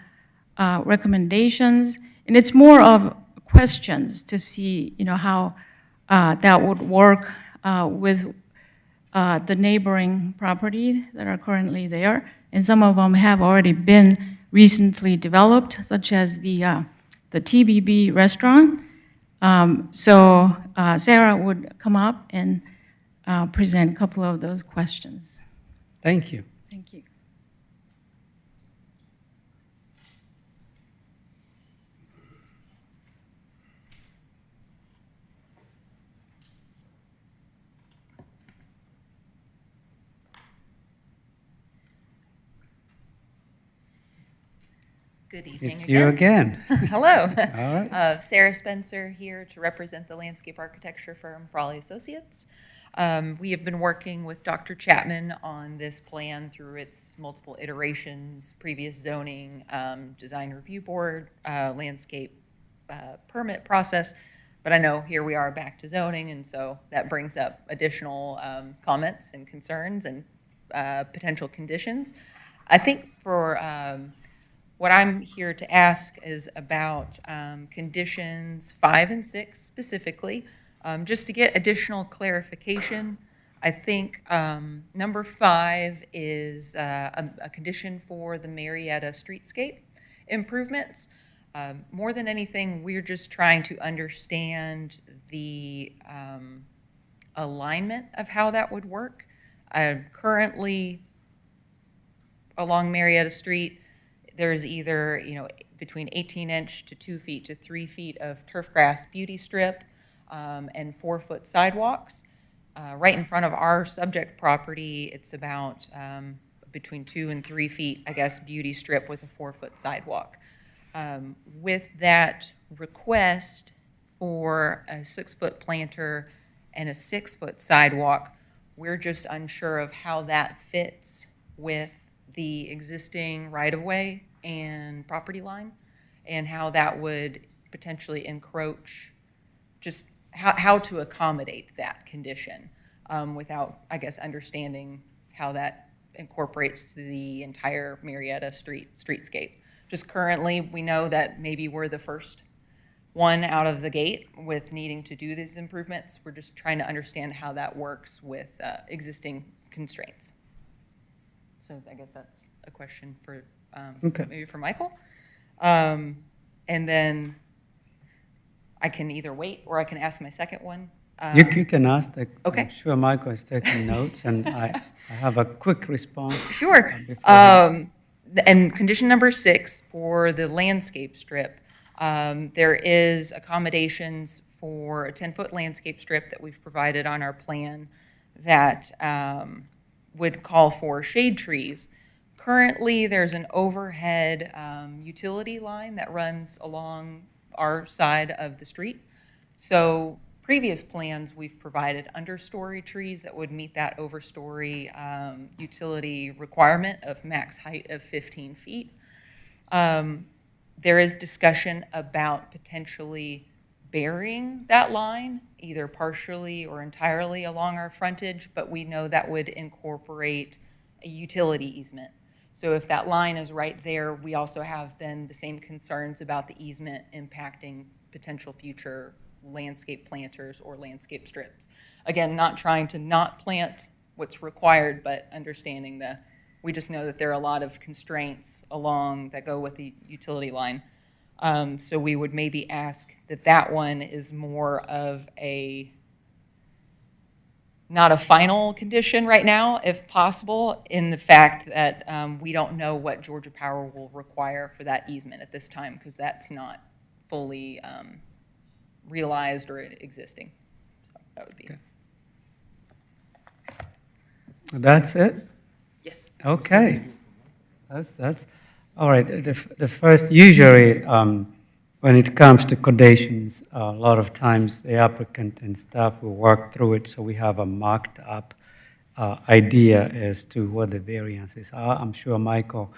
recommendations. And it's more of questions to see, how that would work with the neighboring property that are currently there. And some of them have already been recently developed, such as the TBB restaurant. So Sarah would come up and present a couple of those questions. Thank you. Thank you. Good evening It's you again. Hello. All right. Sarah Spencer here to represent the landscape architecture firm Frawley Associates. We have been working with Dr. Chapman on this plan through its multiple iterations, previous zoning, design review board, landscape permit process. But I know here we are back to zoning, and so that brings up additional comments and concerns and potential conditions. I think for what I'm here to ask is about conditions 5 and 6 specifically, just to get additional clarification. I think number 5 is a condition for the Marietta streetscape improvements. More than anything, we're just trying to understand the alignment of how that would work. Currently, along Marietta Street, there's either, between 18-inch to 2 feet to 3 feet of turf grass beauty strip and 4-foot sidewalks. Right in front of our subject property, it's about between 2 and 3 feet, I guess, beauty strip with a 4-foot sidewalk. With that request for a 6-foot planter and a 6-foot sidewalk, we're just unsure of how that fits with the existing right-of-way and property line, and how that would potentially encroach, just how to accommodate that condition without, I guess, understanding how that incorporates the entire Marietta streetscape. Just currently, we know that maybe we're the first one out of the gate with needing to do these improvements. We're just trying to understand how that works with existing constraints. So I guess that's a question for maybe for Michael. And then I can either wait or I can ask my second one. You can ask. Okay. I'm sure Michael is taking notes, and I have a quick response. Sure. And condition number 6 for the landscape strip, there is accommodations for a 10-foot landscape strip that we've provided on our plan that would call for shade trees. Currently, there's an overhead utility line that runs along our side of the street. So previous plans, we've provided understory trees that would meet that overstory utility requirement of max height of 15 feet. There is discussion about potentially burying that line, either partially or entirely along our frontage, but we know that would incorporate a utility easement. So if that line is right there, we also have then the same concerns about the easement impacting potential future landscape planters or landscape strips. Again, not trying to not plant what's required, but understanding we just know that there are a lot of constraints along that go with the utility line. So we would maybe ask that one is more of not a final condition right now, if possible, in the fact that we don't know what Georgia Power will require for that easement at this time, because that's not fully realized or existing. So that would be. Okay. That's it? Yes. Okay. That's all right. The first, usually, when it comes to conditions, a lot of times the applicant and staff will work through it, so we have a marked up idea as to what the variances are. I'm sure Michael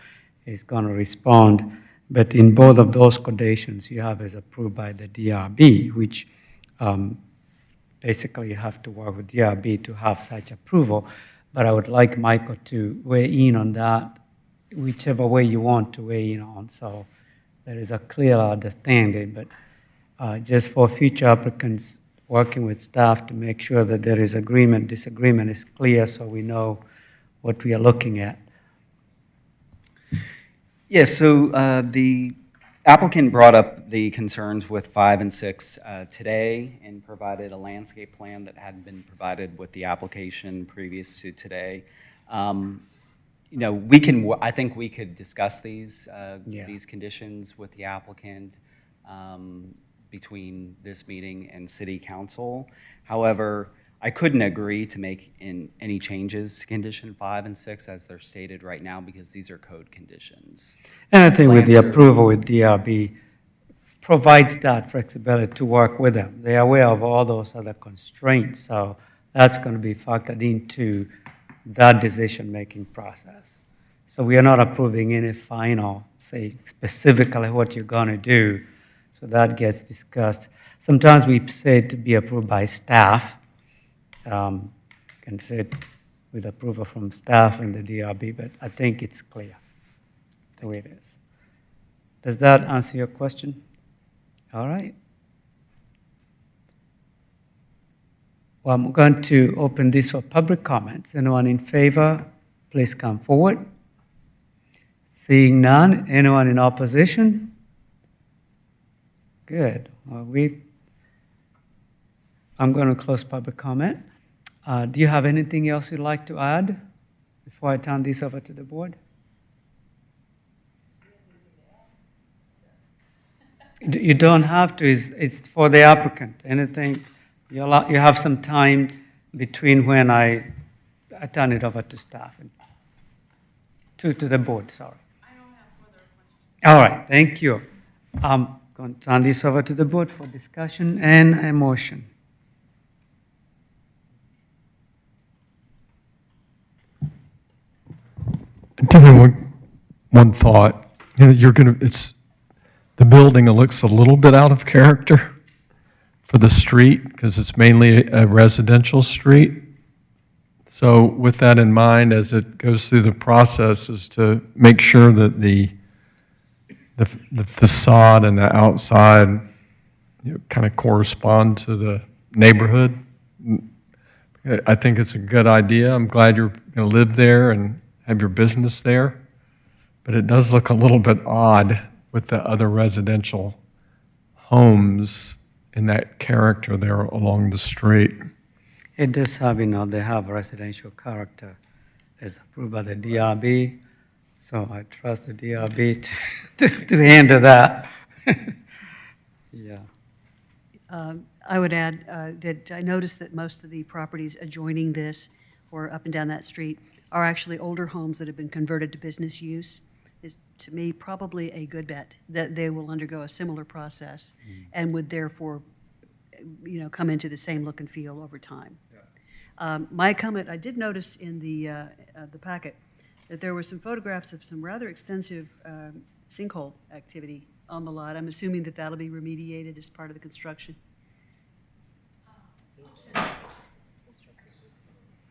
is going to respond, but in both of those conditions, you have as approved by the DRB, which basically you have to work with DRB to have such approval. But I would like Michael to weigh in on that, whichever way you want to weigh in on. So there is a clear understanding, but just for future applicants, working with staff to make sure that there is agreement, disagreement is clear, so we know what we are looking at. Yes, so the applicant brought up the concerns with 5 and 6 today and provided a landscape plan that hadn't been provided with the application previous to today. I think we could discuss these conditions with the applicant between this meeting and City Council. However, I couldn't agree to make any changes to condition 5 and 6 as they're stated right now, because these are code conditions. And I think with the approval with DRB provides that flexibility to work with them. They are aware of all those other constraints, so that's going to be factored into that decision-making process. So we are not approving any final, say, specifically what you're going to do. So that gets discussed. Sometimes we say to be approved by staff. Can say it with approval from staff and the DRB, but I think it's clear the way it is. Does that answer your question? All right. Well, I'm going to open this for public comments. Anyone in favor, please come forward. Seeing none, anyone in opposition? Good. Well, I'm going to close public comment. Do you have anything else you'd like to add before I turn this over to the board? You don't have to. It's for the applicant. Anything, you have some time between when I turn it over to staff and to the board, sorry. I don't have further questions. All right, thank you. I'm going to turn this over to the board for discussion and a motion. I did have one thought. The building looks a little bit out of character for the street because it's mainly a residential street. So with that in mind, as it goes through the process, is to make sure that the facade and the outside kind of correspond to the neighborhood. I think it's a good idea. I'm glad you're going to live there and have your business there, but it does look a little bit odd with the other residential homes in that character there along the street. It does have, they have residential character as approved by the DRB, so I trust the DRB to handle that. Yeah. I would add that I noticed that most of the properties adjoining this or up and down that street are actually older homes that have been converted to business use. Is, to me, probably a good bet that they will undergo a similar process and would therefore, come into the same look and feel over time. Yeah. My comment, I did notice in the packet that there were some photographs of some rather extensive sinkhole activity on the lot. I'm assuming that that'll be remediated as part of the construction.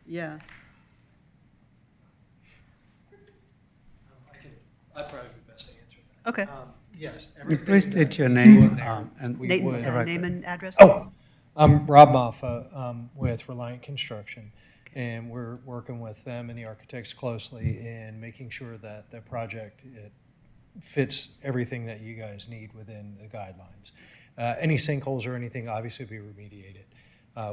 Yeah. I'd probably be best to answer that. Okay. Yes. Please state your name Name and address, Oh, please. I'm Rob Moffa with Reliant Construction, and we're working with them and the architects closely in making sure that the project it fits everything that you guys need within the guidelines. Any sinkholes or anything obviously be remediated.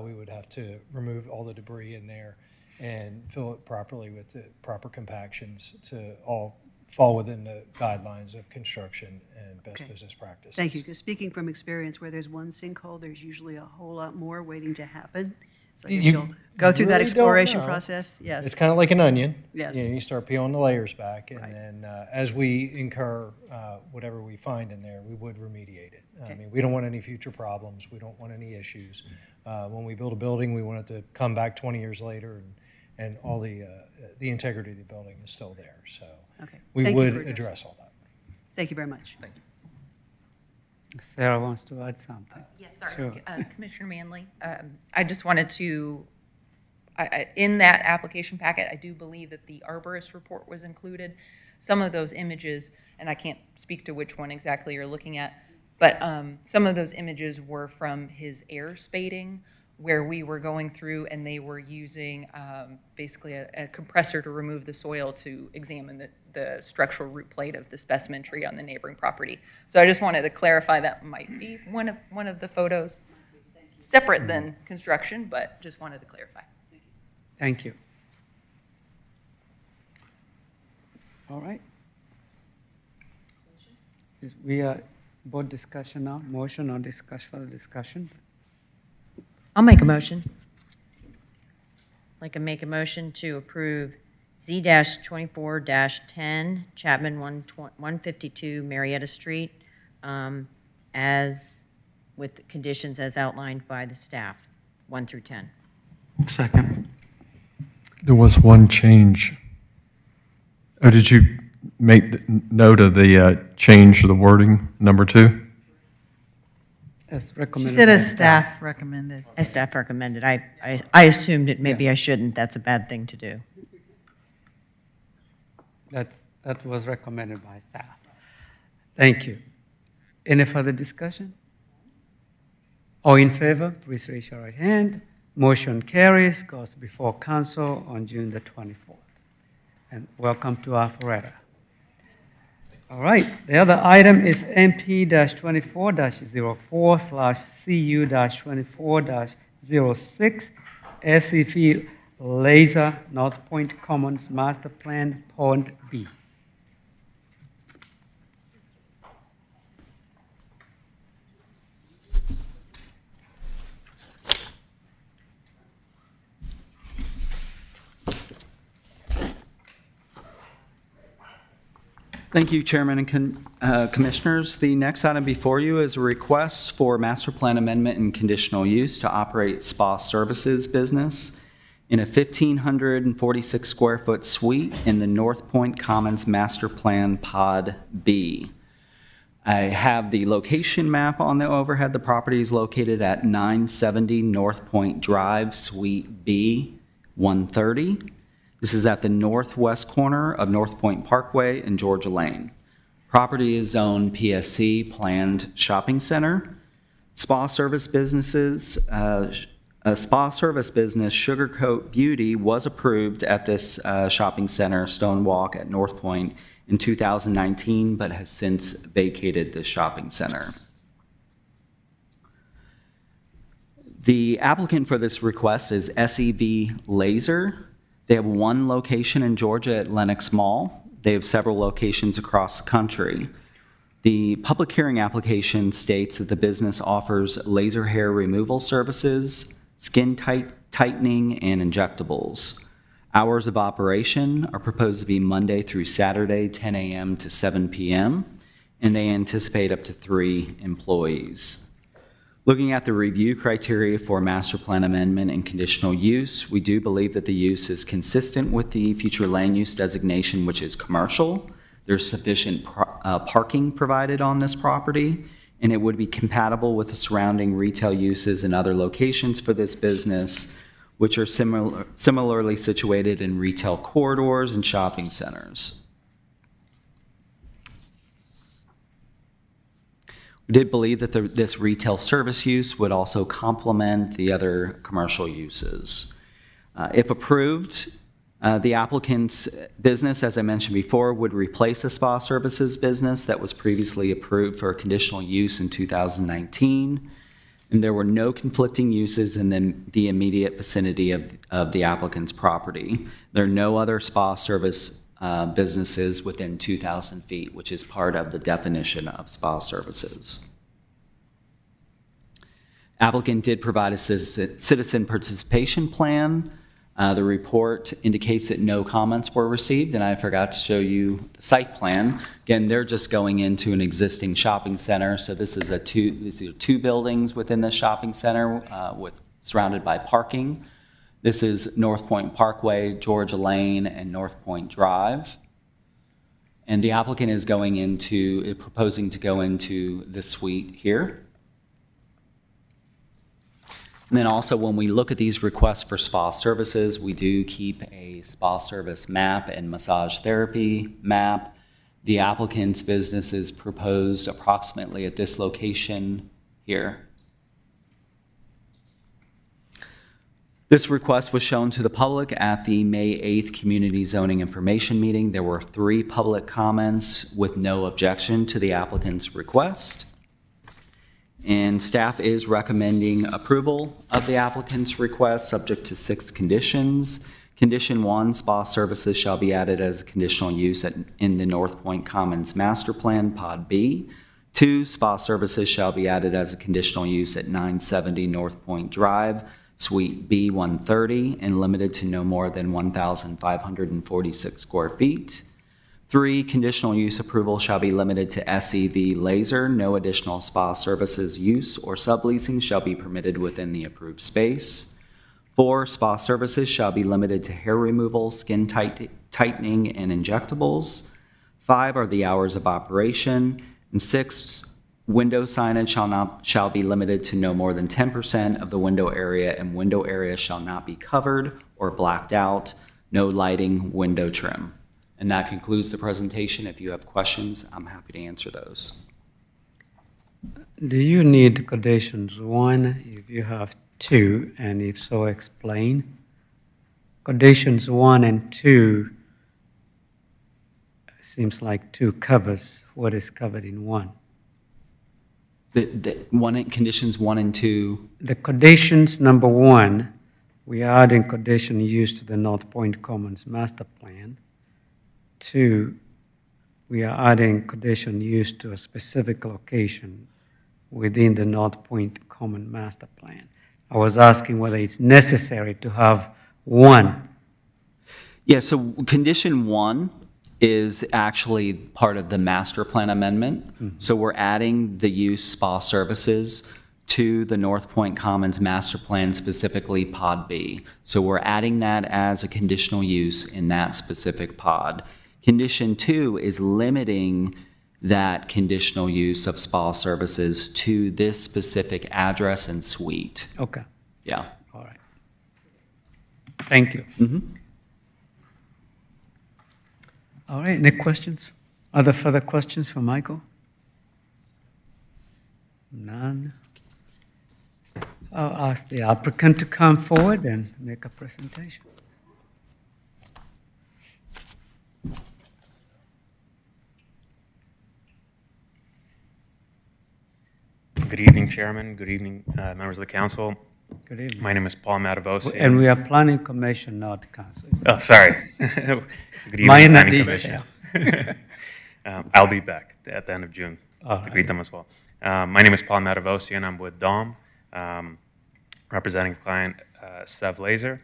We would have to remove all the debris in there and fill it properly with the proper compactions to all fall within the guidelines of construction and best business practices. Thank you, because speaking from experience, where there's one sinkhole, there's usually a whole lot more waiting to happen. So you'll go through that really exploration don't know. process, yes. It's kind of like an onion. Yes. You start peeling the layers back, and then as we incur whatever we find in there, we would remediate it. I mean, we don't want any future problems. We don't want any issues. When we build a building, we want it to come back 20 years later, and all the integrity of the building is still there. So we would address all that. Thank you very much. Thank you. Sarah wants to add something. Yes, sorry, Sure. Commissioner Manley. I just wanted to, in that application packet, I do believe that the arborist report was included. Some of those images, and I can't speak to which one exactly you're looking at, but some of those images were from his air spading, where we were going through and they were using basically a compressor to remove the soil to examine the structural root plate of the specimen tree on the neighboring property. So I just wanted to clarify that might be one of the photos, separate than construction, but just wanted to clarify. Thank you. All right. We are board discussion now, motion or discussion for the discussion? I'll make a motion. Like to make a motion to approve Z-24-10 Chapman 152 Marietta Street as with conditions as outlined by the staff, 1 through 10. Second. There was one change. Oh, did you make note of the change of the wording, number 2? As She recommended said by as staff recommended. As staff recommended. I assumed it, maybe I shouldn't. That's a bad thing to do. That was recommended by staff. Thank you. Any further discussion? All in favor, please raise your right hand. Motion carries, goes before council on June the 24th. And welcome to Alpharetta. All right, the other item is MP-24-04/CU-24-06, SEV Laser North Point Commons Master Plan Pond B. Thank you, Chairman and Commissioners. The next item before you is a request for master plan amendment and conditional use to operate spa services business in a 1,546 square foot suite in the North Point Commons Master Plan Pod B. I have the location map on the overhead. The property is located at 970 North Point Drive, Suite B, 130. This is at the northwest corner of North Point Parkway and Georgia Lane. Property is zoned PSC, Planned Shopping Center. Spa service businesses, a spa service business, Sugarcoat Beauty, was approved at this shopping center, Stone Walk at North Point, in 2019, but has since vacated the shopping center. The applicant for this request is SEV Laser. They have one location in Georgia at Lenox Mall. They have several locations across the country. The public hearing application states that the business offers laser hair removal services, skin tightening, and injectables. Hours of operation are proposed to be Monday through Saturday, 10 a.m. to 7 p.m., and they anticipate up to 3 employees. Looking at the review criteria for master plan amendment and conditional use, we do believe that the use is consistent with the future land use designation, which is commercial. There's sufficient parking provided on this property, and it would be compatible with the surrounding retail uses and other locations for this business, which are similarly situated in retail corridors and shopping centers. We did believe that this retail service use would also complement the other commercial uses. If approved, the applicant's business, as I mentioned before, would replace a spa services business that was previously approved for conditional use in 2019, and there were no conflicting uses in the immediate vicinity of the applicant's property. There are no other spa service businesses within 2,000 feet, which is part of the definition of spa services. Applicant did provide a citizen participation plan. The report indicates that no comments were received, and I forgot to show you the site plan. Again, they're just going into an existing shopping center, so these are 2 buildings within the shopping center surrounded by parking. This is North Point Parkway, Georgia Lane, and North Point Drive. And the applicant is proposing to go into this suite here. And then also, when we look at these requests for spa services, we do keep a spa service map and massage therapy map. The applicant's business is proposed approximately at this location here. This request was shown to the public at the May 8th Community Zoning Information Meeting. There were 3 public comments with no objection to the applicant's request. And staff is recommending approval of the applicant's request subject to 6 conditions. Condition 1, spa services shall be added as a conditional use in the North Point Commons Master Plan, Pod B. 2, spa services shall be added as a conditional use at 970 North Point Drive, Suite B 130, and limited to no more than 1,546 square feet. 3, conditional use approval shall be limited to SEV Laser. No additional spa services use or subleasing shall be permitted within the approved space. 4, spa services shall be limited to hair removal, skin tightening, and injectables. 5 are the hours of operation. And 6, Window signage shall be limited to no more than 10% of the window area, and window area shall not be covered or blacked out. No lighting, window trim. And that concludes the presentation. If you have questions, I'm happy to answer those. Do you need conditions 1 if you have 2, and if so, explain? Conditions 1 and 2, seems like 2 covers what is covered in 1. Conditions 1 and 2. The conditions, number 1, we are adding condition use to the North Point Commons master plan. 2, we are adding condition use to a specific location within the North Point Common master plan. I was asking whether it's necessary to have 1. Yeah, so condition 1 is actually part of the master plan amendment. So we're adding the use spa services to the North Point Commons master plan, specifically pod B. So we're adding that as a conditional use in that specific pod. Condition 2 is limiting that conditional use of spa services to this specific address and suite. Okay. Yeah. All right. Thank you. All right, any questions? Other further questions for Michael? None? I'll ask the applicant to come forward and make a presentation. Good evening, Chairman. Good evening, members of the council. Good evening. My name is Paul Matavosian. And we are planning commission, not council. Oh, sorry. Good evening, Minor planning detail. commission. I'll be back at the end of June to greet them as well. My name is Paul Matavosian. I'm with DOM, representing client Sev Laser.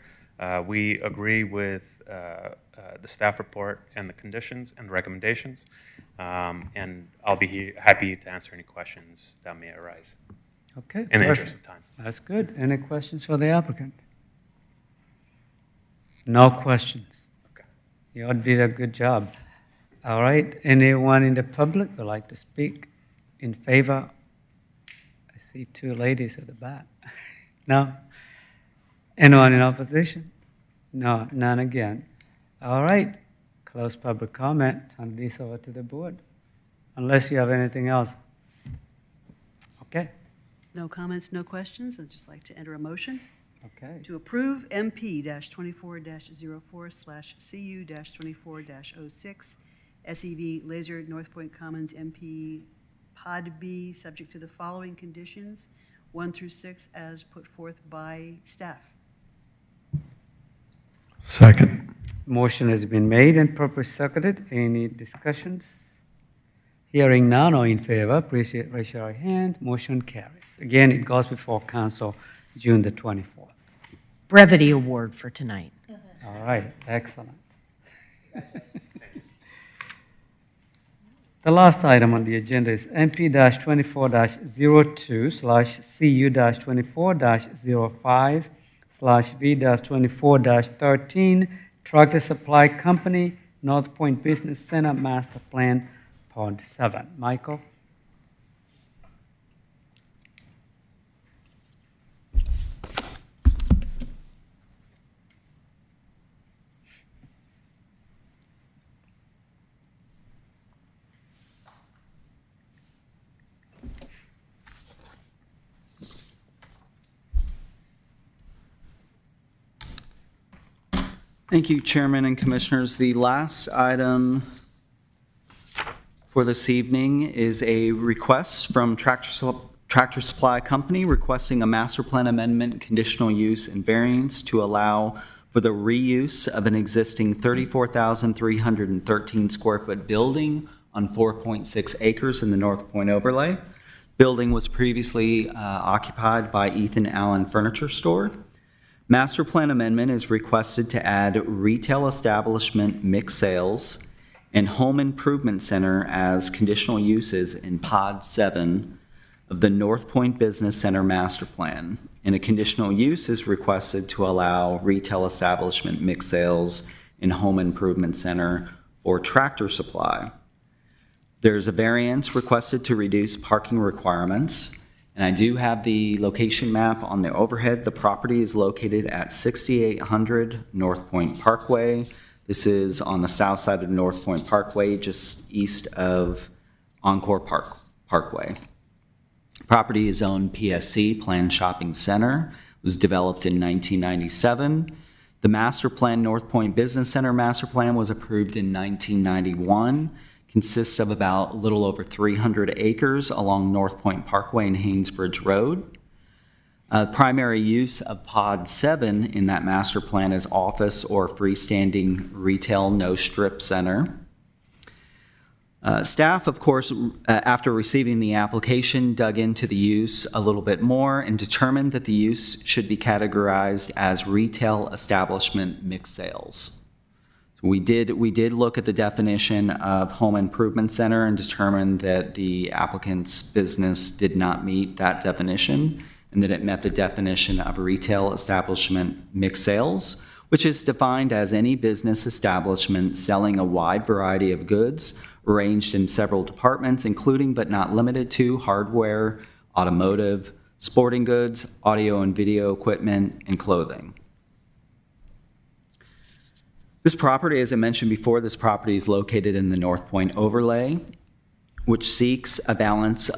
We agree with the staff report and the conditions and recommendations, and I'll be happy to answer any questions that may arise. Okay. In the interest of time. That's good. Any questions for the applicant? No questions. Okay. You did a good job. All right. Anyone in the public would like to speak in favor? I see 2 ladies at the back. No? Anyone in opposition? No, none again. All right. Close public comment. Turn this over to the board. Unless you have anything else. Okay. No comments, no questions. I'd just like to enter a motion. Okay. To approve MP-24-04/CU-24-06 SEV Laser North Point Commons MP Pod B, subject to the following conditions, 1 through 6, as put forth by staff. Second. Motion has been made and properly seconded. Any discussions? Hearing none, all in favor, please raise your hand. Motion carries. Again, it goes before council June the 24th. Brevity award for tonight. All right, excellent. The last item on the agenda is MP-24-02/CU-24-05/V-24-13 Tractor Supply Company, North Point Business Center Master Plan, Pod 7. Michael? Thank you, Chairman and Commissioners. The last item for this evening is a request from Tractor Supply Company requesting a master plan amendment, conditional use, and variance to allow for the reuse of an existing 34,313 square foot building on 4.6 acres in the North Point overlay. Building was previously occupied by Ethan Allen Furniture Store. Master plan amendment is requested to add retail establishment, mixed sales, and home improvement center as conditional uses in Pod 7 of the North Point Business Center Master Plan. And a conditional use is requested to allow retail establishment, mixed sales, and home improvement center for Tractor Supply. There's a variance requested to reduce parking requirements, and I do have the location map on the overhead. The property is located at 6800 North Point Parkway. This is on the south side of North Point Parkway, just east of Encore Parkway. Property is owned PSC, Planned Shopping Center, was developed in 1997. The master plan, North Point Business Center master plan, was approved in 1991. Consists of about a little over 300 acres along North Point Parkway and Haynesbridge Road. Primary use of Pod 7 in that master plan is office or freestanding retail no strip center. Staff, of course, after receiving the application, dug into the use a little bit more and determined that the use should be categorized as retail establishment mixed sales. So we did look at the definition of home improvement center and determined that the applicant's business did not meet that definition and that it met the definition of retail establishment mixed sales, which is defined as any business establishment selling a wide variety of goods arranged in several departments, including but not limited to hardware, automotive, sporting goods, audio and video equipment, and clothing. This property, as I mentioned before, this property is located in the North Point overlay, which seeks a balanced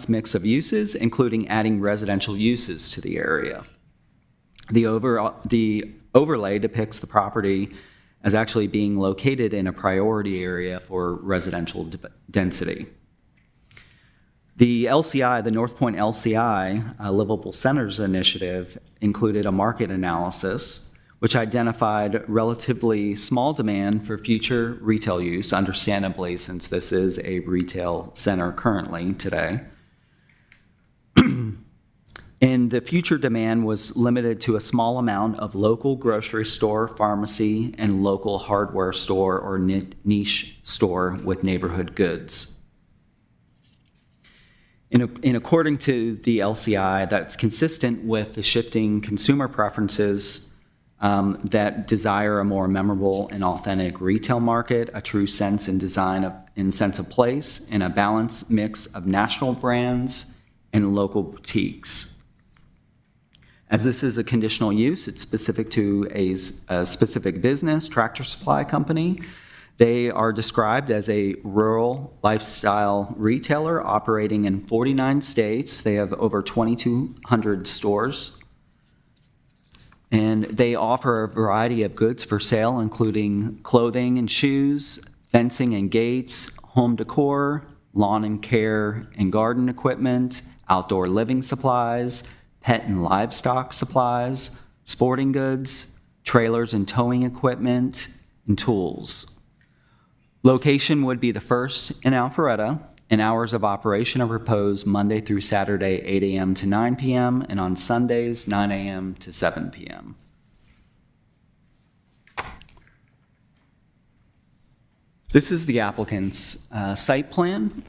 mix of uses, including adding residential uses to the area. The overlay depicts the property as actually being located in a priority area for residential density. The LCI, the North Point LCI, Livable Centers Initiative, included a market analysis which identified relatively small demand for future retail use, understandably, since this is a retail center currently today. And the future demand was limited to a small amount of local grocery store, pharmacy, and local hardware store or niche store with neighborhood goods. In according to the LCI, that's consistent with the shifting consumer preferences that desire a more memorable and authentic retail market, a true sense and design and sense of place, and a balanced mix of national brands and local boutiques. As this is a conditional use, it's specific to a specific business, Tractor Supply Company. They are described as a rural lifestyle retailer operating in 49 states. They have over 2,200 stores. And they offer a variety of goods for sale, including clothing and shoes, fencing and gates, home decor, lawn and care and garden equipment, outdoor living supplies, pet and livestock supplies, sporting goods, trailers and towing equipment, and tools. Location would be the first in Alpharetta, and hours of operation are proposed Monday through Saturday, 8 a.m. to 9 p.m., and on Sundays, 9 a.m. to 7 p.m. This is the applicant's site plan.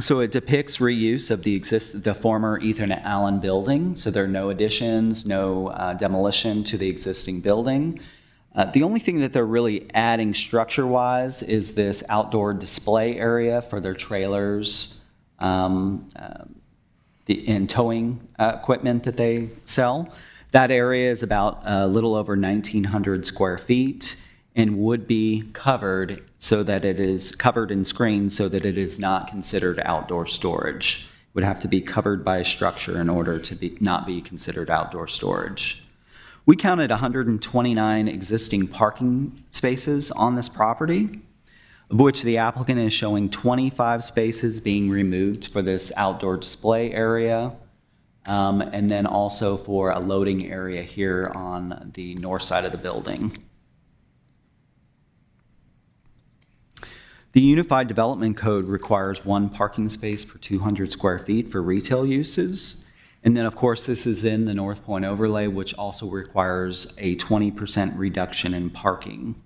So it depicts reuse of the former Ethernet Allen building. So there are no additions, no demolition to the existing building. The only thing that they're really adding structure-wise is this outdoor display area for their trailers and towing equipment that they sell. That area is about a little over 1,900 square feet and would be covered so that it is covered and screened so that it is not considered outdoor storage. It would have to be covered by a structure in order to not be considered outdoor storage. We counted 129 existing parking spaces on this property, of which the applicant is showing 25 spaces being removed for this outdoor display area, and then also for a loading area here on the north side of the building. The Unified Development Code requires 1 parking space per 200 square feet for retail uses. And then, of course, this is in the North Point overlay, which also requires a 20% reduction in parking.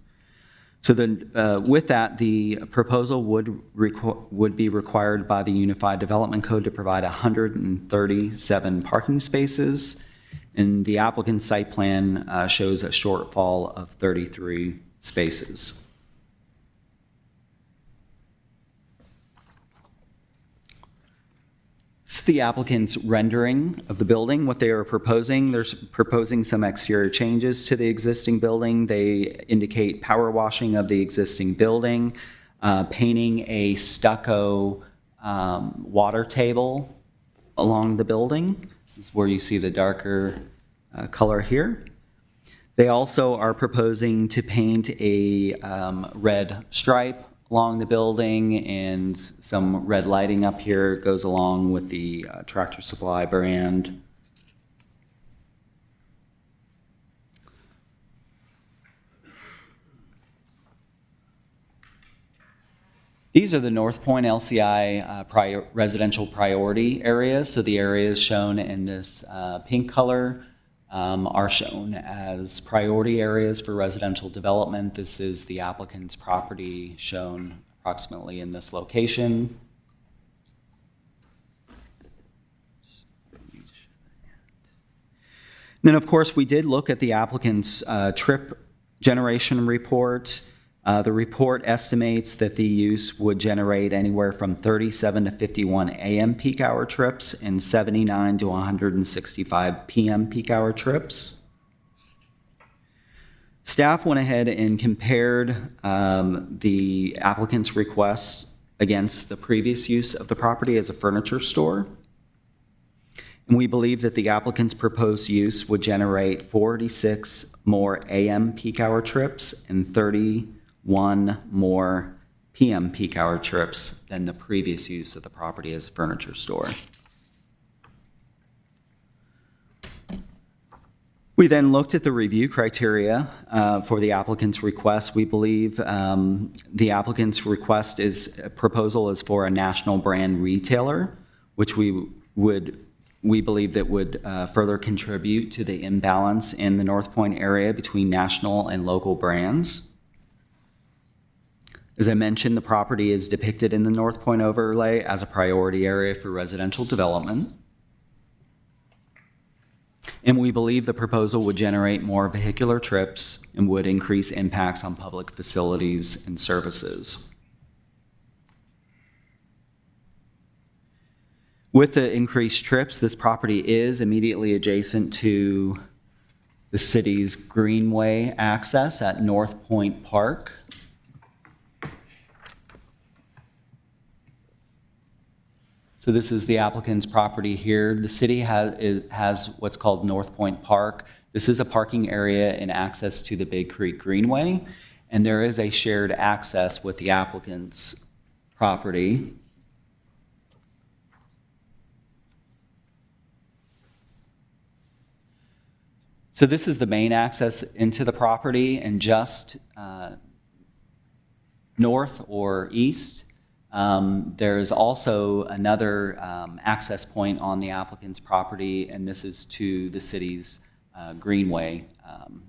So then, with that, the proposal would be required by the Unified Development Code to provide 137 parking spaces. And the applicant's site plan shows a shortfall of 33 spaces. the applicant's rendering of the building, what they are proposing. They're proposing some exterior changes to the existing building. They indicate power washing of the existing building, painting a stucco water table along the building. This is where you see the darker color here. They also are proposing to paint a red stripe along the building, and some red lighting up here goes along with the Tractor Supply brand. These are the North Point LCI residential priority areas. So the areas shown in this pink color are shown as priority areas for residential development. This is the applicant's property shown approximately in this location. Then, of course, we did look at the applicant's trip generation report. The report estimates that the use would generate anywhere from 37 to 51 AM peak hour trips and 79 to 165 PM peak hour trips. Staff went ahead and compared the applicant's request against the previous use of the property as a furniture store. And we believe that the applicant's proposed use would generate 46 more AM peak hour trips and 31 more PM peak hour trips than the previous use of the property as a furniture store. We then looked at the review criteria for the applicant's request. We believe the applicant's proposal is for a national brand retailer, which we believe that would further contribute to the imbalance in the North Point area between national and local brands. As I mentioned, the property is depicted in the North Point overlay as a priority area for residential development. And we believe the proposal would generate more vehicular trips and would increase impacts on public facilities and services. With the increased trips, this property is immediately adjacent to the city's Greenway access at North Point Park. So this is the applicant's property here. The city has what's called North Point Park. This is a parking area and access to the Big Creek Greenway, and there is a shared access with the applicant's property. So this is the main access into the property, and just north or east, there is also another access point on the applicant's property, and this is to the city's Greenway,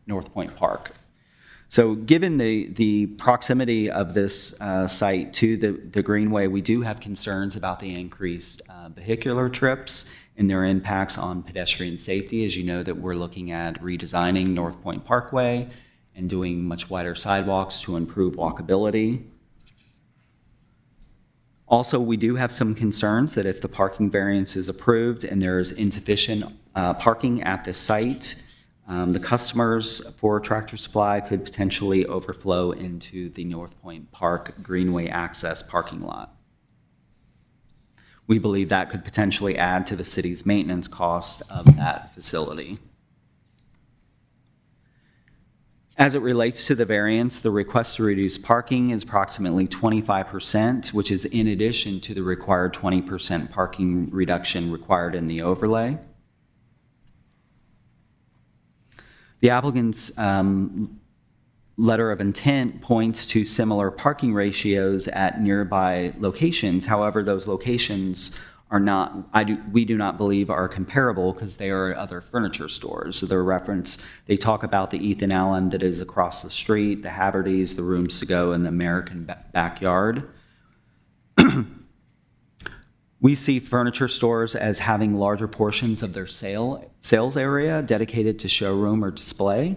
North Point Park. So given the proximity of this site to the Greenway, we do have concerns about the increased vehicular trips and their impacts on pedestrian safety. As you know, that we're looking at redesigning North Point Parkway and doing much wider sidewalks to improve walkability. Also, we do have some concerns that if the parking variance is approved and there is insufficient parking at the site, the customers for Tractor Supply could potentially overflow into the North Point Park Greenway access parking lot. We believe that could potentially add to the city's maintenance cost of that facility. As it relates to the variance, the request to reduce parking is approximately 25%, which is in addition to the required 20% parking reduction required in the overlay. The applicant's letter of intent points to similar parking ratios at nearby locations. However, those locations are not, we do not believe are comparable because they are other furniture stores. So they talk about the Ethan Allen that is across the street, the Havertys, the Rooms to Go, and the American Backyard. We see furniture stores as having larger portions of their sales area dedicated to showroom or display.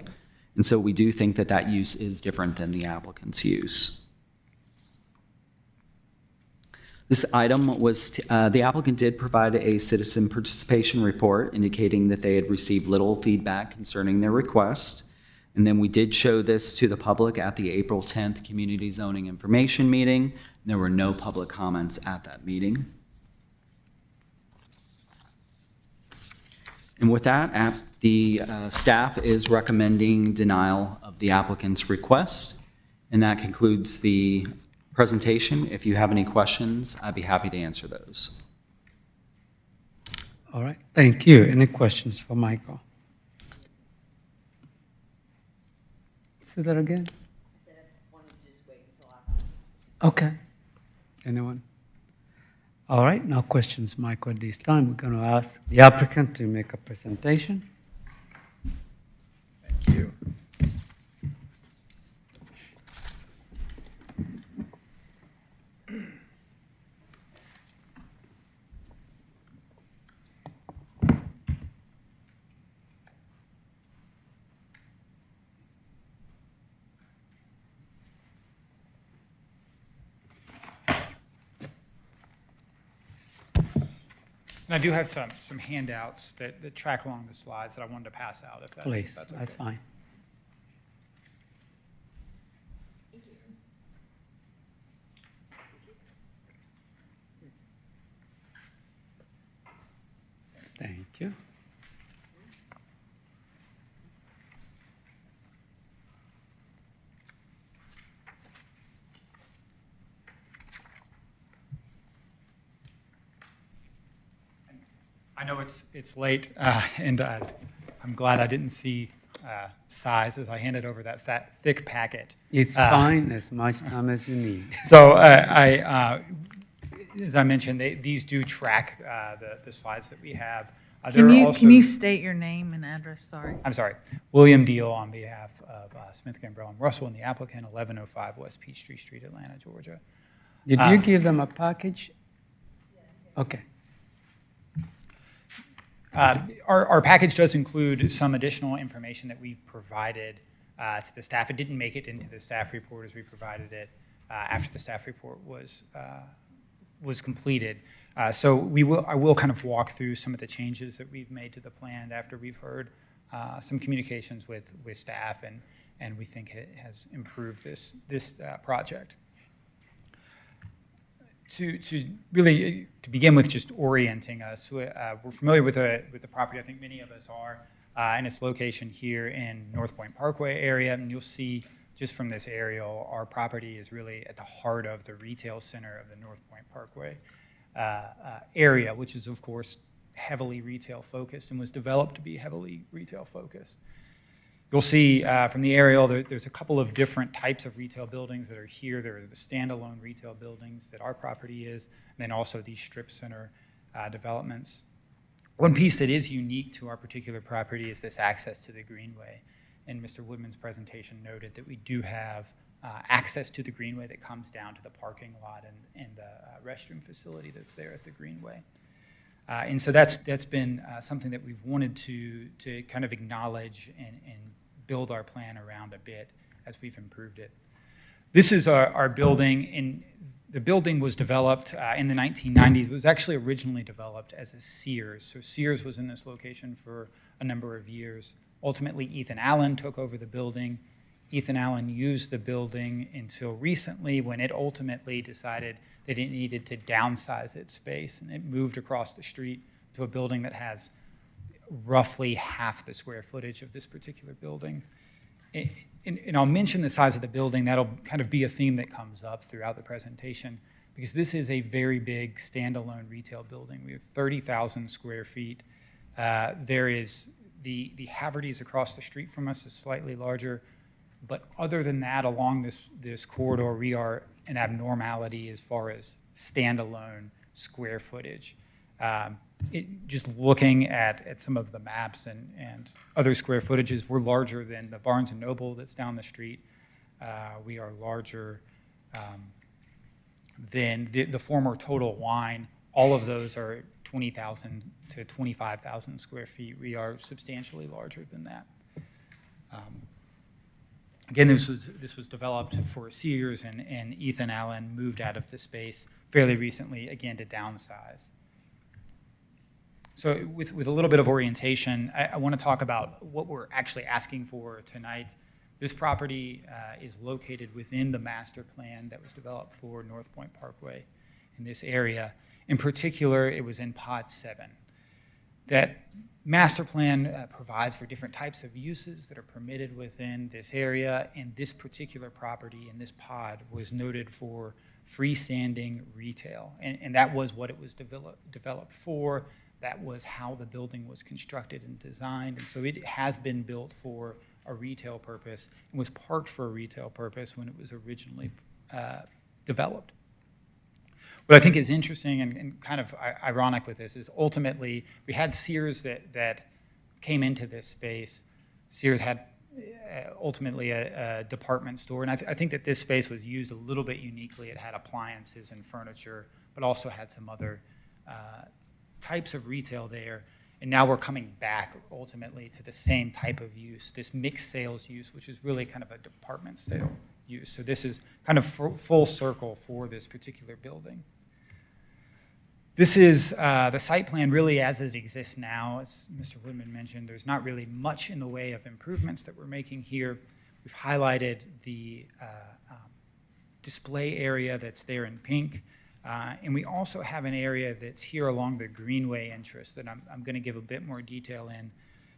And so we do think that that use is different than the applicant's use. This item was, the applicant did provide a citizen participation report indicating that they had received little feedback concerning their request. And then we did show this to the public at the April 10th Community Zoning Information Meeting. There were no public comments at that meeting. And with that, the staff is recommending denial of the applicant's request. And that concludes the presentation. If you have any questions, I'd be happy to answer those. All right, thank you. Any questions for Michael? Say that again? Okay. Anyone? All right, no questions, Michael, at this time. We're going to ask the applicant to make a presentation. Thank you. And I do have some handouts that track along the slides that I wanted to pass out, if that's, Please, okay. that's fine. Thank you. I know it's late, and I'm glad I didn't see size as I handed over that thick packet. It's fine, as much time as you need. So as I mentioned, these do track the slides that we have. Can you state your name and address? Sorry. I'm sorry. William Deal on behalf of Smith, Gambrell, and Russell, and the applicant, 1105 West Peachtree Street, Atlanta, Georgia. Did you give them a package? Okay. Our package does include some additional information that we've provided to the staff. It didn't make it into the staff report as we provided it after the staff report was completed. So I will kind of walk through some of the changes that we've made to the plan after we've heard some communications with staff, and we think it has improved this project. To begin with, just orienting us, we're familiar with the property. I think many of us are, and its location here in North Point Parkway area. And you'll see just from this aerial, our property is really at the heart of the retail center of the North Point Parkway area, which is of course heavily retail focused and was developed to be heavily retail focused. You'll see from the aerial, there's a couple of different types of retail buildings that are here. There are the standalone retail buildings that our property is, and then also these strip center developments. One piece that is unique to our particular property is this access to the greenway. And Mr. Woodman's presentation noted that we do have access to the greenway that comes down to the parking lot and the restroom facility that's there at the greenway. And so that's been something that we've wanted to kind of acknowledge and build our plan around a bit as we've improved it. This is our building, and the building was developed in the 1990s. It was actually originally developed as a Sears. So Sears was in this location for a number of years. Ultimately, Ethan Allen took over the building. Ethan Allen used the building until recently, when it ultimately decided that it needed to downsize its space, and it moved across the street to a building that has roughly half the square footage of this particular building. And I'll mention the size of the building. That'll kind of be a theme that comes up throughout the presentation, because this is a very big standalone retail building. We have 30,000 square feet. There is the Haverty's across the street from us is slightly larger, but other than that, along this corridor, we are an abnormality as far as standalone square footage. Just looking at some of the maps and other square footages, we're larger than the Barnes & Noble that's down the street. We are larger than the former Total Wine. All of those are 20,000 to 25,000 square feet. We are substantially larger than that. Again, this was developed for Sears, and Ethan Allen moved out of the space fairly recently, again, to downsize. So with a little bit of orientation, I want to talk about what we're actually asking for tonight. This property is located within the master plan that was developed for North Point Parkway in this area. In particular, it was in Pod 7. That master plan provides for different types of uses that are permitted within this area, and this particular property in this pod was noted for freestanding retail, and that was what it was developed for. That was how the building was constructed and designed, and so it has been built for a retail purpose and was parked for a retail purpose when it was originally developed. What I think is interesting and kind of ironic with this is ultimately we had Sears that came into this space. Sears had ultimately a department store, and I think that this space was used a little bit uniquely. It had appliances and furniture, but also had some other types of retail there. And now we're coming back ultimately to the same type of use, this mixed sales use, which is really kind of a department sale use. So this is kind of full circle for this particular building. This is the site plan really as it exists now. As Mr. Woodman mentioned, there's not really much in the way of improvements that we're making here. We've highlighted the display area that's there in pink. And we also have an area that's here along the Greenway entrance that I'm going to give a bit more detail in.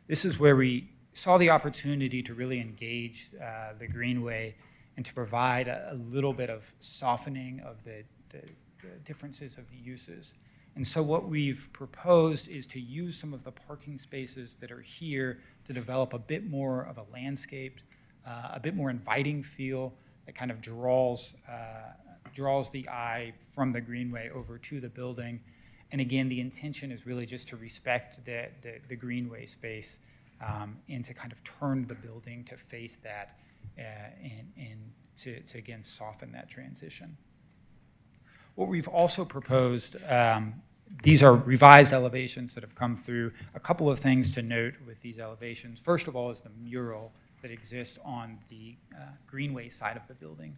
This is where we saw the opportunity to really engage the Greenway and to provide a little bit of softening of the differences of uses. And so what we've proposed is to use some of the parking spaces that are here to develop a bit more of a landscape, a bit more inviting feel that kind of draws the eye from the Greenway over to the building. And again, the intention is really just to respect the Greenway space and to kind of turn the building to face that and to again, soften that transition. What we've also proposed, these are revised elevations that have come through. A couple of things to note with these elevations. First of all is the mural that exists on the Greenway side of the building.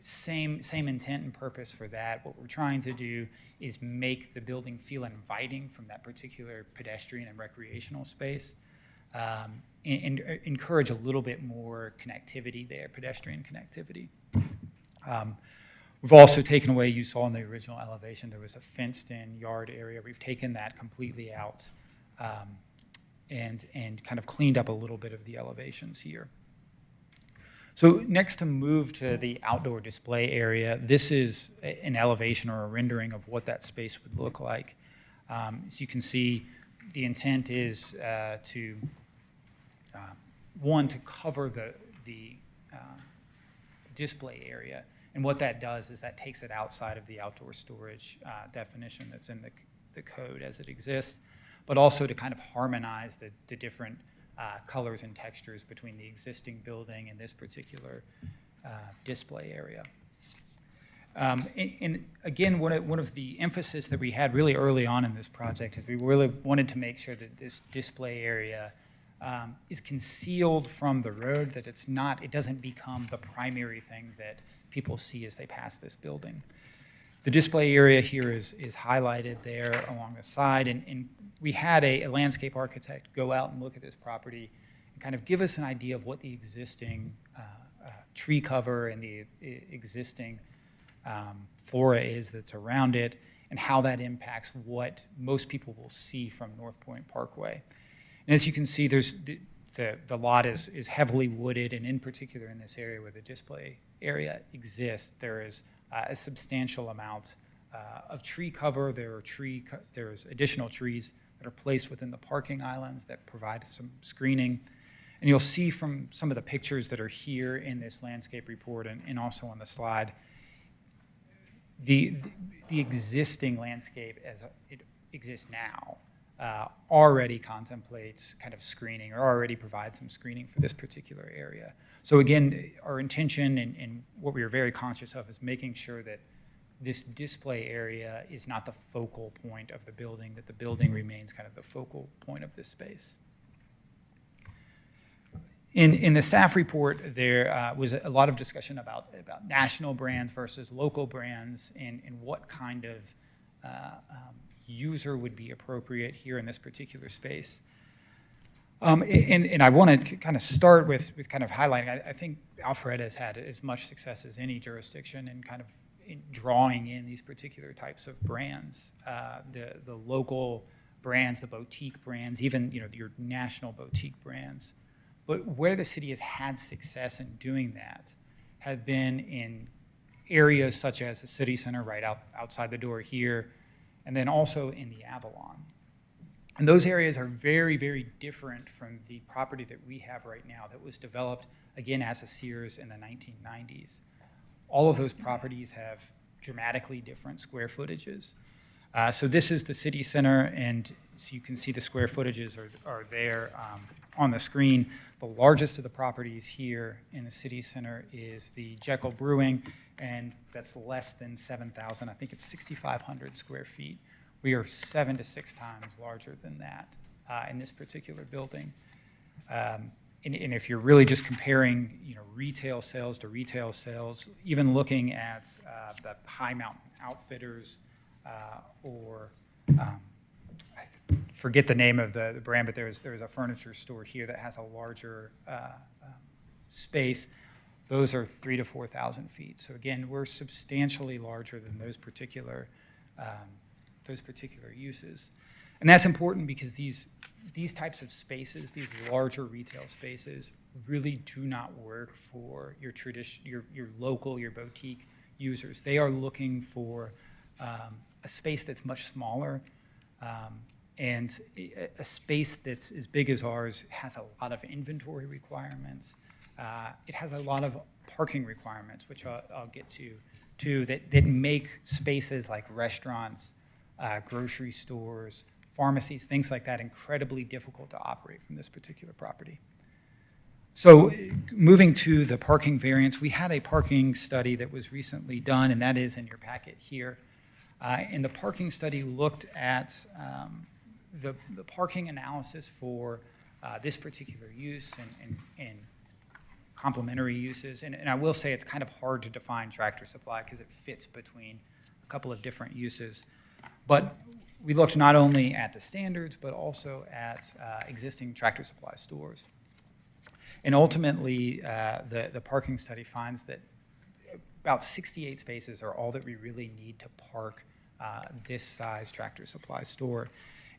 Same intent and purpose for that. What we're trying to do is make the building feel inviting from that particular pedestrian and recreational space, and encourage a little bit more connectivity there, pedestrian connectivity. We've also taken away, you saw in the original elevation, there was a fenced-in yard area. We've taken that completely out and kind of cleaned up a little bit of the elevations here. So next, to move to the outdoor display area, this is an elevation or a rendering of what that space would look like. As you can see, the intent is to cover the display area. And what that does is that takes it outside of the outdoor storage definition that's in the code as it exists, but also to kind of harmonize the different colors and textures between the existing building and this particular display area. And again, one of the emphasis that we had really early on in this project is we really wanted to make sure that this display area is concealed from the road, that it doesn't become the primary thing that people see as they pass this building. The display area here is highlighted there along the side, and we had a landscape architect go out and look at this property and kind of give us an idea of what the existing tree cover and the existing flora is that's around it, and how that impacts what most people will see from North Point Parkway. And as you can see, there's the lot is heavily wooded, and in particular in this area where the display area exists, there is a substantial amount of tree cover. There's additional trees that are placed within the parking islands that provide some screening. And you'll see from some of the pictures that are here in this landscape report and also on the slide, the existing landscape as it exists now already contemplates kind of screening, or already provides some screening for this particular area. So again, our intention and what we are very conscious of is making sure that this display area is not the focal point of the building, that the building remains kind of the focal point of this space. In the staff report, there was a lot of discussion about national brands versus local brands and what kind of user would be appropriate here in this particular space. And I want to kind of start with kind of highlighting, I think Alpharetta has had as much success as any jurisdiction in kind of drawing in these particular types of brands, the local brands, the boutique brands, even your national boutique brands. But where the city has had success in doing that have been in areas such as the city center right outside the door here, and then also in the Avalon. And those areas are very, very different from the property that we have right now that was developed, again, as a Sears in the 1990s. All of those properties have dramatically different square footages. So this is the city center, and so you can see the square footages are there on the screen. The largest of the properties here in the city center is the Jekyll Brewing, and that's less than 7,000. I think it's 6,500 square feet. We are 7 to 6 times larger than that in this particular building. And if you're really just comparing, retail sales to retail sales, even looking at the High Mountain Outfitters or I forget the name of the brand, but there's a furniture store here that has a larger space. Those are 3,000 to 4,000 feet. So again, we're substantially larger than those particular uses. And that's important because these types of spaces, these larger retail spaces, really do not work for your local, your boutique users. They are looking for a space that's much smaller, and a space that's as big as ours has a lot of inventory requirements. It has a lot of parking requirements, which I'll get to, that make spaces like restaurants, grocery stores, pharmacies, things like that, incredibly difficult to operate from this particular property. So moving to the parking variance, we had a parking study that was recently done, and that is in your packet here. And the parking study looked at the parking analysis for this particular use and complementary uses. And I will say it's kind of hard to define Tractor Supply because it fits between a couple of different uses. But we looked not only at the standards, but also at existing Tractor Supply stores. And ultimately, the parking study finds that about 68 spaces are all that we really need to park this size Tractor Supply store.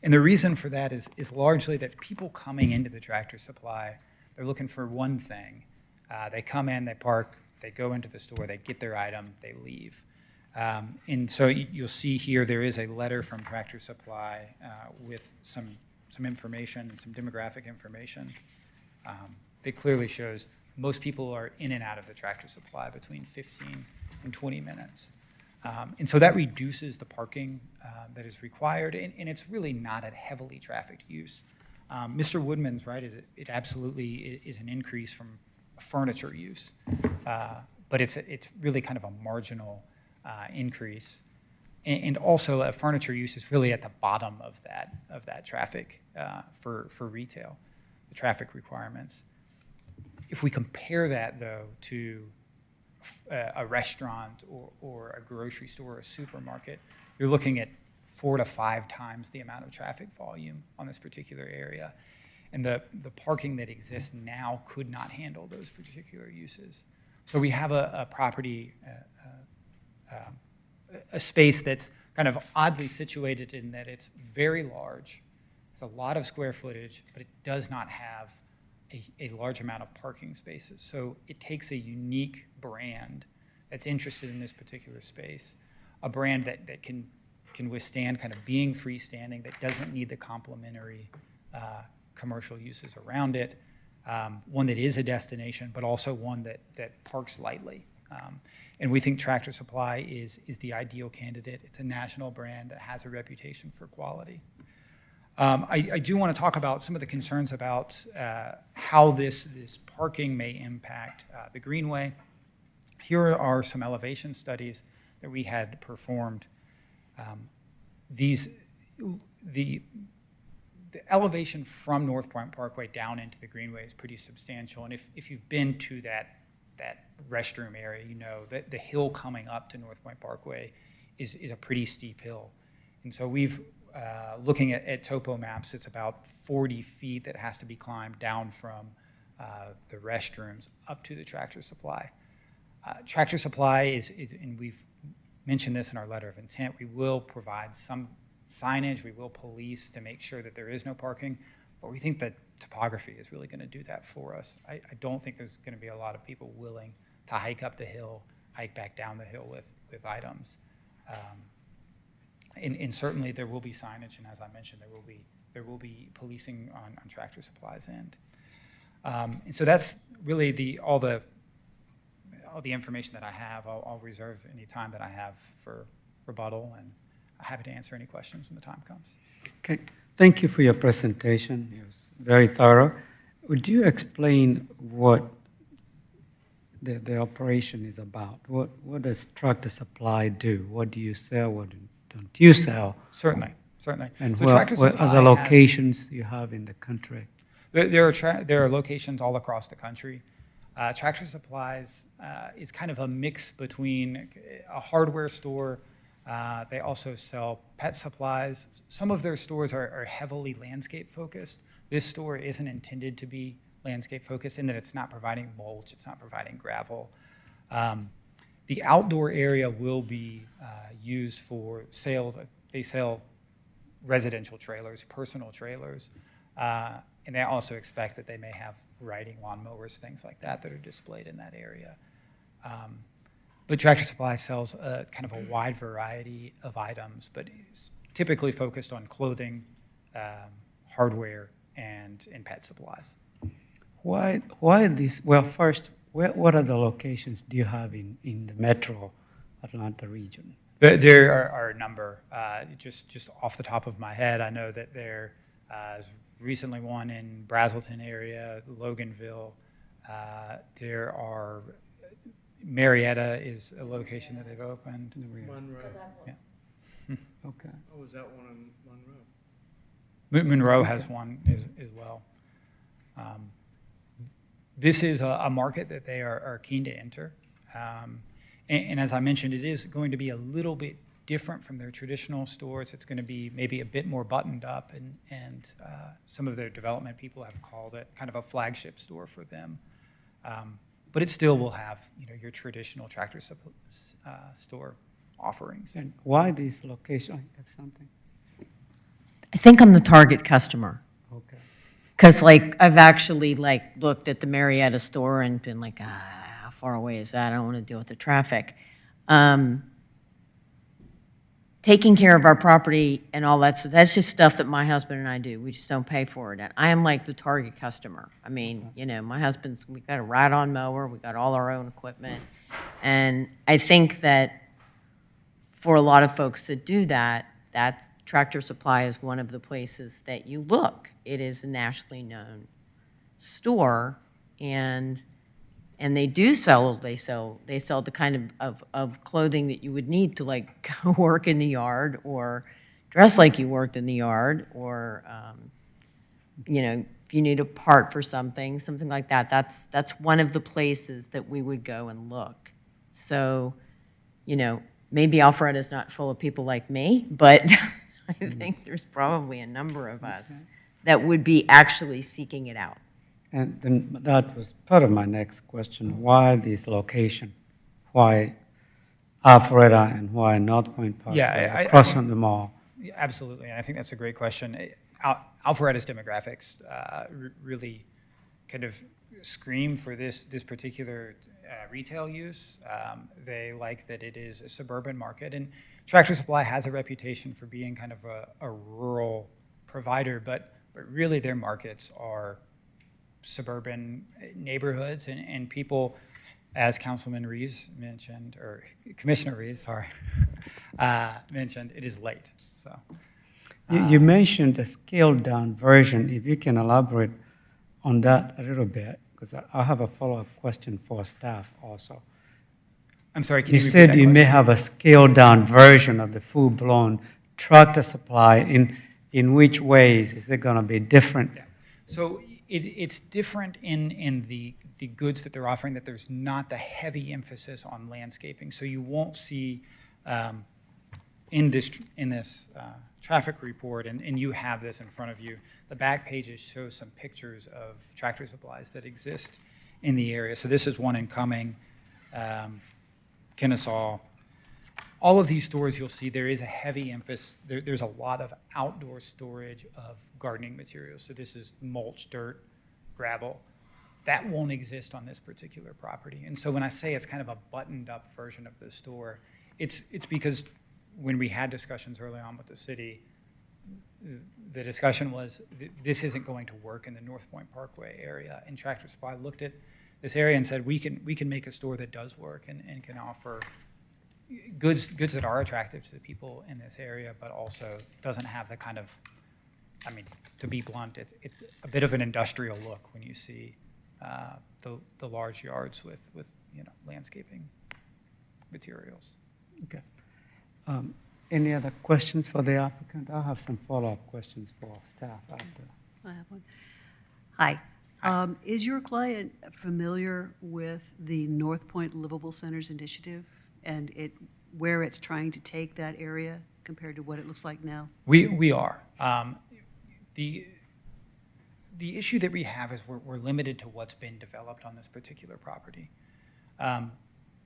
And the reason for that is largely that people coming into the Tractor Supply, they're looking for one thing. They come in, they park, they go into the store, they get their item, they leave. And so you'll see here there is a letter from Tractor Supply with some information, some demographic information that clearly shows most people are in and out of the Tractor Supply between 15 and 20 minutes. And so that reduces the parking that is required, and it's really not a heavily trafficked use. Mr. Woodman's right, it absolutely is an increase from furniture use, but it's really kind of a marginal increase. And also a furniture use is really at the bottom of that traffic for retail, the traffic requirements. If we compare that, though, to a restaurant or a grocery store or a supermarket, you're looking at 4 to 5 times the amount of traffic volume on this particular area. And the parking that exists now could not handle those particular uses. So we have a property, a space that's kind of oddly situated in that it's very large. It's a lot of square footage, but it does not have a large amount of parking spaces. So it takes a unique brand that's interested in this particular space, a brand that can withstand kind of being freestanding, that doesn't need the complementary commercial uses around it, one that is a destination, but also one that parks lightly. And we think Tractor Supply is the ideal candidate. It's a national brand that has a reputation for quality. I do want to talk about some of the concerns about how this parking may impact the Greenway. Here are some elevation studies that we had performed. There the elevation from North Point Parkway down into the Greenway is pretty substantial. And if you've been to that restroom area, you know that the hill coming up to North Point Parkway is a pretty steep hill. And so we've, looking at topo maps, it's about 40 feet that has to be climbed down from the restrooms up to the Tractor Supply. Tractor Supply is, and we've mentioned this in our letter of intent, we will provide some signage, we will police to make sure that there is no parking, but we think that topography is really going to do that for us. I don't think there's going to be a lot of people willing to hike up the hill, hike back down the hill with items. And certainly there will be signage, and as I mentioned, there will be policing on Tractor Supply's end. And so that's really all the information that I have. I'll reserve any time that I have for rebuttal, and I'm happy to answer any questions when the time comes. Okay, thank you for your presentation. It was very thorough. Would you explain what the operation is about? What does Tractor Supply do? What do you sell? What don't you sell? Certainly. And So what Tractor Supply other locations you have in the country? There are locations all across the country. Tractor Supplies is kind of a mix between a hardware store. They also sell pet supplies. Some of their stores are heavily landscape focused. This store isn't intended to be landscape focused in that it's not providing mulch, it's not providing gravel. The outdoor area will be used for sales. They sell residential trailers, personal trailers, and they also expect that they may have riding lawnmowers, things like that are displayed in that area. But Tractor Supply sells kind of a wide variety of items, but is typically focused on clothing, hardware, and pet supplies. Why this? Well, first, what are the locations do you have in the metro Atlanta region? There are a number. Just off the top of my head, I know that there is recently one in Brazelton area, Loganville. There are, Marietta is a location that they've opened. Monroe. Yeah. Okay. Oh, is that one in Monroe? Monroe has one as well. This is a market that they are keen to enter. And as I mentioned, it is going to be a little bit different from their traditional stores. It's going to be maybe a bit more buttoned up, and some of their development people have called it kind of a flagship store for them. But it still will have, your traditional Tractor store offerings. And why this location? I have something. I think I'm the target customer. Okay. Because, I've actually, looked at the Marietta store and been like, how far away is that? I don't want to deal with the traffic. Taking care of our property and all that stuff, that's just stuff that my husband and I do. We just don't pay for it. And I am like the target customer. I mean, my husband's, we got a ride-on mower, we got all our own equipment. And I think that for a lot of folks that do that, Tractor Supply is one of the places that you look. It is a nationally known store, and they do sell, they sell the kind of clothing that you would need to go work in the yard, or dress like you worked in the yard, or if you need a part for something like that. That's one of the places that we would go and look. So, maybe Alpharetta is not full of people like me, but I think there's probably a number of us that would be actually seeking it out. And then that was part of my next question. Why this location? Why Alpharetta and why North Point Park? Across from the mall. Absolutely, and I think that's a great question. Alpharetta's demographics really kind of scream for this particular retail use. They like that it is a suburban market, and Tractor Supply has a reputation for being kind of a rural provider, but really their markets are suburban neighborhoods, and people, as Councilman Reeves mentioned, or Commissioner Reeves, sorry, mentioned, it is late. So you mentioned a scaled-down version. If you can elaborate on that a little bit, because I have a follow-up question for staff also. I'm sorry, can you repeat said that you question? may have a scaled-down version of the full-blown Tractor Supply. in which ways is it going to be different? So it's different in the goods that they're offering, that there's not the heavy emphasis on landscaping. So you won't see in this traffic report, and you have this in front of you, the back pages show some pictures of Tractor Supplies that exist in the area. So this is one in Cumming, Kennesaw. All of these stores, you'll see there is a heavy emphasis. There's a lot of outdoor storage of gardening materials. So this is mulch, dirt, gravel. That won't exist on this particular property. And so when I say it's kind of a buttoned up version of the store, it's because when we had discussions early on with the city, the discussion was this isn't going to work in the North Point Parkway area. And Tractor Supply looked at this area and said, we can make a store that does work and can offer goods that are attractive to the people in this area, but also doesn't have the kind of, I mean, to be blunt, it's a bit of an industrial look when you see the large yards with landscaping materials. Okay. Any other questions for the applicant? I'll have some follow-up questions for staff after. I have one. Hi. Is your client familiar with the North Point Livable Centers initiative and where it's trying to take that area compared to what it looks like now? We are. The issue that we have is we're limited to what's been developed on this particular property.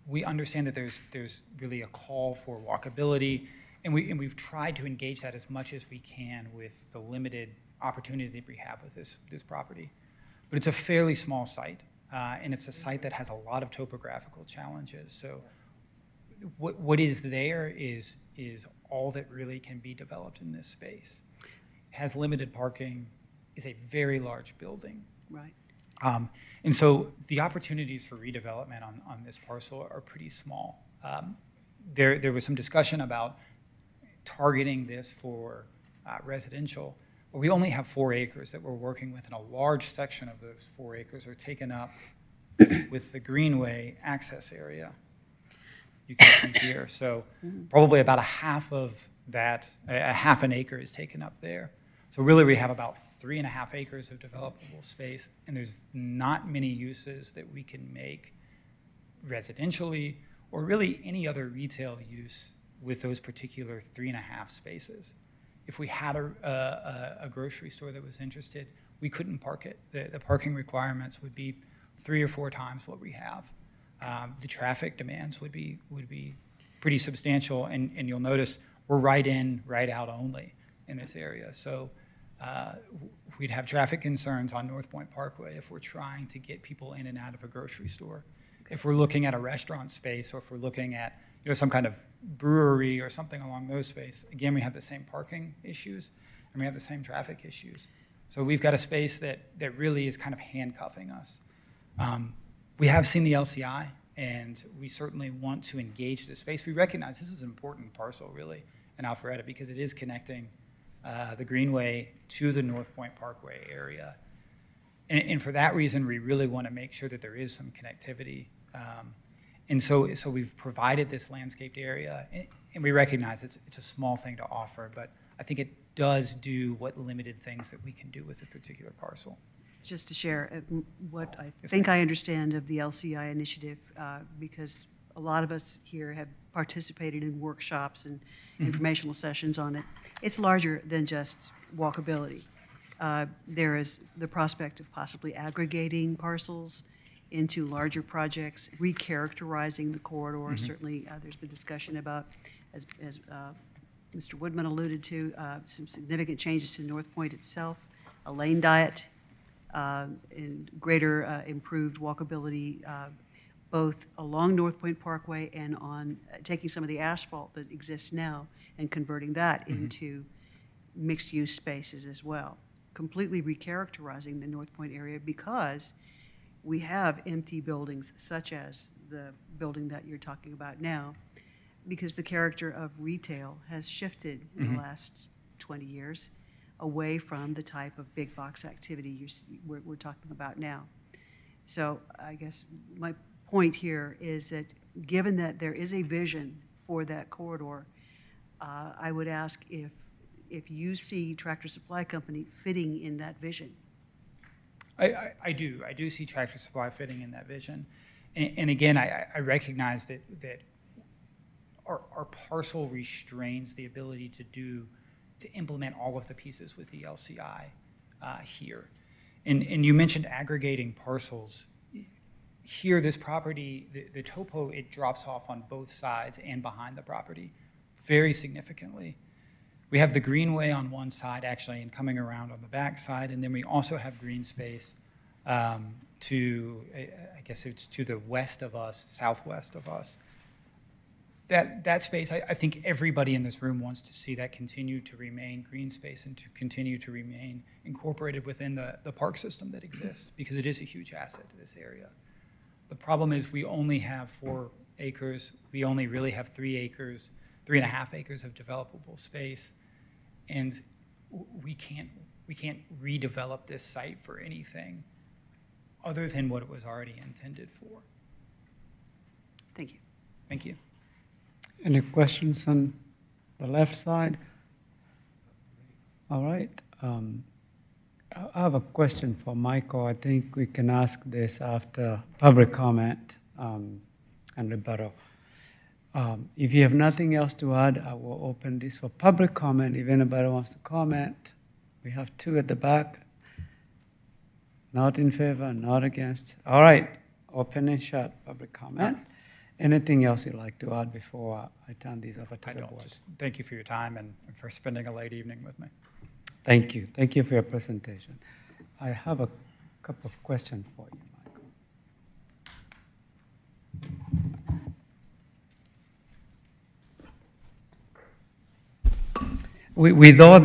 We understand that there's really a call for walkability, and we've tried to engage that as much as we can with the limited opportunity that we have with this property. But it's a fairly small site, and it's a site that has a lot of topographical challenges. So what is there is all that really can be developed in this space. It has limited parking, is a very large building. Right. And so the opportunities for redevelopment on this parcel are pretty small. There was some discussion about targeting this for residential, but we only have 4 acres that we're working with, and a large section of those 4 acres are taken up with the greenway access area. You can see here. So probably about a half of that, a half an acre is taken up there. So really we have about 3.5 acres of developable space, and there's not many uses that we can make residentially or really any other retail use with those particular 3.5 spaces. If we had a grocery store that was interested, we couldn't park it. The parking requirements would be 3 or 4 times what we have. The traffic demands would be pretty substantial, and you'll notice we're right in, right out only in this area. So we'd have traffic concerns on North Point Parkway if we're trying to get people in and out of a grocery store. If we're looking at a restaurant space, or if we're looking at some kind of brewery or something along those spaces, again, we have the same parking issues and we have the same traffic issues. So we've got a space that really is kind of handcuffing us. We have seen the LCI, and we certainly want to engage the space. We recognize this is an important parcel, really, in Alpharetta, because it is connecting the Greenway to the North Point Parkway area. And for that reason, we really want to make sure that there is some connectivity. And so we've provided this landscaped area, and we recognize it's a small thing to offer, but I think it does do what limited things that we can do with a particular parcel. Just to share what I think I understand of the LCI initiative, because a lot of us here have participated in workshops and informational sessions on it. It's larger than just walkability. There is the prospect of possibly aggregating parcels into larger projects, recharacterizing the corridor. Certainly, there's been discussion about, as Mr. Woodman alluded to, some significant changes to North Point itself, a lane diet, and greater improved walkability, both along North Point Parkway and on taking some of the asphalt that exists now and converting that into mixed-use spaces as well. Completely recharacterizing the North Point area, because we have empty buildings such as the building that you're talking about now, because the character of retail has shifted in the last 20 years away from the type of big box activity we're talking about now. So I guess my point here is that given that there is a vision for that corridor, I would ask if if you see Tractor Supply Company fitting in that vision. I do. I do see Tractor Supply fitting in that vision. And again, I recognize that our parcel restrains the ability to implement all of the pieces with the LCI here. And you mentioned aggregating parcels. Here, this property, the topo, it drops off on both sides and behind the property very significantly. We have the greenway on one side, actually, and coming around on the back side, and then we also have green space to, I guess it's to the west of us, southwest of us. That space, I think everybody in this room wants to see that continue to remain green space and to continue to remain incorporated within the park system that exists, because it is a huge asset to this area. The problem is we only have 4 acres. We only really have 3 acres, 3.5 acres of developable space. And we can't redevelop this site for anything other than what it was already intended for. Thank you. Thank you. Any questions on the left side? All right. I have a question for Michael. I think we can ask this after public comment and rebuttal. If you have nothing else to add, I will open this for public comment. If anybody wants to comment, we have 2 at the back. Not in favor, not against. All right, open and shut public comment. Anything else you'd like to add before I turn these over to the board? Just thank you for your time and for spending a late evening with me. Thank you. Thank you for your presentation. I have a couple of questions for you, Michael. With all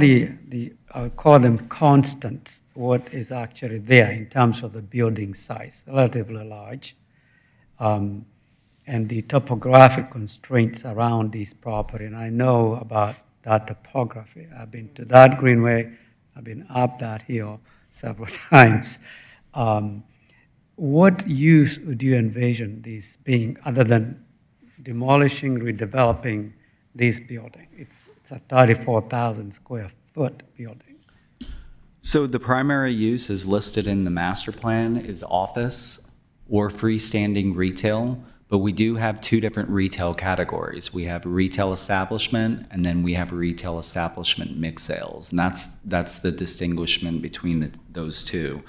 I'll call them constants, what is actually there in terms of the building size, relatively large, and the topographic constraints around this property. And I know about that topography. I've been to that greenway. I've been up that hill several times. What use would you envision this being other than demolishing, redeveloping this building? It's a 34,000 square foot building. So the primary use is listed in the master plan is office or freestanding retail, but we do have 2 different retail categories. We have retail establishment, and then we have retail establishment mixed sales, and that's the distinguishment between those 2.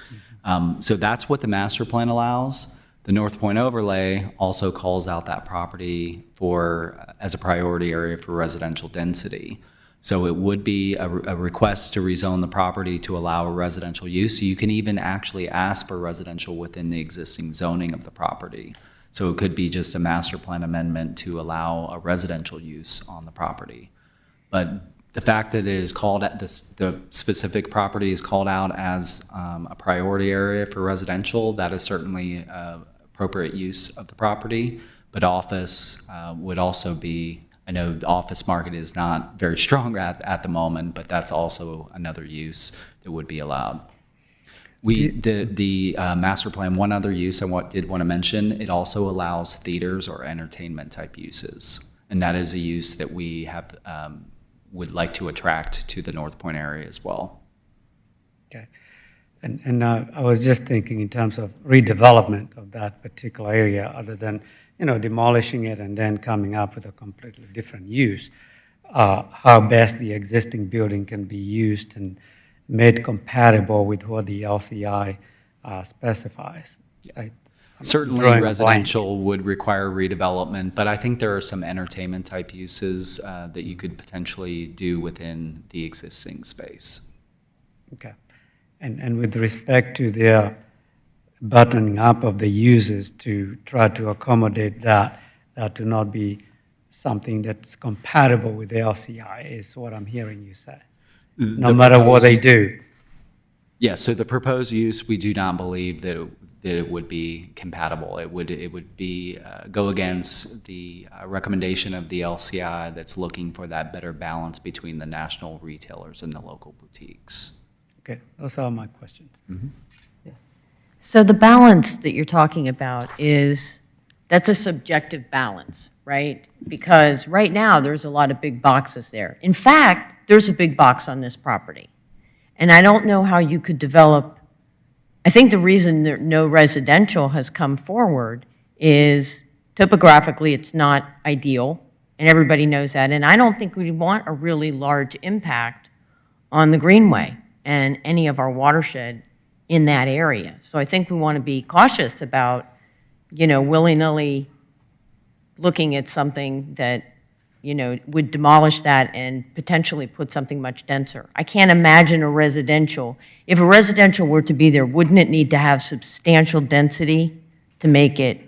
So that's what the master plan allows. The North Point overlay also calls out that property as a priority area for residential density. So it would be a request to rezone the property to allow a residential use. So you can even actually ask for residential within the existing zoning of the property. So it could be just a master plan amendment to allow a residential use on the property. But the fact that it is called, the specific property is called out as a priority area for residential, that is certainly appropriate use of the property. But office would also be, I know the office market is not very strong at the moment, but that's also another use that would be allowed. The master plan, one other use I did want to mention, it also allows theaters or entertainment type uses. And that is a use that we have would like to attract to the North Point area as well. Okay. And I was just thinking in terms of redevelopment of that particular area, other than demolishing it and then coming up with a completely different use, how best the existing building can be used and made compatible with what the LCI specifies. Right? Certainly residential would require redevelopment, but I think there are some entertainment type uses that you could potentially do within the existing space. Okay. And with respect to their buttoning up of the uses to try to accommodate that to not be something that's compatible with the LCI is what I'm hearing you say, no matter what they do. Yeah, so the proposed use, we do not believe that it would be compatible. It would be go against the recommendation of the LCI that's looking for that better balance between the national retailers and the local boutiques. Okay, those are my questions. Mm-hmm. Yes. So the balance that you're talking about is that's a subjective balance, right? Because right now, there's a lot of big boxes there. In fact, there's a big box on this property. And I don't know how you could develop, I think the reason that no residential has come forward is topographically, it's not ideal, and everybody knows that. And I don't think we want a really large impact on the Greenway and any of our watershed in that area. So I think we want to be cautious about, you know, willy-nilly looking at something that, you know, would demolish that and potentially put something much denser. I can't imagine a residential. If a residential were to be there, wouldn't it need to have substantial density to make it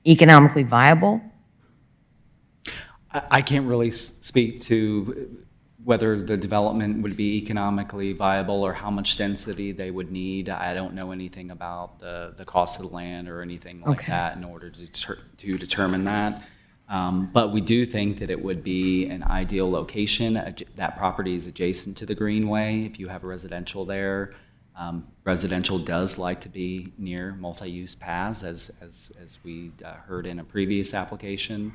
economically viable? I can't really speak to whether the development would be economically viable or how much density they would need. I don't know anything about the cost of the land or anything like that in order to determine that. But we do think that it would be an ideal location. That property is adjacent to the Greenway. If you have a residential there, residential does like to be near multi-use paths, as we heard in a previous application.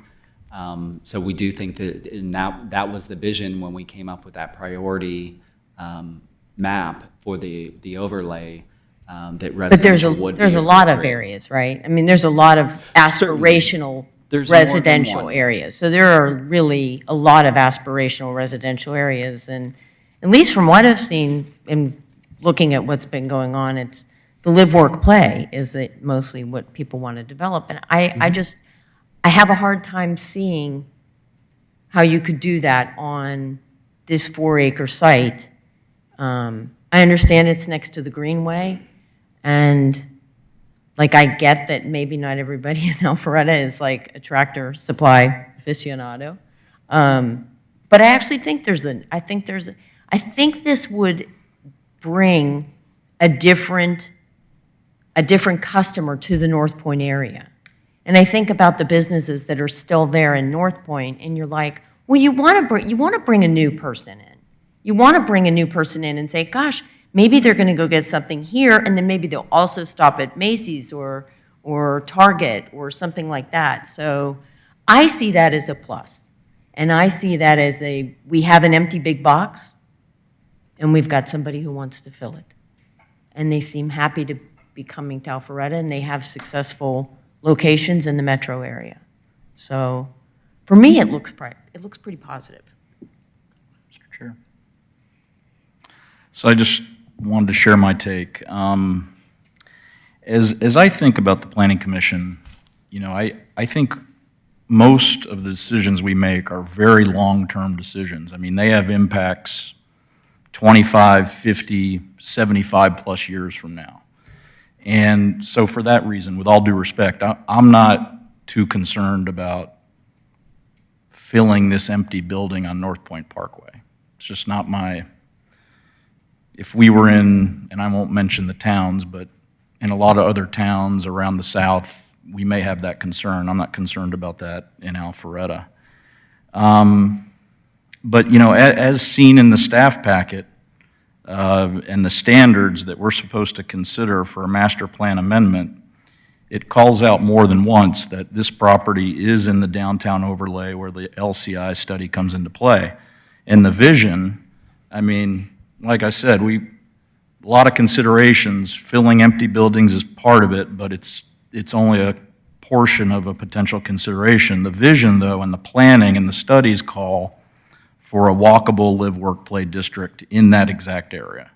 So we do think that, and that was the vision when we came up with that priority map for the overlay, that residential would be. But there's a lot of areas, right? I mean, there's a lot of aspirational residential areas. So there are really a lot of aspirational residential areas. And at least from what I've seen in looking at what's been going on, it's the live, work, play is mostly what people want to develop. And I have a hard time seeing how you could do that on this 4-acre site. I understand it's next to the Greenway, and like I get that maybe not everybody in Alpharetta is like a tractor supply aficionado, but I actually think I think this would bring a different customer to the North Point area. And I think about the businesses that are still there in North Point, and you're like, well, you want to bring a new person in. You want to bring a new person in and say, gosh, maybe they're going to go get something here, and then maybe they'll also stop at Macy's or Target or something like that. So I see that as a plus. And I see that as we have an empty big box, and we've got somebody who wants to fill it. And they seem happy to be coming to Alpharetta, and they have successful locations in the metro area. So for me, it looks pretty positive. Mr. Chair. So I just wanted to share my take. As I think about the Planning Commission, you know, I think most of the decisions we make are very long-term decisions. I mean, they have impacts 25, 50, 75 plus years from now. And so for that reason, with all due respect, I'm not too concerned about filling this empty building on North Point Parkway. It's just not my, if we were in, and I won't mention the towns, but in a lot of other towns around the south, we may have that concern. I'm not concerned about that in Alpharetta. But, you know, as seen in the staff packet, and the standards that we're supposed to consider for a master plan amendment, it calls out more than once that this property is in the downtown overlay where the LCI study comes into play. And the vision, I mean, like I said, a lot of considerations. Filling empty buildings is part of it, but it's only a portion of a potential consideration. The vision, though, and the planning and the studies call for a walkable live, work, play district in that exact area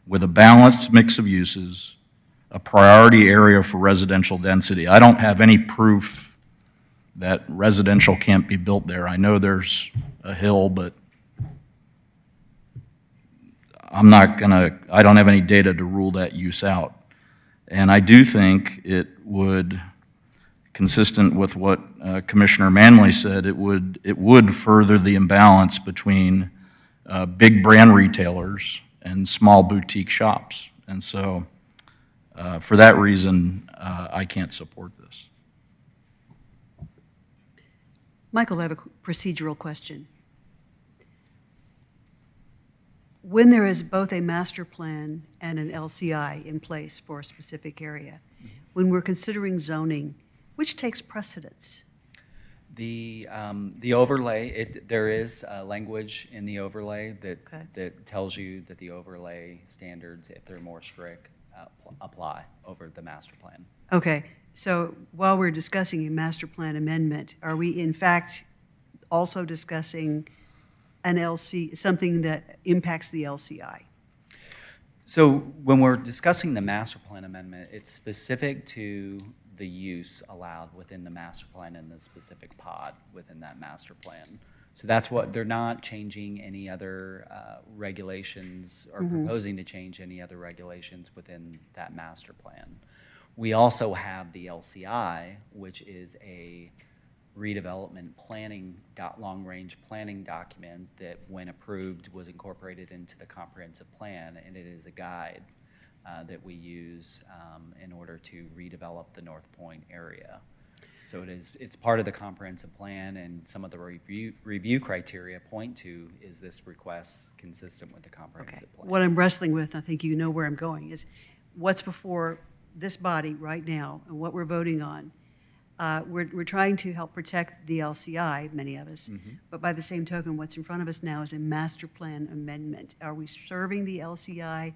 with a balanced mix of uses, a priority area for residential density. I don't have any proof that residential can't be built there. I know there's a hill, but I don't have any data to rule that use out. And I do think it would, consistent with what Commissioner Manley said, it would further the imbalance between big brand retailers and small boutique shops. And so for that reason, I can't support this. Michael, I have a procedural question. When there is both a master plan and an LCI in place for a specific area, when we're considering zoning, Which takes precedence? The overlay, there is language in the overlay that tells you that the overlay standards, if they're more strict, apply over the master plan. Okay, so while we're discussing a master plan amendment, are we in fact also discussing an something that impacts the LCI? So when we're discussing the master plan amendment, it's specific to the use allowed within the master plan and the specific pod within that master plan. So that's what, they're not changing any other regulations or proposing to change any other regulations within that master plan. We also have the LCI, which is a redevelopment planning, long-range planning document that, when approved, was incorporated into the comprehensive plan, and it is a guide that we use in order to redevelop the North Point area. So it's part of the comprehensive plan, and some of the review criteria point to, is this request consistent with the comprehensive plan? What I'm wrestling with, I think you know where I'm going, is what's before this body right now and what we're voting on. We're trying to help protect the LCI, many of us, but by the same token, what's in front of us now is a master plan amendment. Are we serving the LCI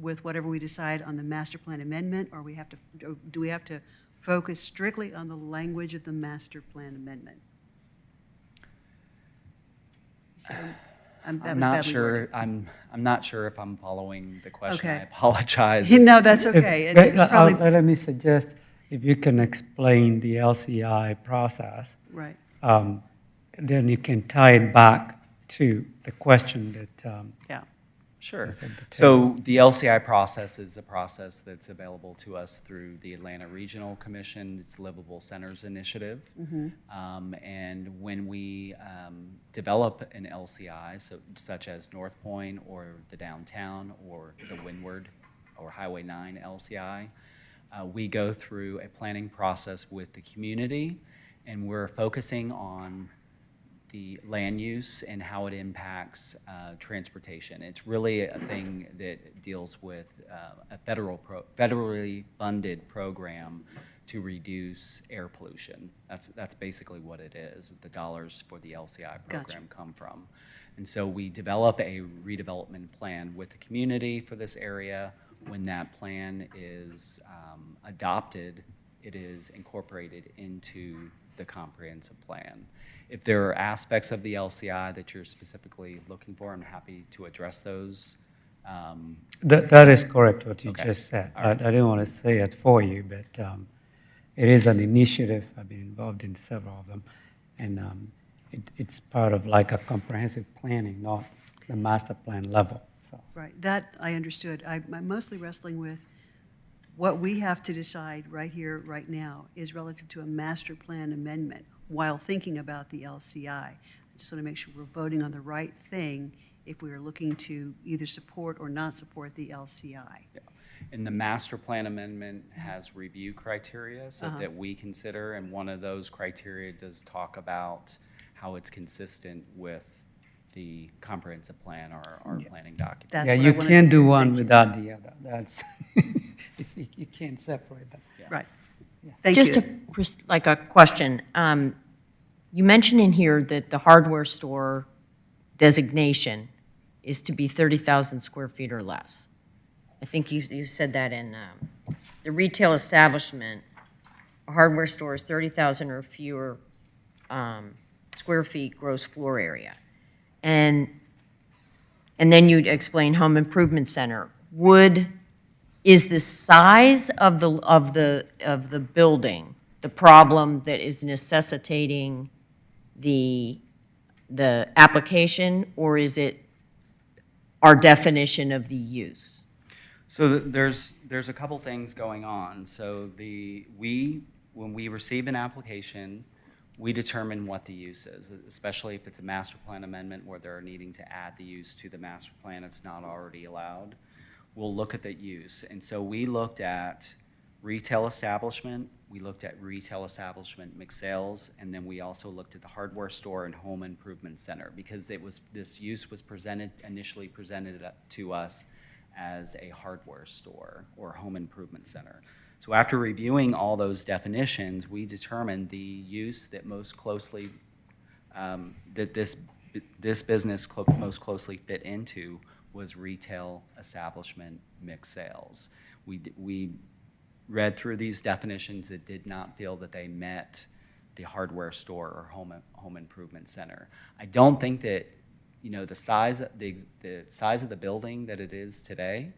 with whatever we decide on the master plan amendment, or do we have to focus strictly on the language of the master plan amendment? So I'm not sure. I'm not sure if I'm following the question. Okay. I apologize. No, that's okay. Let me suggest, if you can explain the LCI process, right. Then you can tie it back to the question that. Yeah. Sure. So the LCI process is a process that's available to us through the Atlanta Regional Commission, its Livable Centers Initiative. And when we develop an LCI, such as North Point or the downtown or the Windward or Highway 9 LCI, we go through a planning process with the community, and we're focusing on the land use and how it impacts transportation. It's really a thing that deals with a federally funded program to reduce air pollution. That's basically what it is. The dollars for the LCI program come from. And so we develop a redevelopment plan with the community for this area. When that plan is adopted, it is incorporated into the comprehensive plan. If there are aspects of the LCI that you're specifically looking for, I'm happy to address those. That is correct, what you just said. Right. I didn't want to say it for you, but it is an initiative. I've been involved in several of them, and it's part of like a comprehensive planning, not the master plan level. So. Right, that I understood. I'm mostly wrestling with what we have to decide right here, right now, is relative to a master plan amendment while thinking about the LCI. I just want to make sure we're voting on the right thing if we are looking to either support or not support the LCI. Yeah. And the master plan amendment has review criteria that we consider, and one of those criteria does talk about how it's consistent with the comprehensive plan or our planning document. Yeah, you can't do one without the other. That's you can't separate them. Yeah. Right. Yeah. Thank you. Just like a question. You mentioned in here that the hardware store designation is to be 30,000 square feet or less. I think you said that in the retail establishment, a hardware store is 30,000 or fewer square feet gross floor area. And then you explain home improvement center. Is the size of the building the problem that is necessitating the application, or is it our definition of the use? So there's a couple things going on. So when we receive an application, we determine what the use is, especially if it's a master plan amendment where they're needing to add the use to the master plan, it's not already allowed. We'll look at that use. And so we looked at retail establishment, we looked at retail establishment mixed sales, and then we also looked at the hardware store and home improvement center, because this use was initially presented to us as a hardware store or home improvement center. So after reviewing all those definitions, we determined the use that most closely, that this business most closely fit into was retail establishment mixed sales. We read through these definitions that did not feel that they met the hardware store or home improvement center. I don't think that, you know, the size of the building that it is today,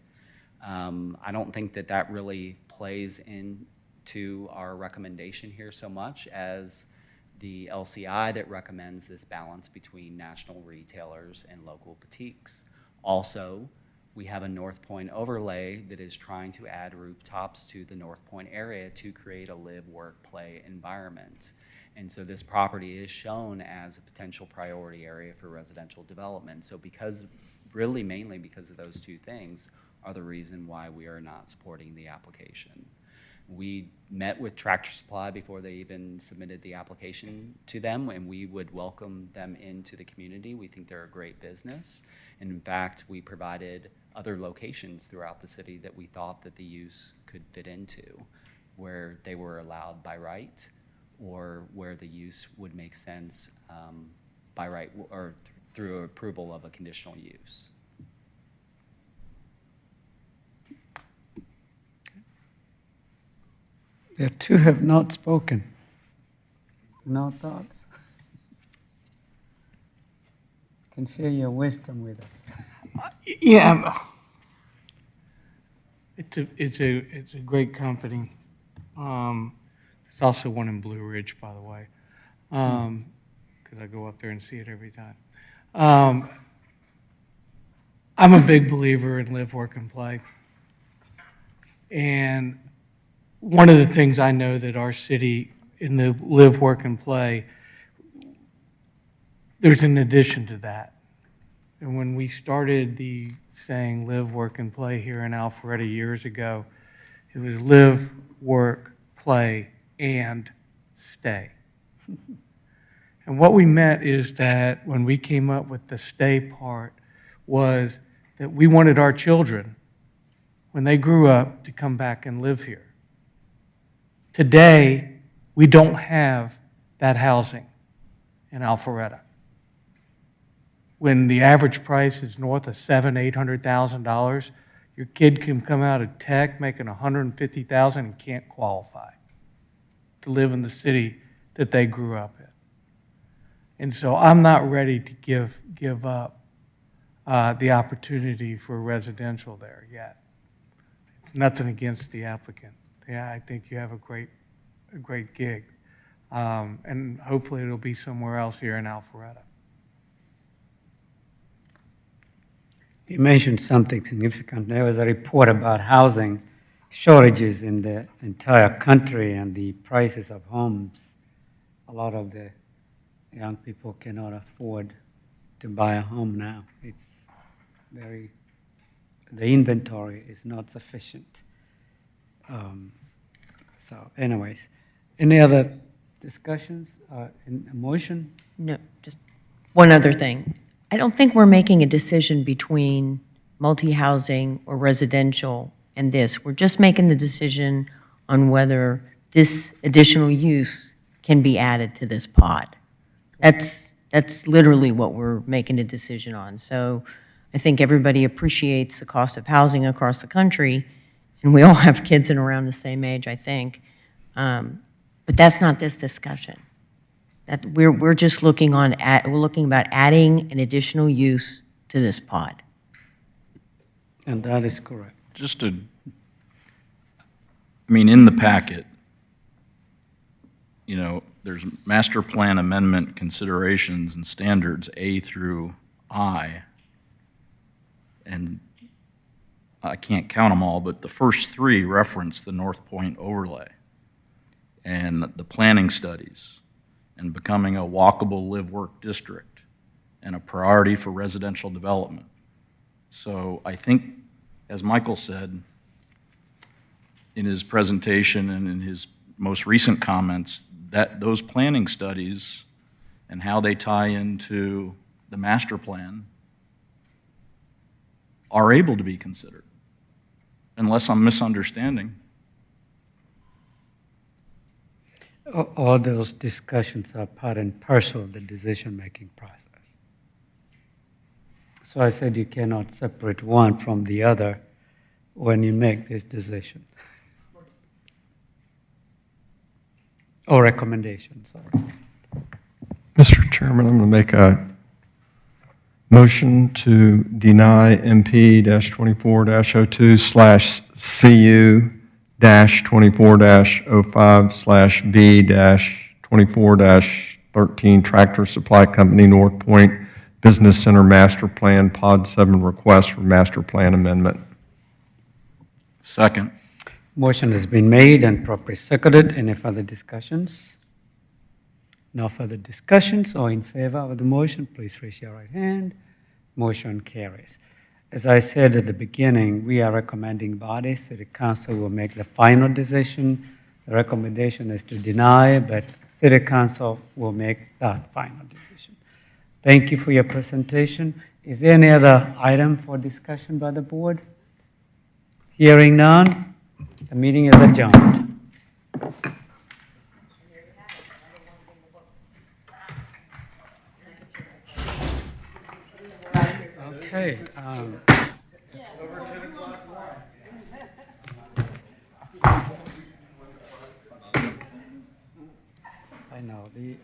I don't think that that really plays into our recommendation here so much as the LCI that recommends this balance between national retailers and local boutiques. Also, we have a North Point overlay that is trying to add rooftops to the North Point area to create a live, work, play environment. And so this property is shown as a potential priority area for residential development. So really mainly because of those two things are the reason why we are not supporting the application. We met with Tractor Supply before they even submitted the application to them, and we would welcome them into the community. We think they're a great business. And in fact, we provided other locations throughout the city that we thought that the use could fit into, where they were allowed by right or where the use would make sense by right or through approval of a conditional use. The two have not spoken. No thoughts? Can share your wisdom with us. Yeah, it's a great company. It's also one in Blue Ridge, by the way, because I go up there and see it every time. I'm a big believer in live, work, and play. And one of the things I know that our city, in the live, work, and play, there's an addition to that. And when we started the saying live, work, and play here in Alpharetta years ago, it was live, work, play, and stay. And what we meant is that when we came up with the stay part was that we wanted our children, when they grew up, to come back and live here. Today, we don't have that housing in Alpharetta. When the average price is north of $700,000-$800,000, your kid can come out of tech making $150,000 and can't qualify to live in the city that they grew up in. And so I'm not ready to give up the opportunity for residential there yet. It's nothing against the applicant. Yeah, I think you have a great gig. And hopefully it'll be somewhere else here in Alpharetta. You mentioned something significant. There was a report about housing shortages in the entire country and the prices of homes. A lot of the young people cannot afford to buy a home now. It's the inventory is not sufficient. So anyways, any other discussions, in a motion? No, just one other thing. I don't think we're making a decision between multi-housing or residential and this. We're just making the decision on whether this additional use can be added to this pod. That's literally what we're making a decision on. So I think everybody appreciates the cost of housing across the country, and we all have kids in around the same age, I think. But that's not this discussion. That we're just looking about adding an additional use to this pod. And that is correct. In the packet, there's master plan amendment considerations and standards A through I. And I can't count them all, but the first three reference the North Point overlay and the planning studies and becoming a walkable live-work district and a priority for residential development. So I think, as Michael said in his presentation and in his most recent comments, that those planning studies and how they tie into the master plan are able to be considered, unless I'm misunderstanding. All those discussions are part and parcel of the decision-making process. So I said you cannot separate one from the other when you make this decision. Or recommendation, sorry. Mr. Chairman, I'm going to make a motion to deny MP-24-02/CU-24-05/B-24-13 Tractor Supply Company North Point Business Center Master Plan Pod 7 request for master plan amendment. Second. Motion has been made and properly seconded. Any further discussions? No further discussions. All in favor of the motion, please raise your right hand. Motion carries. As I said at the beginning, we are recommending body. City Council will make the final decision. The recommendation is to deny, but City Council will make that final decision. Thank you for your presentation. Is there any other item for discussion by the board? Hearing none, the meeting is adjourned. Okay. I know the.